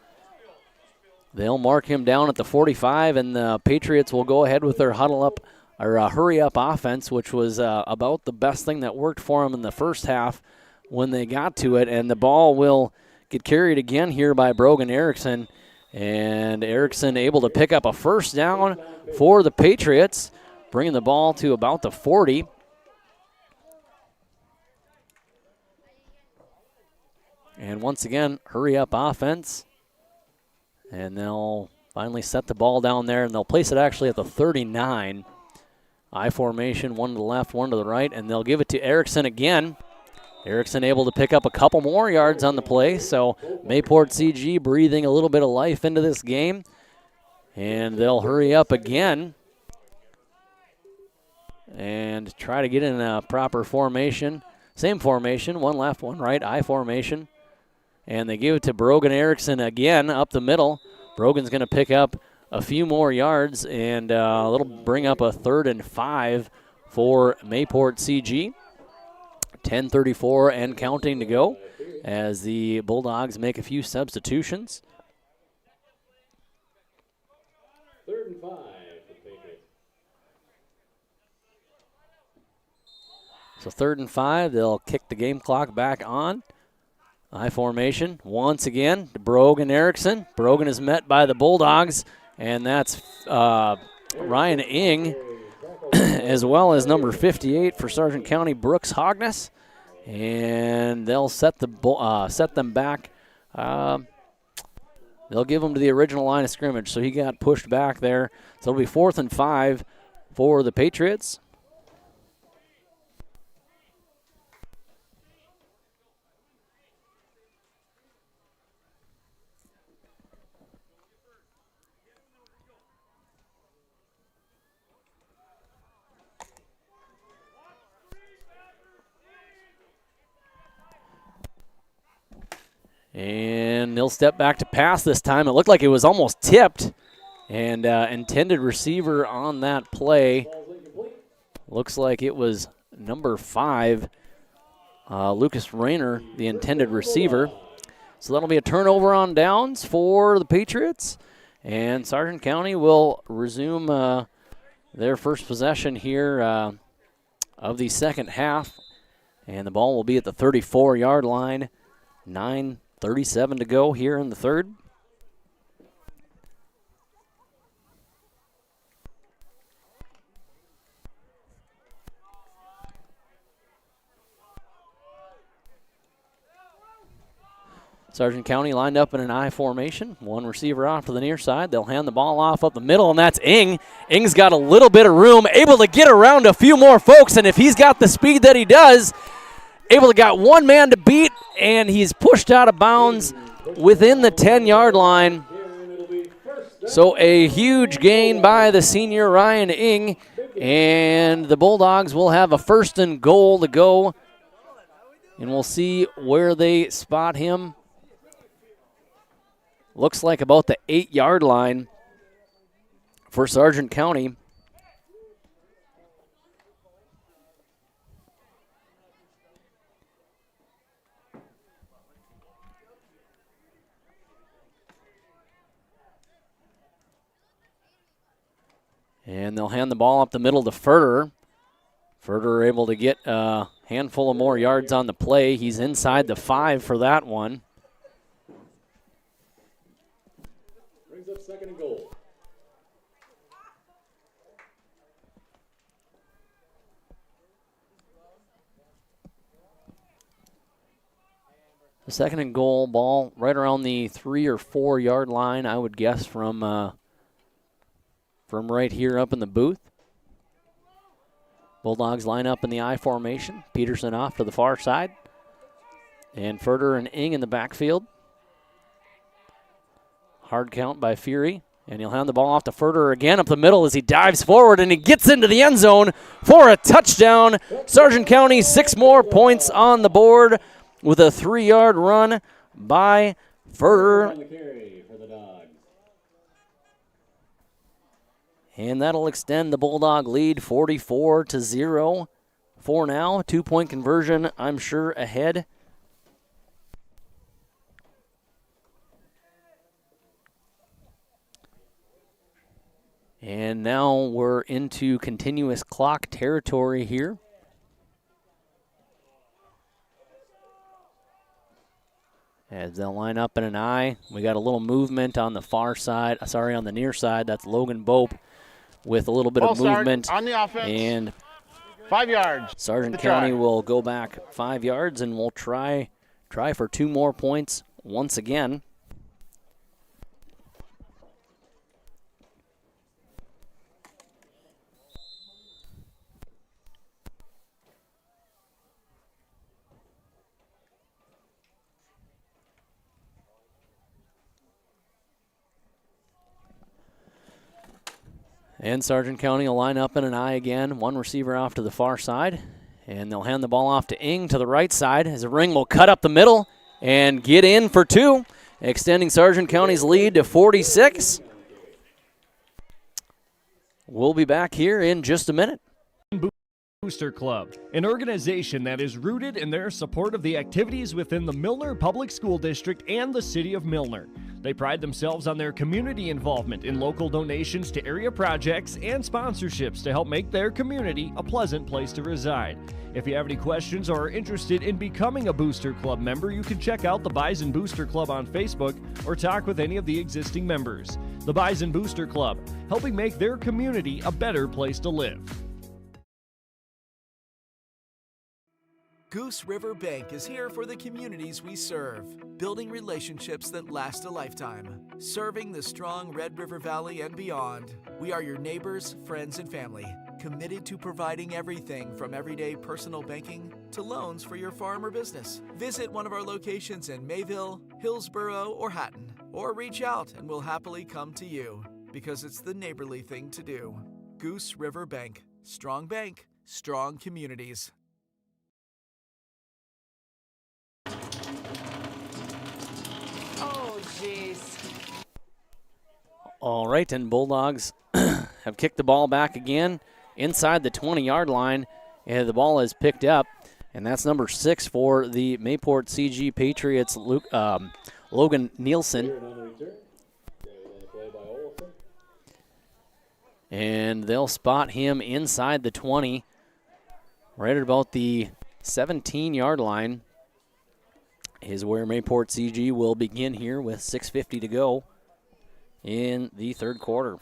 They'll mark him down at the 45, and the Patriots will go ahead with their hurry-up offense, which was about the best thing that worked for them in the first half when they got to it. And the ball will get carried again here by Brogan Erickson. And Erickson able to pick up a first down for the Patriots, bringing the ball to about the 40. And once again, hurry-up offense. And they'll finally set the ball down there, and they'll place it actually at the 39. I formation, one to the left, one to the right, and they'll give it to Erickson again. Erickson able to pick up a couple more yards on the play, so Mayport CG breathing a little bit of life into this game. And they'll hurry up again and try to get in a proper formation. Same formation, one left, one right, I formation. And they give it to Brogan Erickson again up the middle. Brogan's going to pick up a few more yards, and it'll bring up a 3rd and 5 for Mayport CG. 10:34 and counting to go as the Bulldogs make a few substitutions. 3rd and 5 for the Patriots. So 3rd and 5, they'll kick the game clock back on. I formation once again to Brogan Erickson. Brogan is met by the Bulldogs, and that's Ryan Ing, as well as number 58 for Sargent County, Brooks Hogness. And they'll set them back. They'll give them to the original line of scrimmage, so he got pushed back there. So it'll be 4th and 5 for the Patriots. And they'll step back to pass this time. It looked like it was almost tipped. And intended receiver on that play. Looks like it was number 5, Lucas Rayner, the intended receiver. So that'll be a turnover on downs for the Patriots. And Sargent County will resume their first possession here of the second half. And the ball will be at the 34-yard line. 9:37 to go here in the third. Sargent County lined up in an I formation. One receiver off to the near side. They'll hand the ball off up the middle, and that's Ing. Ing's got a little bit of room, able to get around a few more folks, and if he's got the speed that he does, able to got one man to beat, and he's pushed out of bounds within the 10-yard line. So a huge gain by the senior Ryan Ing, and the Bulldogs will have a 1st and goal to go, and we'll see where they spot him. Looks like about the 8-yard line for Sargent County. And they'll hand the ball up the middle to Furter. Furter able to get a handful of more yards on the play. He's inside the 5 for that one. Brings up 2nd and goal. The 2nd and goal, ball right around the 3 or 4 yard line, I would guess, from right here up in the booth. Bulldogs line up in the I formation. Peterson off to the far side. And Furter and Ing in the backfield. Hard count by Fury. And he'll hand the ball off to Furter again up the middle as he dives forward, and he gets into the end zone for a touchdown. Sargent County 6 more points on the board with a 3-yard run by Furter. And that'll extend the Bulldog lead 44-0 for now. 2-point conversion, I'm sure, ahead And now we're into continuous clock territory here. As they'll line up in an I. We got a little movement on the far side, on the near side. That's Logan Bope with a little bit of movement. On the offense. And 5 yards. Sargent County will go back 5 yards, and we'll try for 2 more points once again. And Sargent County will line up in an I again. One receiver off to the far side. And they'll hand the ball off to Ing to the right side as the ring will cut up the middle and get in for 2, extending Sargent County's lead to 46. We'll be back here in just a minute. Booster Club, an organization that is rooted in their support of the activities within the Milner Public School District and the City of Milner. They pride themselves on their community involvement in local donations to area projects and sponsorships to help make their community a pleasant place to reside. If you have any questions or are interested in becoming a Booster Club member, you can check out the Bison Booster Club on Facebook or talk with any of the existing members. The Bison Booster Club, helping make their community a better place to live. Goose River Bank is here for the communities we serve, building relationships that last a lifetime. Serving the strong Red River Valley and beyond, we are your neighbors, friends, and family, committed to providing everything from everyday personal banking to loans for your farm or business. Visit one of our locations in Mayville, Hillsborough, or Hatton, or reach out and we'll happily come to you, because it's the neighborly thing to do. Goose River Bank, strong communities. Oh, jeez. All right, and Bulldogs have kicked the ball back again inside the 20-yard line, and the ball is picked up, and that's number 6 for the Mayport CG Patriots, Logan Nielsen. And they'll spot him inside the 20, right at about the 17-yard line is where Mayport CG will begin here with 6:50 to go in the third quarter.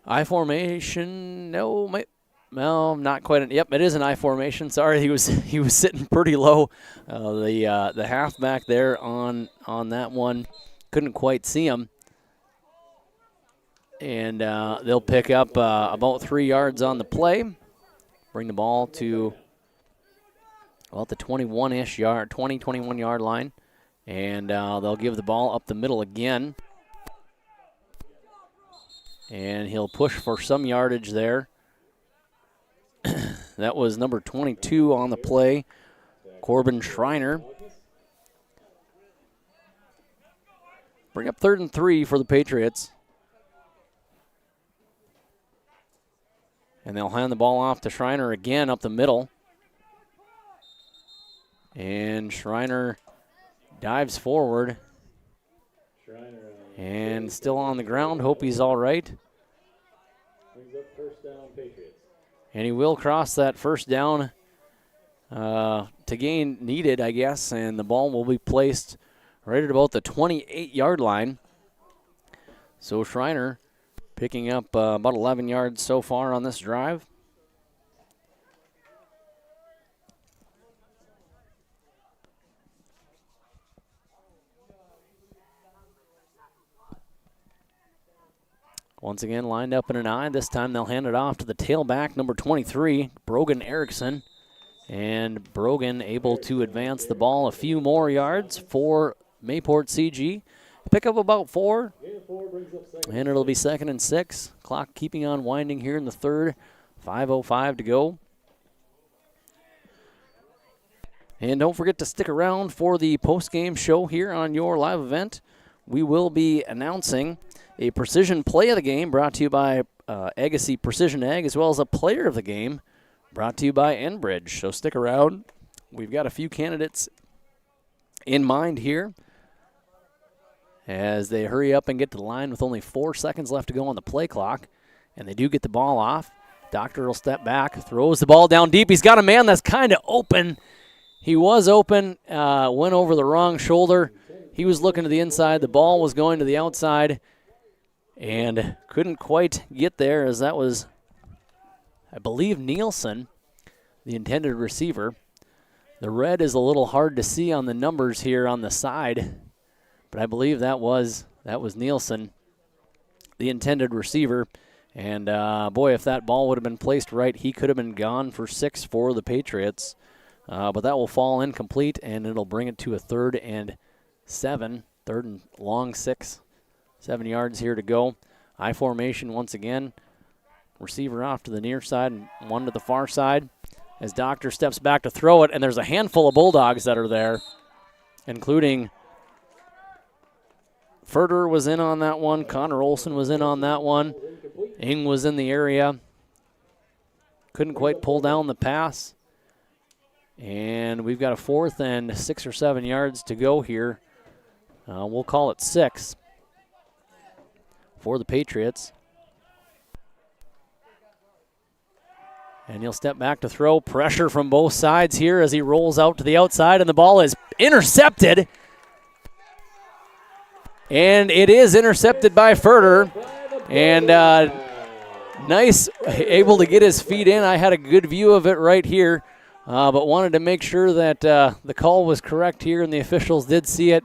I formation, no, not quite. Yep, it is an I formation. Sorry, he was sitting pretty low. The halfback there on that one, couldn't quite see him. And they'll pick up about 3 yards on the play. Bring the ball to about the 21-ish yard, 21-yard line. And they'll give the ball up the middle again. And he'll push for some yardage there. That was number 22 on the play, Corbin Schreiner. Bring up 3rd and 3 for the Patriots. And they'll hand the ball off to Schreiner again up the middle. And Schreiner dives forward. And still on the ground. Hope he's all right. Brings up first down, Patriots. And he will cross that first down to gain needed, I guess. And the ball will be placed right at about the 28-yard line. So Schreiner picking up about 11 yards so far on this drive. Once again, lined up in an I. This time they'll hand it off to the tailback, number 23, Brogan Erickson. And Brogan able to advance the ball a few more yards for Mayport CG. Pick up about 4. And it'll be 2nd and 6. Clock keeping on winding here in the third. 5:05 to go. And don't forget to stick around for the post-game show here on your live event. We will be announcing a precision play of the game brought to you by Agassi Precision Ag, as well as a player of the game brought to you by Enbridge. So stick around. We've got a few candidates in mind here as they hurry up and get to the line with only 4 seconds left to go on the play clock. And they do get the ball off. Doctor will step back, throws the ball down deep. He's got a man that's kind of open. He was open, went over the wrong shoulder. He was looking to the inside. The ball was going to the outside and couldn't quite get there, as that was, I believe, Nielsen, the intended receiver. The red is a little hard to see on the numbers here on the side, but I believe that was Nielsen, the intended receiver. And, boy, if that ball would have been placed right, he could have been gone for 6 for the Patriots. But that will fall incomplete, and it'll bring it to a 3rd and 7. 3rd and long 6. 7 yards here to go. I formation once again. Receiver off to the near side and one to the far side. As Doctor steps back to throw it, and there's a handful of Bulldogs that are there, including Furter was in on that one. Connor Olson was in on that one. Ing was in the area. Couldn't quite pull down the pass. And we've got a 4th and 6 or 7 yards to go here. We'll call it 6 for the Patriots. And he'll step back to throw. Pressure from both sides here as he rolls out to the outside, and the ball is intercepted. And it is intercepted by Furter. And nice, able to get his feet in. I had a good view of it right here, but wanted to make sure that the call was correct here, and the officials did see it.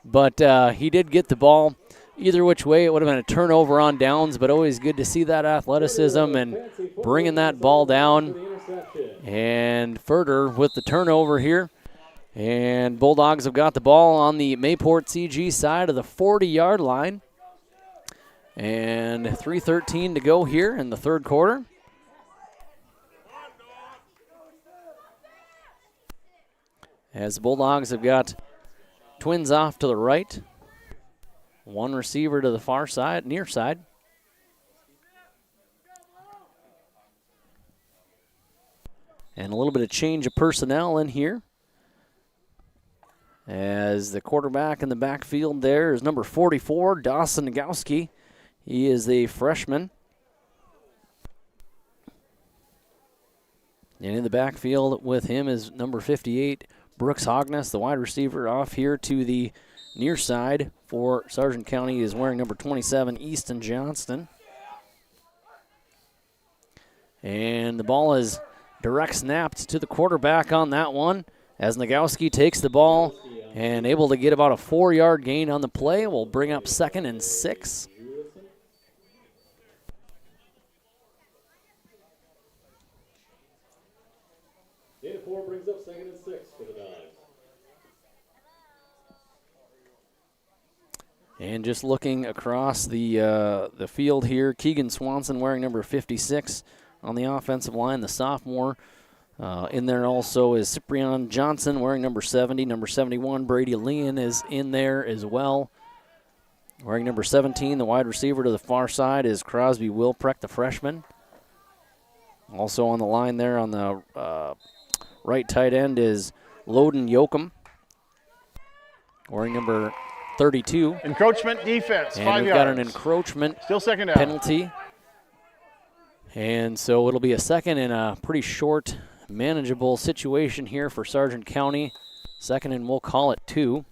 But he did get the ball. Either which way, it would have been a turnover on downs, but always good to see that athleticism and bringing that ball down. And Furter with the turnover here. And Bulldogs have got the ball on the Mayport CG side of the 40-yard line. And 3:13 to go here in the 3rd quarter. As the Bulldogs have got twins off to the right. One receiver to the far side, near side. And a little bit of change of personnel in here. As the quarterback in the backfield there is number 44, Dawson Nagowski. He is a freshman. And in the backfield with him is number 58, Brooks Hogness, the wide receiver, off here to the near side for Sargent County is wearing number 27, Easton Johnston. And the ball is direct snapped to the quarterback on that one as Nagowski takes the ball and able to get about a 4-yard gain on the play. Will bring up 2nd and 6. Data 4 brings up 2nd and 6 for the Dogs. And just looking across the field here, Keegan Swanson wearing number 56 on the offensive line, the sophomore. In there also is Cyprian Johnson wearing number 70. Number 71, Brady Leon, is in there as well. Wearing number 17, the wide receiver to the far side is Crosby Wilprecht, the freshman. Also on the line there on the right tight end is Loden Yoakum, wearing number 32. Encroachment defense, and 5 we've yards. got an encroachment Still 2nd down. penalty. And so it'll be a 2nd and a pretty short, manageable situation here for Sargent County. 2nd and we'll call it 2.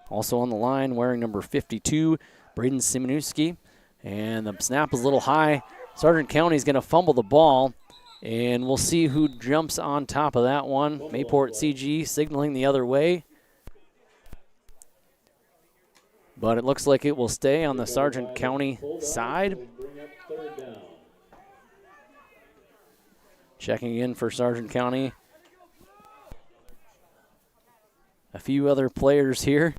Also on the line, wearing number 52, Braden Simonowski. And the snap is a little high. Sargent County is going to fumble the ball. And we'll see who jumps on top of that one. Mayport CG signaling the other way. But it looks like it will stay on the Sargent County side. Checking in for Sargent County. A few other players here.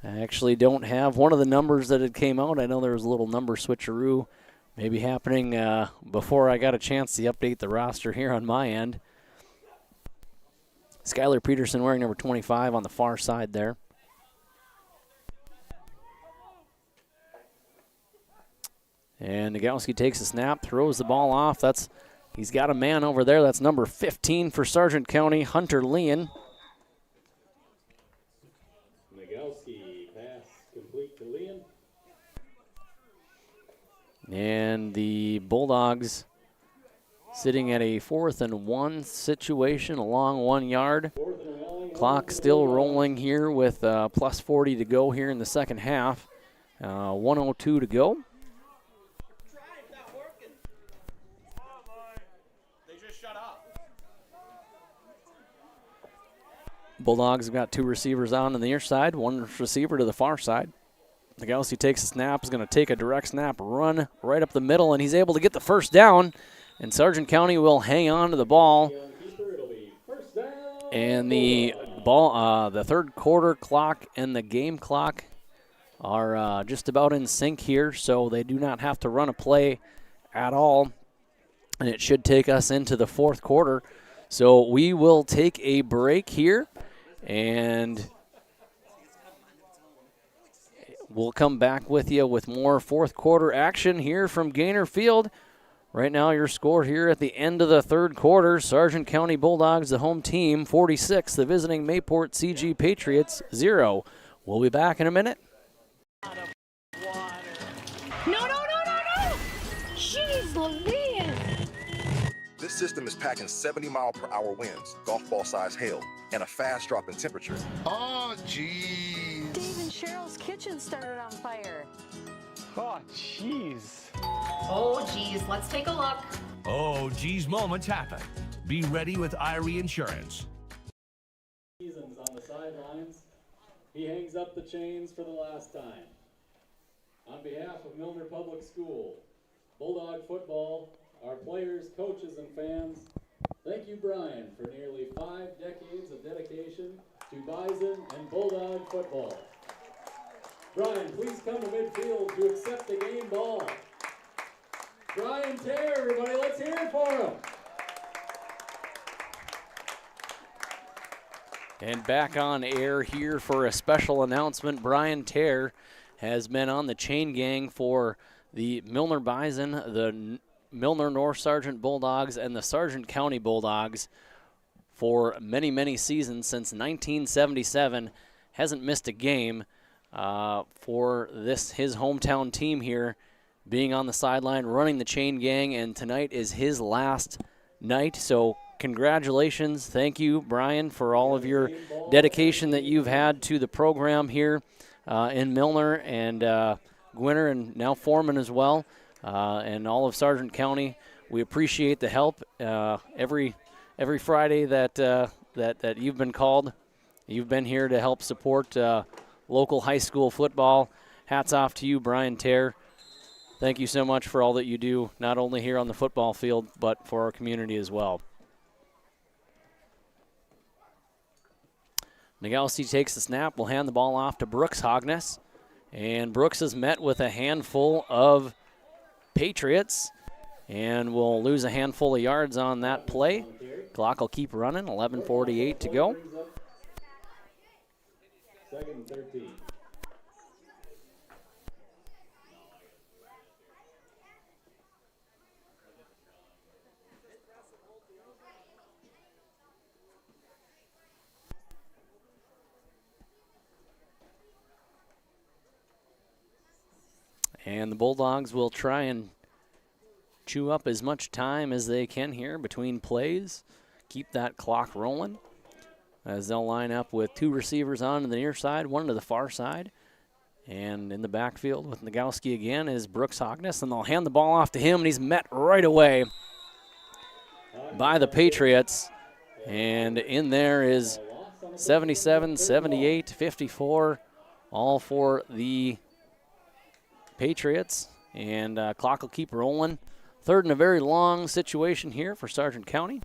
I actually don't have one of the numbers that had came out. I know there was a little number switcheroo maybe happening before I got a chance to update the roster here on my end. Skylar Peterson wearing number 25 on the far side there. And Nagowski takes a snap, throws the ball off. That's He's got a man over there. That's number 15 for Sargent County, Hunter Leon. Nagelski, pass complete to Leon. And the Bulldogs sitting at a 4th and 1 situation along 1 yard. Clock still rolling here with plus 40 to go here in the second half. 1:02 to go. Bulldogs have got 2 receivers on the near side, 1 receiver to the far side. Nagelski takes a snap, is going to take a direct snap, run right up the middle, and he's able to get the first down. And Sargent County will hang on to the ball. And the ball, the third quarter clock and the game clock are just about in sync here, so they do not have to run a play at all. And it should take us into the fourth quarter. So we will take a break here, and we'll come back with you with more fourth quarter action here from Gaynor Field. Right now, your score here at the end of the third quarter, Sargent County Bulldogs, the home team, 46. The visiting Mayport CG Patriots, 0. We'll be back in a minute. No! Jeez Louise! This system is packing 70-mile-per-hour winds, golf ball-sized hail, and a fast drop in temperature. Oh, jeez. Dave and Cheryl's kitchen started on fire. Oh, jeez. Oh, geez, let's take a look. Oh, geez, moments happen. Be ready with Irie Insurance. Seasons on the sidelines. He hangs up the chains for the last time. On behalf of Milner Public School, Bulldog football, our players, coaches, and fans, thank you, Brian, for nearly 5 decades of dedication to Bison and Bulldog football. Brian, please come to midfield to accept the game ball. Brian Tear, everybody, let's hear it for him. And back on air here for a special announcement. Brian Tear has been on the chain gang for the Milner Bison, the Milner North Sargent Bulldogs, and the Sargent County Bulldogs for many, many seasons since 1977. Hasn't missed a game for his hometown team here, being on the sideline, running the chain gang, and tonight is his last night. So congratulations. Thank you, Brian, for all of your dedication that you've had to the program here in Milner and Gwinner, and now Foreman as well, and all of Sargent County. We appreciate the help every Friday that you've been called. You've been here to help support local high school football. Hats off to you, Brian Tear. Thank you so much for all that you do, not only here on the football field, but for our community as well. Nagelski takes the snap, will hand the ball off to Brooks Hogness. And Brooks is met with a handful of Patriots and will lose a handful of yards on that play. Clock will keep running, 11:48 to go. Second and 13. And the Bulldogs will try and chew up as much time as they can here between plays. Keep that clock rolling as they'll line up with 2 receivers on to the near side, 1 to the far side. And in the backfield with Nagelski again is Brooks Hogness, and they'll hand the ball off to him, and he's met right away by the Patriots. And in there is 77, 78, 54, all for the Patriots, and clock will keep rolling. Third and a very long situation here for Sargent County.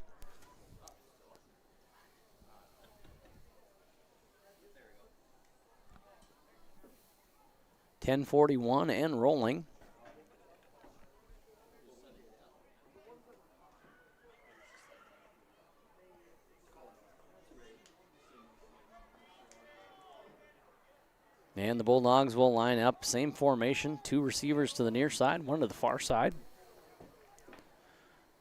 .10:41 and rolling. And the Bulldogs will line up, same formation, 2 receivers to the near side, 1 to the far side.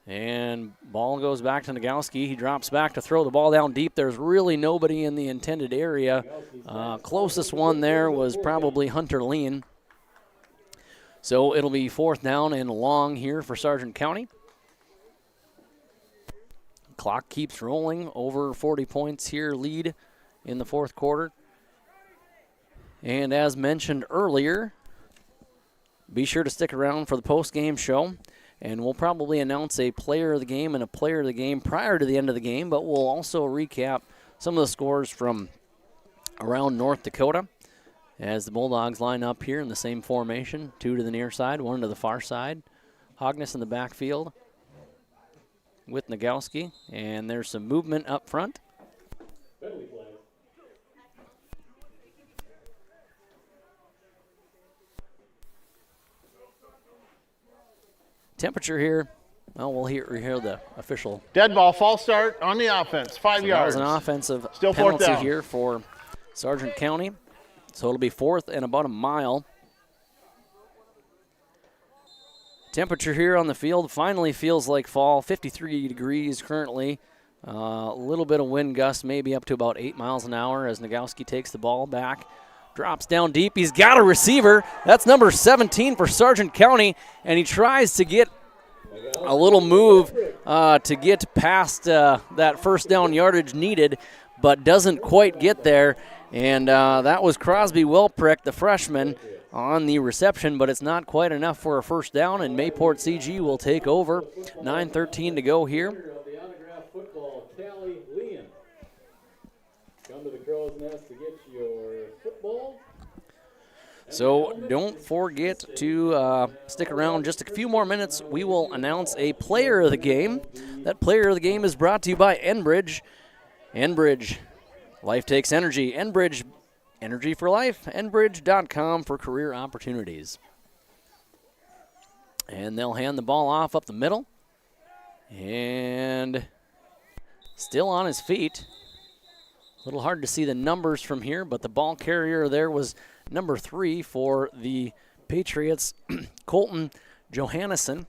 And ball goes back to Nagowski. He drops back to throw the ball down deep. There's really nobody in the intended area. Closest one there was probably Hunter Lean. So it'll be 4th down and long here for Sargent County. Clock keeps rolling, over 40 points here, lead in the 4th quarter. And as mentioned earlier, be sure to stick around for the post-game show. And we'll probably announce a player of the game and a player of the game prior to the end of the game, but we'll also recap some of the scores from around North Dakota as the Bulldogs line up here in the same formation, 2 to the near side, 1 to the far side. Hogness in the backfield with Nagowski, and there's some movement up front. Temperature here, well, we'll hear the official. Dead ball, false start on the offense, 5 yards. That was an offensive Still 4th penalty down here for Sargent County. So it'll be 4th and about a mile. Temperature here on the field finally feels like fall, 53 degrees currently. A little bit of wind gust, maybe up to about 8 miles an hour as Nagowski takes the ball back. Drops down deep. He's got a receiver. That's number 17 for Sargent County, and he tries to get a little move to get past that 1st down yardage needed, but doesn't quite get there. And that was Crosby Wilprick, the freshman, on the reception, but it's not quite enough for a 1st down, and Mayport CG will take over. 9:13 to go here. The autographed football, Callie Leon. Come to the Crow's Nest to get your football. So don't forget to stick around just a few more minutes. We will announce a player of the game. That player of the game is brought to you by Enbridge. Enbridge, life takes energy. Enbridge, energy for life. Enbridge.com for career opportunities. And they'll hand the ball off up the middle. And still on his feet. A little hard to see the numbers from here, but the ball carrier there was number 3 for the Patriots, Colton Johannesson.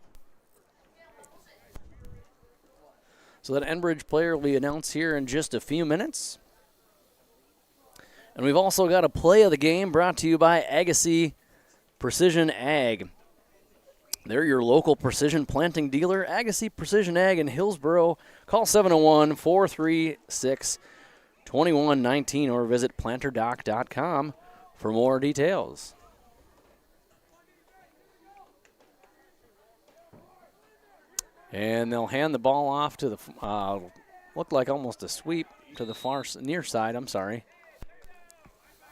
So that Enbridge player will be announced here in just a few minutes. And we've also got a play of the game brought to you by Agassiz Precision Ag. They're your local precision planting dealer, Agassiz Precision Ag in Hillsboro. Call 701-436-2119 or visit planterdoc.com for more details. And they'll hand the ball off to the, looked like almost a sweep to the far near side, I'm sorry.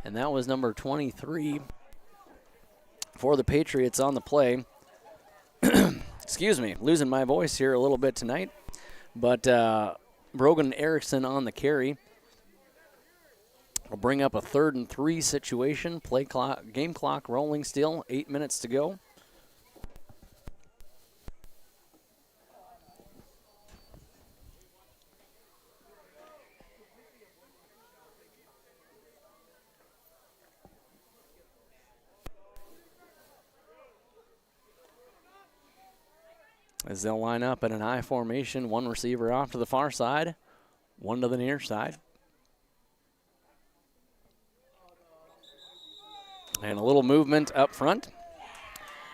And that was number 23 for the Patriots on the play. Excuse me, losing my voice here a little bit tonight. But Brogan Erickson on the carry. We'll bring up a 3rd and 3 situation. Play clock, game clock rolling still. 8 minutes to go. As they'll line up in an I formation, 1 receiver off to the far side, 1 to the near side. And a little movement up front.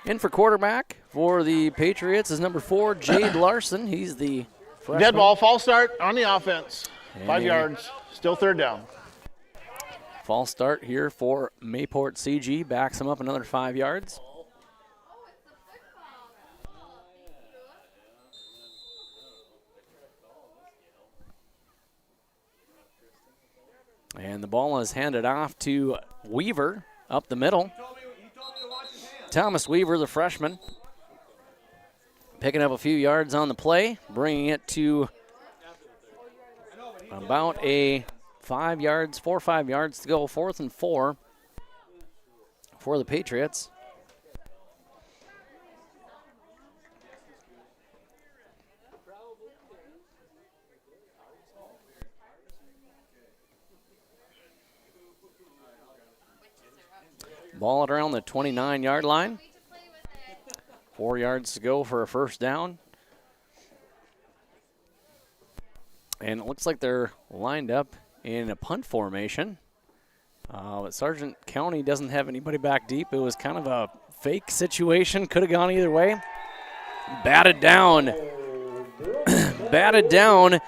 In for quarterback for the Patriots is number 4, Jade Larson. He's the freshman. Dead ball, false start on the offense. 5 And yards, still 3rd down. False start here for Mayport CG. Backs him up another 5 yards. And the ball is handed off to Weaver up the middle. Thomas Weaver, the freshman, picking up a few yards on the play, bringing it to about 4 or 5 yards to go. 4th and 4 for the Patriots. Ball at around the 29-yard line. 4 yards to go for a 1st down. And it looks like they're lined up in a punt formation. But Sargent County doesn't have anybody back deep. It was kind of a fake situation. Could have gone either way. Batted down. Batted down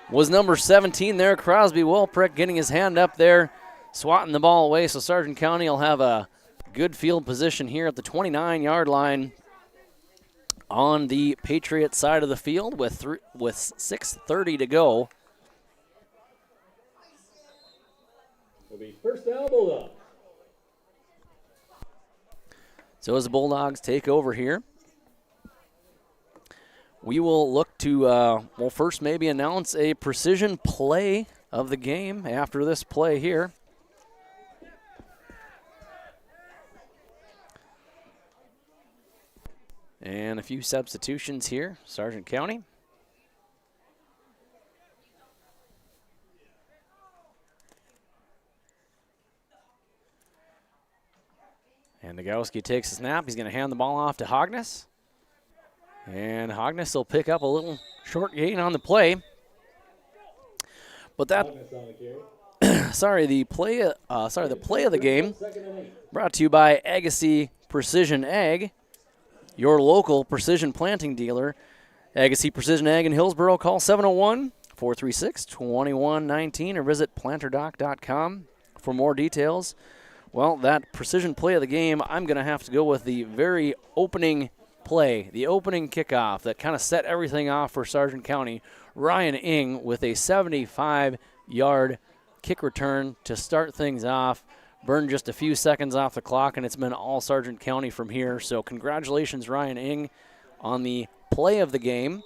was number 17 there, Crosby Wilprick, getting his hand up there, swatting the ball away. So Sargent County will have a good field position here at the 29-yard line on the Patriot side of the field with 6:30 to go. Will be first down, Bulldogs. So as the Bulldogs take over here, we will look to, well, first maybe announce a precision play of the game after this play here. And a few substitutions here, Sargent County. And Nagowski takes a snap. He's going to hand the ball off to Hognes. And Hognes will pick up a little short gain on the play. But that, the play of the game brought to you by Agassiz Precision Ag, your local precision planting dealer. Agassiz Precision Ag in Hillsboro. Call 701-436-2119 or visit planterdoc.com for more details. Well, that precision play of the game, I'm going to have to go with the very opening play, the opening kickoff that kind of set everything off for Sargent County. Ryan Ing with a 75-yard kick return to start things off. Burned just a few seconds off the clock, and it's been all Sargent County from here. So congratulations, Ryan Ing, on the play of the game.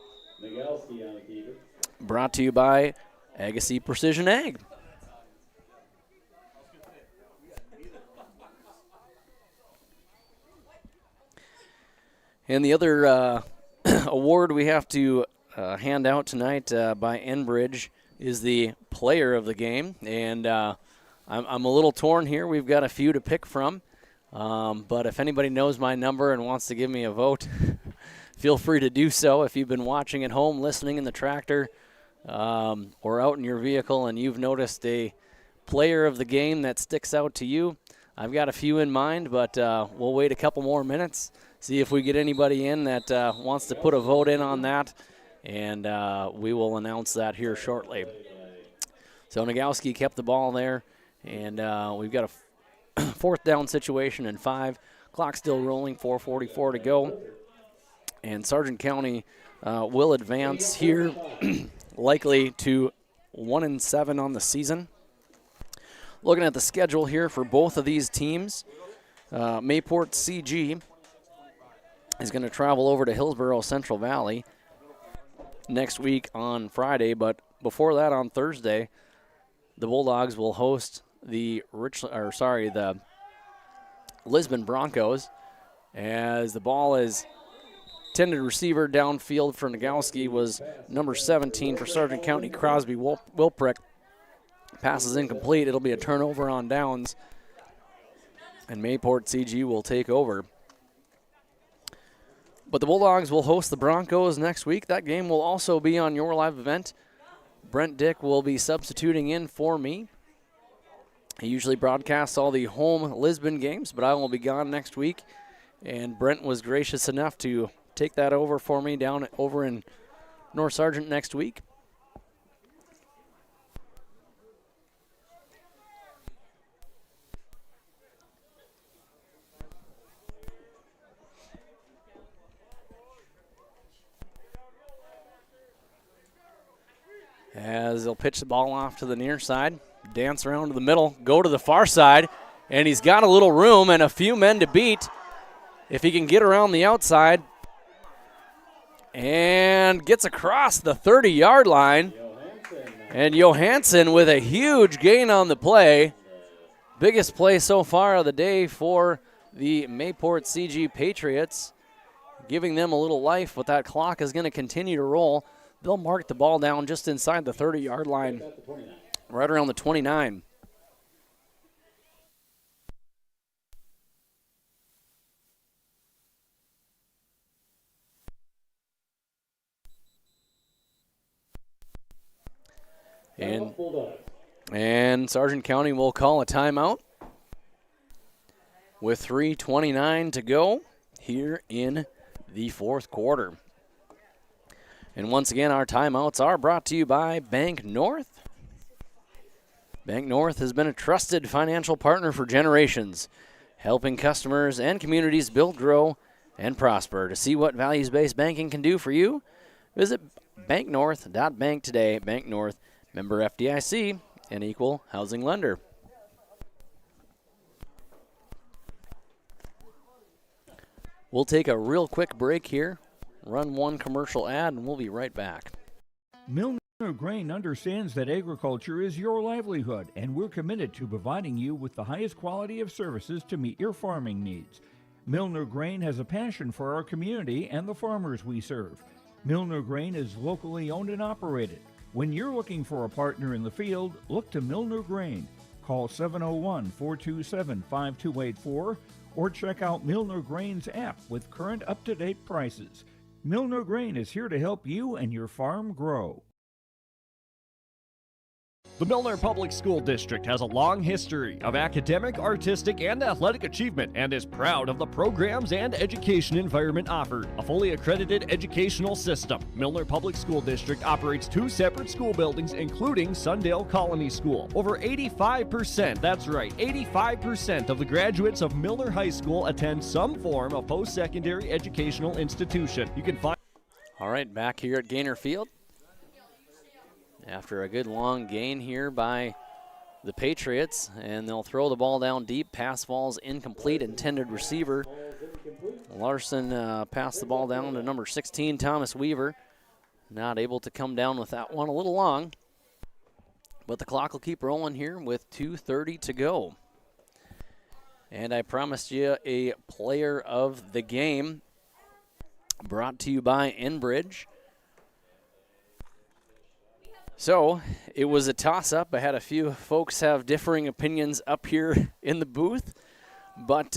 Brought to you by Agassiz Precision Ag. And the other award we have to hand out tonight by Enbridge is the player of the game. And I'm a little torn here. We've got a few to pick from. But if anybody knows my number and wants to give me a vote, feel free to do so. If you've been watching at home, listening in the tractor, or out in your vehicle and you've noticed a player of the game that sticks out to you, I've got a few in mind, but we'll wait a couple more minutes. See if we get anybody in that wants to put a vote in on that, and we will announce that here shortly. So Nagowski kept the ball there, and we've got a fourth down situation and 5. Clock still rolling, 4:44 to go. And Sargent County will advance here, likely to 1-7 on the season. Looking at the schedule here for both of these teams, Mayport CG is going to travel over to Hillsboro Central Valley next week on Friday, but before that on Thursday, the Bulldogs will host the Lisbon Broncos, as the ball is intended receiver downfield for Nagowski was number 17 for Sargent County, Crosby Wilprick. Passes incomplete. It'll be a turnover on downs, and Mayport CG will take over. But the Bulldogs will host the Broncos next week. That game will also be on your live event. Brent Dick will be substituting in for me. He usually broadcasts all the home Lisbon games, but I will be gone next week. And Brent was gracious enough to take that over for me down over in North Sargent next week. As they'll pitch the ball off to the near side, dance around to the middle, go to the far side, and he's got a little room and a few men to beat if he can get around the outside, and gets across the 30-yard line. And Johansson with a huge gain on the play. Biggest play so far of the day for the Mayport CG Patriots, giving them a little life, but that clock is going to continue to roll. They'll mark the ball down just inside the 30-yard line, right around the 29. And Sargent County will call a timeout with 3:29 to go here in the fourth quarter. And once again, our timeouts are brought to you by Bank North. Bank North has been a trusted financial partner for generations, helping customers and communities build, grow, and prosper. To see what values-based banking can do for you, visit banknorth.bank today. Bank North, member FDIC, an equal housing lender. We'll take a real quick break here, run one commercial ad, and we'll be right back. Milner Grain understands that agriculture is your livelihood, and we're committed to providing you with the highest quality of services to meet your farming needs. Milner Grain has a passion for our community and the farmers we serve. Milner Grain is locally owned and operated. When you're looking for a partner in the field, look to Milner Grain. Call 701-427-5284 or check out Milner Grain's app with current up-to-date prices. Milner Grain is here to help you and your farm grow. The Milner Public School District has a long history of academic, artistic, and athletic achievement and is proud of the programs and education environment offered. A fully accredited educational system, Milner Public School District operates 2 separate school buildings, including Sundale Colony School. Over 85%, that's right, 85% of the graduates of Milner High School attend some form of post-secondary educational institution. You can find... All right, back here at Gaynor Field. After a good long gain here by the Patriots, and they'll throw the ball down deep. Pass falls incomplete, intended receiver. Larson passed the ball down to number 16, Thomas Weaver. Not able to come down with that one, a little long. But the clock will keep rolling here with 2:30 to go. And I promised you a player of the game, brought to you by Enbridge. So it was a toss-up. I had a few folks have differing opinions up here in the booth, but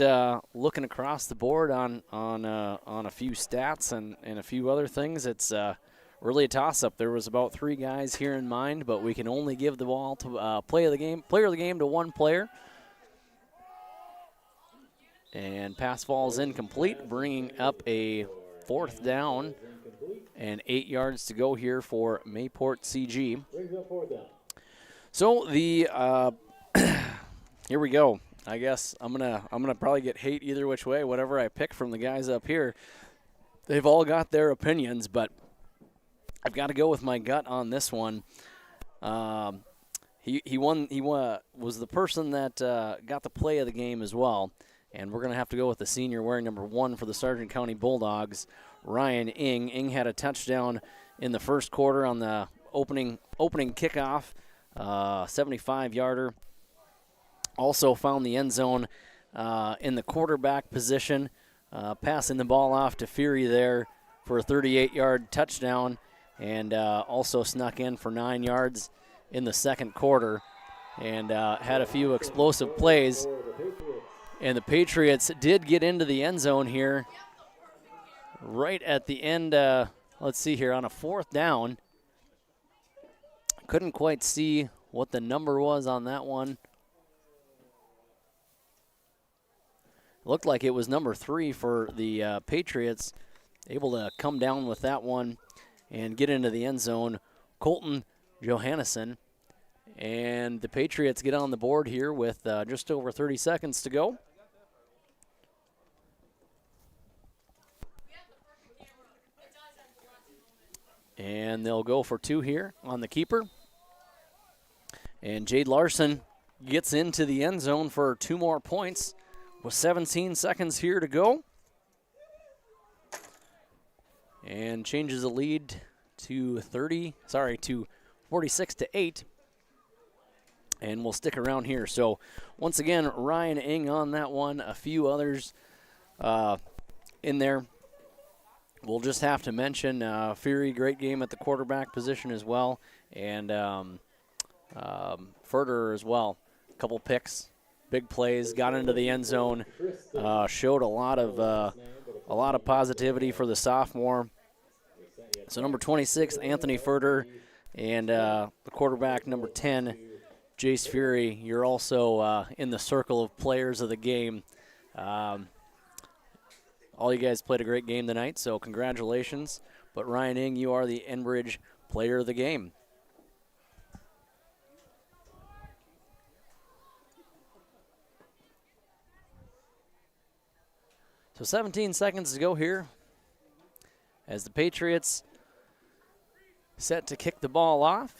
looking across the board on a few stats and a few other things, it's really a toss-up. There was about 3 guys here in mind, but we can only give the ball to player of the game to one player. And pass falls incomplete, bringing up a 4th down. And 8 yards to go here for Mayport CG. So the here we go. I guess I'm gonna probably get hate either which way. Whatever I pick from the guys up here, they've all got their opinions, but I've got to go with my gut on this one. He was the person that got the play of the game as well, and we're gonna have to go with the senior wearing number 1 for the Sargent County Bulldogs, Ryan Ing. Ing had a touchdown in the first quarter on the opening kickoff, 75-yarder. Also found the end zone in the quarterback position, passing the ball off to Fury there for a 38-yard touchdown, and also snuck in for 9 yards in the second quarter, and had a few explosive plays. And the Patriots did get into the end zone here right at the end. Let's see here, on a 4th down. Couldn't quite see what the number was on that one. Looked like it was number 3 for the Patriots. Able to come down with that one and get into the end zone. Colton Johannesson. And the Patriots get on the board here with just over 30 seconds to go. And they'll go for 2 here on the keeper. And Jade Larson gets into the end zone for 2 more points with 17 seconds here to go. And changes the lead to 46-8. And we'll stick around here. So once again, Ryan Ing on that one, a few others in there. We'll just have to mention Fury, great game at the quarterback position as well, and Furter as well. A couple picks, big plays, got into the end zone, showed a lot of positivity for the sophomore. So number 26, Anthony Furter, And the quarterback, number 10, Jace Fury, you're also in the circle of players of the game. All you guys played a great game tonight, so congratulations. But Ryan Ing, you are the Enbridge player of the game. So 17 seconds to go here as the Patriots set to kick the ball off.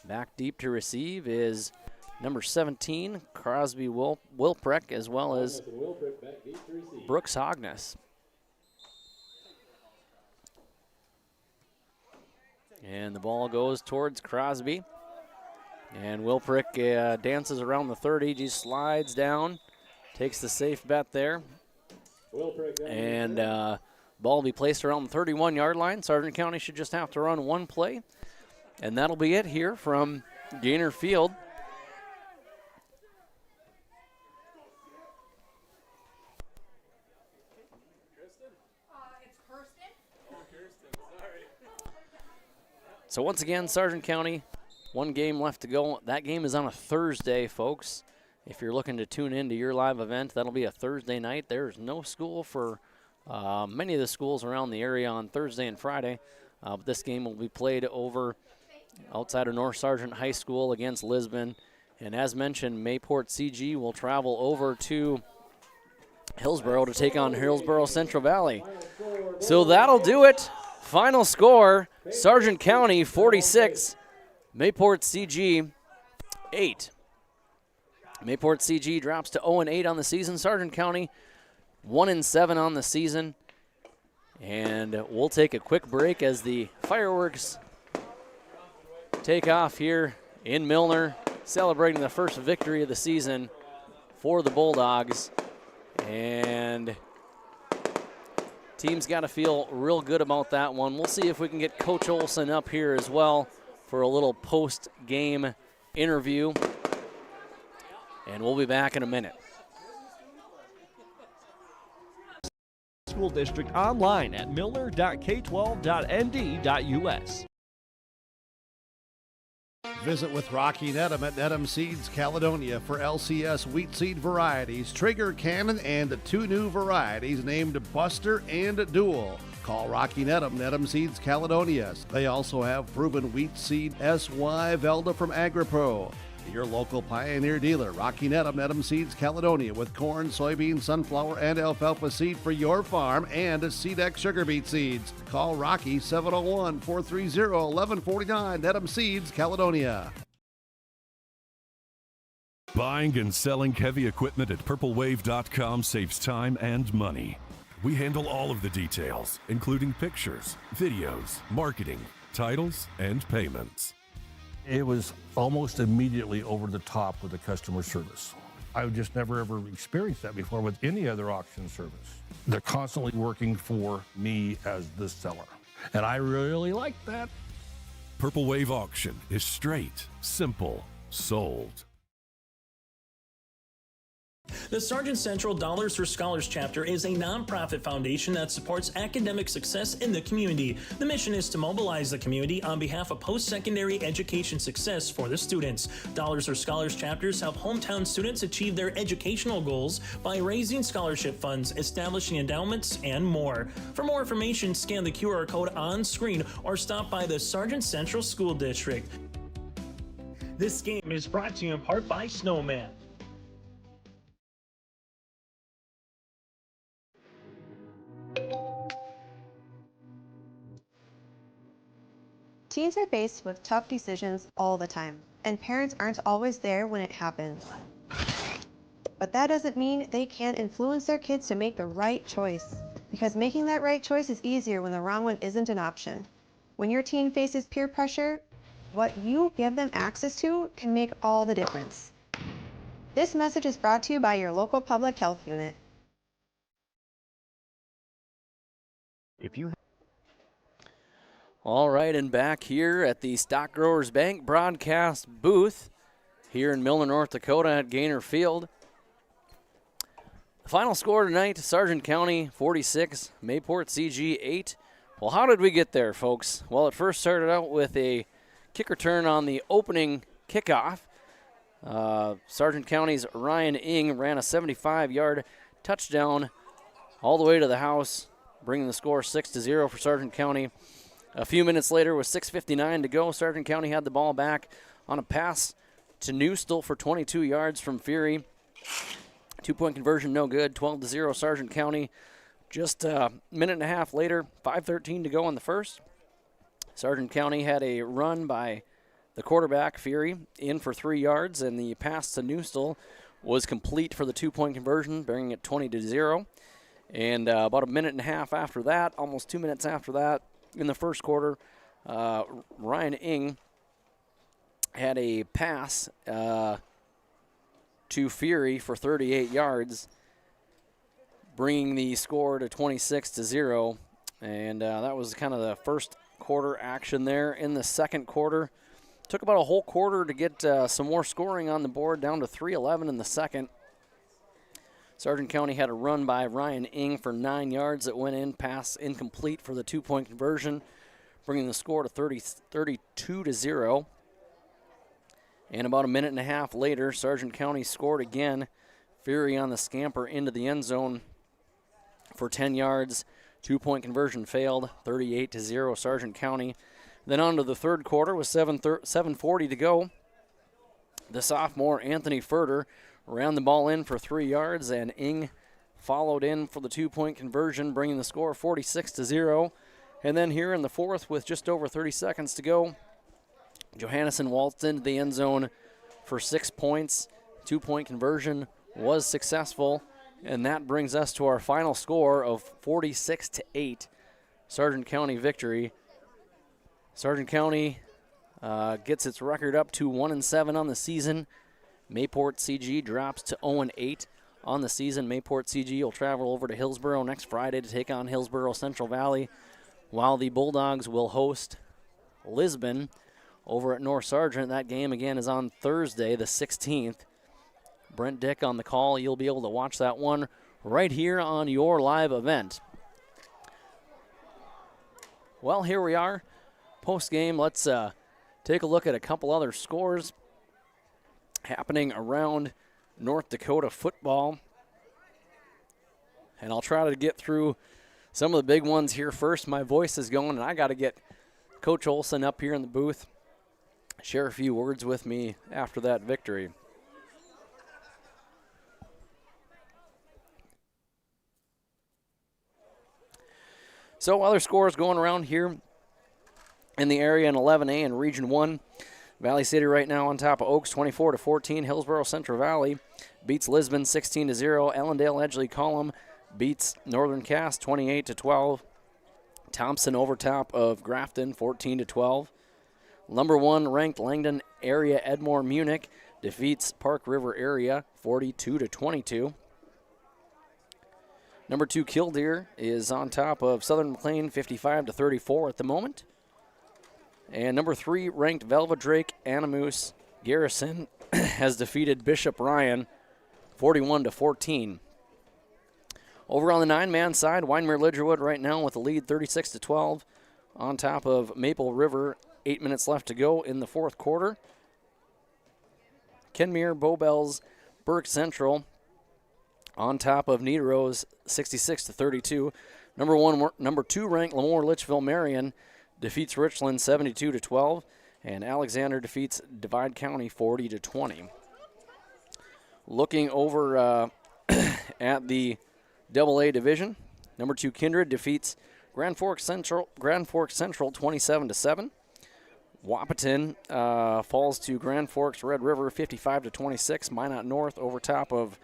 Back deep to receive is number 17, Crosby Wilpreck, as well as Brooks Hogness. And the ball goes towards Crosby. And Wilpreck dances around the 30, just slides down, takes the safe bet there. And ball will be placed around the 31-yard line. Sargent County should just have to run one play. And that'll be it here from Gaynor Field. So once again, Sargent County, one game left to go. That game is on a Thursday, folks. If you're looking to tune in to your live event, that'll be a Thursday night. There's no school for many of the schools around the area on Thursday and Friday. But this game will be played over outside of North Sargent High School against Lisbon. And as mentioned, Mayport CG will travel over to Hillsboro to take on Hillsboro Central Valley. So that'll do it. Final score, Sargent County 46, Mayport CG 8. Mayport CG drops to 0-8 on the season. Sargent County 1-7 on the season. And we'll take a quick break as the fireworks take off here in Milner, celebrating the first victory of the season for the Bulldogs. And team's got to feel real good about that one. We'll see if we can get Coach Olson up here as well for a little post-game interview. And we'll be back in a minute. School District online at milner.k12.nd.us. Visit with Rocky Nedham at Nedham Seeds Caledonia for LCS wheat seed varieties, Trigger Cannon, and 2 new varieties named Buster and Dual. Call Rocky Nedham, Nedham Seeds Caledonia. They also have proven wheat seed SY Velda from AgriPro. Your local Pioneer dealer, Rocky Nedham, Nedham Seeds Caledonia, with corn, soybean, sunflower, and alfalfa seed for your farm and Seedex sugar beet seeds. Call Rocky 701-430-1149, Nedham Seeds Caledonia. Buying and selling heavy equipment at purplewave.com saves time and money. We handle all of the details, including pictures, videos, marketing, titles, and payments. It was almost immediately over the top with the customer service. I've just never ever experienced that before with any other auction service. They're constantly working for me as the seller. And I really like that. Purple Wave Auction is straight, simple, sold. The Sargent Central Dollars for Scholars chapter is a nonprofit foundation that supports academic success in the community. The mission is to mobilize the community on behalf of post-secondary education success for the students. Dollars for Scholars chapters help hometown students achieve their educational goals by raising scholarship funds, establishing endowments, and more. For more information, scan the QR code on screen or stop by the Sargent Central School District. This game is brought to you in part by Snowman. Teens are faced with tough decisions all the time, and parents aren't always there when it happens. But that doesn't mean they can't influence their kids to make the right choice, because making that right choice is easier when the wrong one isn't an option. When your teen faces peer pressure, what you give them access to can make all the difference. This message is brought to you by your local public health unit. All right, and back here at the Stock Growers Bank broadcast booth here in Milner, North Dakota at Gaynor Field. The final score tonight, Sargent County 46, Mayport CG 8. Well, how did we get there, folks? Well, it first started out with a kick return on the opening kickoff. Sargent County's Ryan Ing ran a 75-yard touchdown all the way to the house, bringing the score 6-0 for Sargent County. A few minutes later, with 6:59 to go, Sargent County had the ball back on a pass to Newstill for 22 yards from Fury. 2-point conversion, no good. 12-0 Sargent County. Just a minute and a half later, 5:13 to go in the first. Sargent County had a run by the quarterback, Fury, in for 3 yards, and the pass to Newstill was complete for the 2-point conversion, bringing it 20-0. And about a minute and a half after that, almost 2 minutes after that, in the first quarter, Ryan Ing had a pass to Fury for 38 yards, bringing the score to 26-0. And that was kind of the first quarter action there. In the second quarter, took about a whole quarter to get some more scoring on the board, down to 3:11 in the second. Sargent County had a run by Ryan Ing for 9 yards that went in, pass incomplete for the 2-point conversion, bringing the score to 32-0. And about a minute and a half later, Sargent County scored again. Fury on the scamper into the end zone for 10 yards. 2-point conversion failed, 38-0 Sargent County. Then on to the third quarter with 7:40 to go. The sophomore Anthony Furter ran the ball in for 3 yards, and Ing followed in for the 2-point conversion, bringing the score 46-0. And then here in the fourth, with just over 30 seconds to go, Johannesson waltzed into the end zone for 6 points. 2-point conversion was successful, and that brings us to our final score of 46-8. Sargent County victory. Sargent County gets its record up to 1-7 on the season. Mayport CG drops to 0-8 on the season. Mayport CG will travel over to Hillsboro next Friday to take on Hillsboro Central Valley, while the Bulldogs will host Lisbon over at North Sargent. That game again is on Thursday, the 16th. Brent Dick on the call. You'll be able to watch that one right here on your live event. Well, here we are, post-game. Let's take a look at a couple other scores happening around North Dakota football. And I'll try to get through some of the big ones here first. My voice is going, and I got to get Coach Olson up here in the booth, share a few words with me after that victory. So other scores going around here in the area in 11A and Region 1. Valley City right now on top of Oaks 24-14. Hillsboro Central Valley beats Lisbon 16-0. Ellendale Edgeley Column beats Northern Cass 28-12. Thompson over top of Grafton 14-12. Number 1 ranked Langdon area Edmore Munich defeats Park River area 42-22. Number 2 Killdeer is on top of Southern McLean 55-34 at the moment. And number 3 ranked Velva Drake Animus Garrison has defeated Bishop Ryan 41-14. Over on the 9-man side, Winemere Lidgerwood right now with the lead 36-12 on top of Maple River. 8 minutes left to go in the fourth quarter. Kenmere Bowbells Burke Central on top of Niederose 66-32. Number 2 ranked Lemoore Litchville Marion defeats Richland 72-12, and Alexander defeats Divide County 40-20. Looking over at the AA division, number 2 Kindred defeats Grand Forks Central 27-7. Wahpeton falls to Grand Forks Red River 55-26. Minot North over top of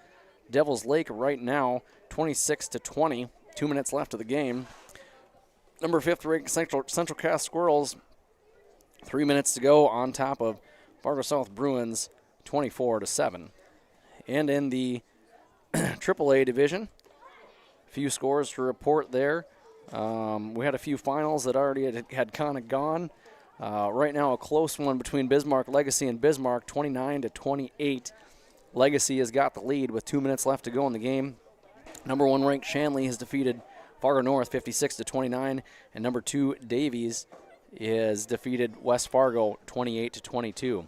Devil's Lake right now 26-20. 2 minutes left of the game. Number 5th ranked Central Cass Squirrels, 3 minutes to go on top of Fargo South Bruins 24-7. And in the AAA division, a few scores to report there. We had a few finals that already had kind of gone. Right now a close one between Bismarck Legacy and Bismarck, 29-28. Legacy has got the lead with 2 minutes left to go in the game. Number 1 ranked Shanley has defeated Fargo North 56-29, and number 2 Davies is defeated West Fargo 28-22.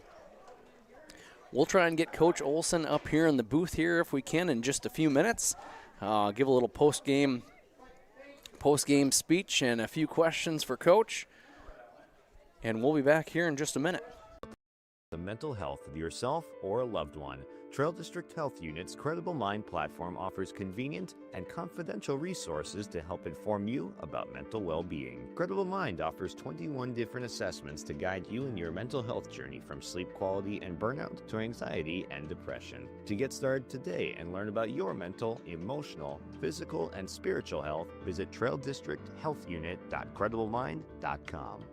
We'll try and get Coach Olson up here in the booth here if we can in just a few minutes. Give a little post-game speech and a few questions for Coach, and we'll be back here in just a minute. The mental health of yourself or a loved one. Trail District Health Unit's Credible Mind platform offers convenient and confidential resources to help inform you about mental well-being. Credible Mind offers 21 different assessments to guide you in your mental health journey, from sleep quality and burnout to anxiety and depression. To get started today and learn about your mental, emotional, physical, and spiritual health, visit traildistricthealthunit.crediblemmind.com.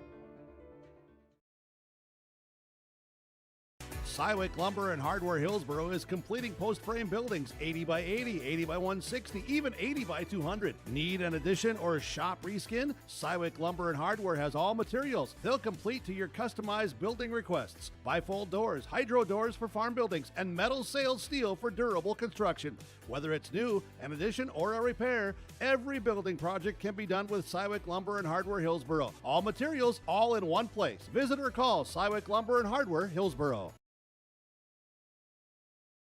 Cywick Lumber and Hardware Hillsboro is completing post-frame buildings 80 by 80, 80 by 160, even 80 by 200. Need an addition or shop reskin? Cywick Lumber and Hardware has all materials. They'll complete to your customized building requests. Bifold doors, hydro doors for farm buildings, and metal sail steel for durable construction. Whether it's new, an addition, or a repair, every building project can be done with Cywick Lumber and Hardware Hillsboro. All materials, all in one place. Visit or call Cywick Lumber and Hardware Hillsboro.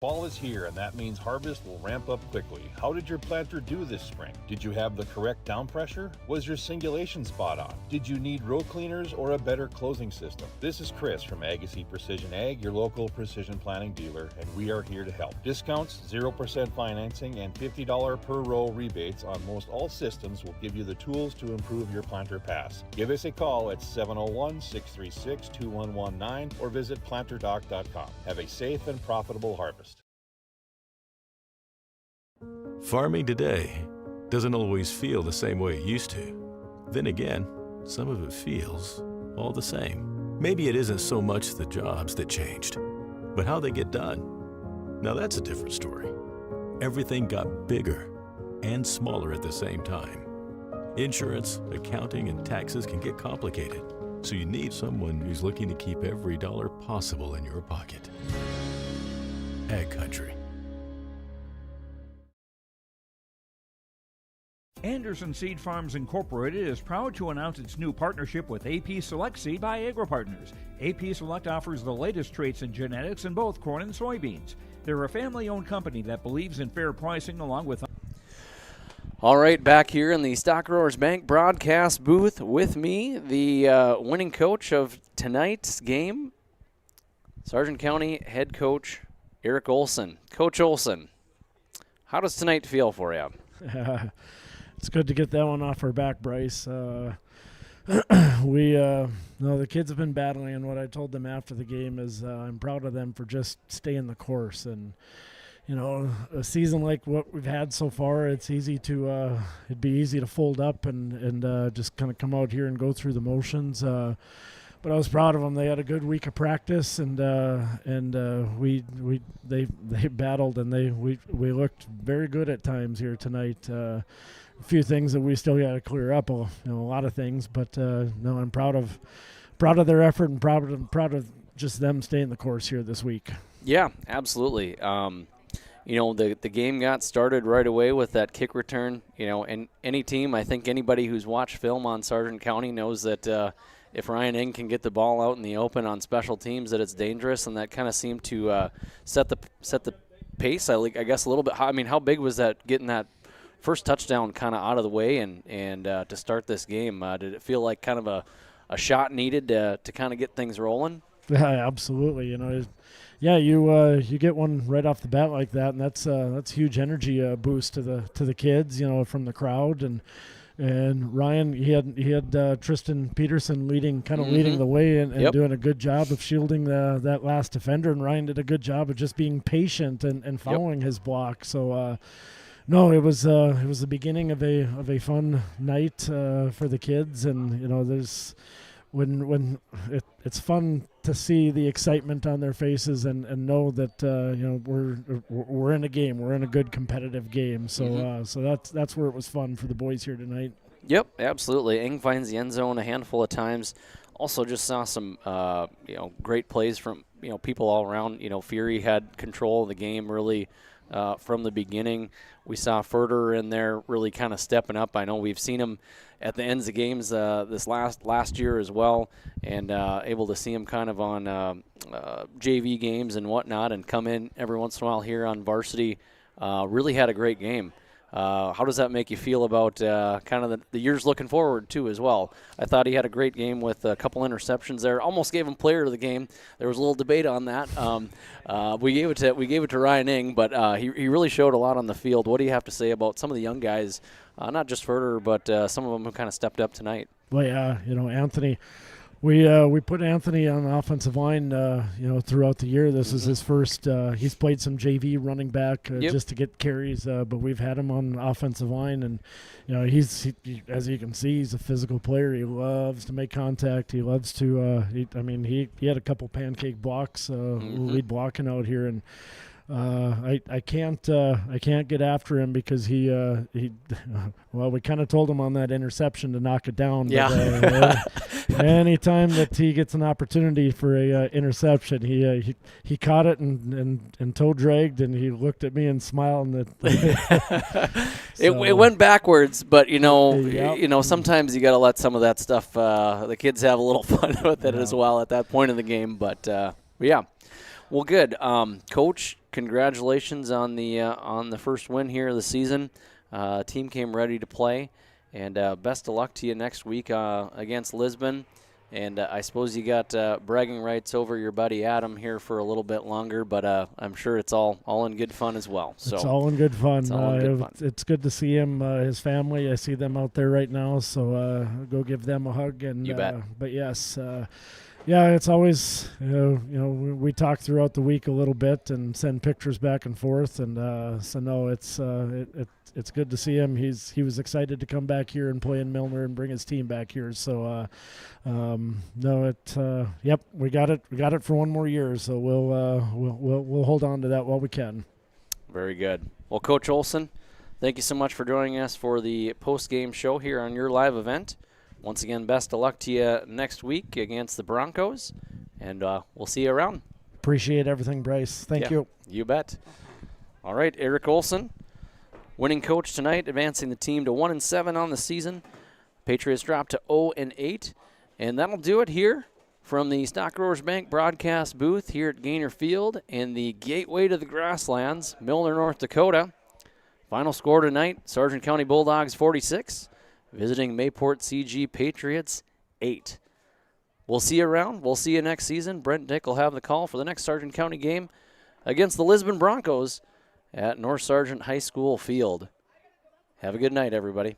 Fall is here, and that means harvest will ramp up quickly. How did your planter do this spring? Did you have the correct down pressure? Was your singulation spot on? Did you need row cleaners or a better closing system? This is Chris from Agassiz Precision Ag, your local precision planting dealer, and we are here to help. Discounts, 0% financing, and $50 per row rebates on most all systems will give you the tools to improve your planter pass. Give us a call at 701-636-2119 or visit planterdoc.com. Have a safe and profitable harvest. Farming today doesn't always feel the same way it used to. Then again, some of it feels all the same. Maybe it isn't so much the jobs that changed, but how they get done. Now that's a different story. Everything got bigger and smaller at the same time. Insurance, accounting, and taxes can get complicated, so you need someone who's looking to keep every dollar possible in your pocket. Ag Country. Anderson Seed Farms Incorporated is proud to announce its new partnership with AP Select Seed by AgroPartners. AP Select offers the latest traits and genetics in both corn and soybeans. They're a family-owned company that believes in fair pricing along with... All right, back here in the Stock Growers Bank broadcast booth with me, the winning coach of tonight's game, Sargent County head coach Eric Olson. Coach Olson, how does tonight feel for you? It's good to get that one off our back, Bryce. The kids have been battling, and what I told them after the game is I'm proud of them for just staying the course. And, a season like what we've had so far, it'd be easy to fold up and just kind of come out here and go through the motions. But I was proud of them. They had a good week of practice, and they battled, and we looked very good at times here tonight. A few things that we still got to clear up, a lot of things, but no, I'm proud of their effort and proud of just them staying the course here this week. Yeah, absolutely. The game got started right away with that kick return. And any team, I think anybody who's watched film on Sargent County knows that if Ryan Ing can get the ball out in the open on special teams, that it's dangerous, and that kind of seemed to set the pace. I guess a little bit. How big was that, getting that first touchdown kind of out of the way and to start this game? Did it feel like kind of a shot needed to kind of get things rolling? Yeah, absolutely. You get one right off the bat like that, and that's huge energy boost to the kids, from the crowd. And Ryan, he had Tristan Peterson leading the way and doing a good job of shielding that last defender. And Ryan did a good job of just being patient and following his block. So. No, it was the beginning of a fun night for the kids, and there's when it's fun to see the excitement on their faces and know that we're in a game, we're in a good competitive game. So so that's where it was fun for the boys here tonight. Yep, absolutely. Ing finds the end zone a handful of times. Also, just saw some great plays from people all around. Fury had control of the game, really from the beginning. We saw Furter in there really kind of stepping up. I know we've seen him at the ends of games this last year as well, and able to see him kind of on JV games and whatnot, and come in every once in a while here on varsity. Really had a great game. How does that make you feel about kind of the years looking forward, too, as well? I thought he had a great game with a couple interceptions there. Almost gave him player of the game. There was a little debate on that. We gave it to Ryan Ing, but he really showed a lot on the field. What do you have to say about some of the young guys, not just Furter, but some of them who kind of stepped up tonight? Well, yeah, Anthony. We put Anthony on the offensive line, throughout the year. This is his first. He's played some JV running back just to get carries, but we've had him on the offensive line, and he, as you can see, he's a physical player. He loves to make contact. He loves to. He had a couple pancake blocks, lead blocking out here, and. I can't get after him because we kind of told him on that interception to knock it down. Yeah. But, anytime that he gets an opportunity for a interception, he caught it and toe dragged, and he looked at me and smiled. It went backwards, but Yep. sometimes you got to let some of that stuff. The kids have a little fun with it as well at that point in the game. But yeah. Well, good. Coach, congratulations on the first win here of the season. Team came ready to play, and best of luck to you next week against Lisbon. And I suppose you got bragging rights over your buddy Adam here for a little bit longer, but I'm sure it's all in good fun as well. So it's all in good fun. It's good to see him, his family. I see them out there right now, so go give them a hug. And you bet. But yes. Yeah, it's always, we talk throughout the week a little bit and send pictures back and forth, and so no, it's good to see him. He was excited to come back here and play in Milner and bring his team back here. So, yep, we got it for one more year. So we'll hold on to that while we can. Very good. Well, Coach Olson, thank you so much for joining us for the post-game show here on your live event. Once again, best of luck to you next week against the Broncos, and we'll see you around. Appreciate everything, Bryce. Thank you. You bet. All right, Eric Olson, winning coach tonight, advancing the team to 1-7 on the season. Patriots dropped to 0-8, and that'll do it here from the Stock Growers Bank broadcast booth here at Gaynor Field in the gateway to the grasslands, Milner, North Dakota. Final score tonight, Sargent County Bulldogs 46. Visiting Mayport CG Patriots 8. We'll see you around. We'll see you next season. Brent Dick will have the call for the next Sargent County game against the Lisbon Broncos at North Sargent High School Field. Have a good night, everybody.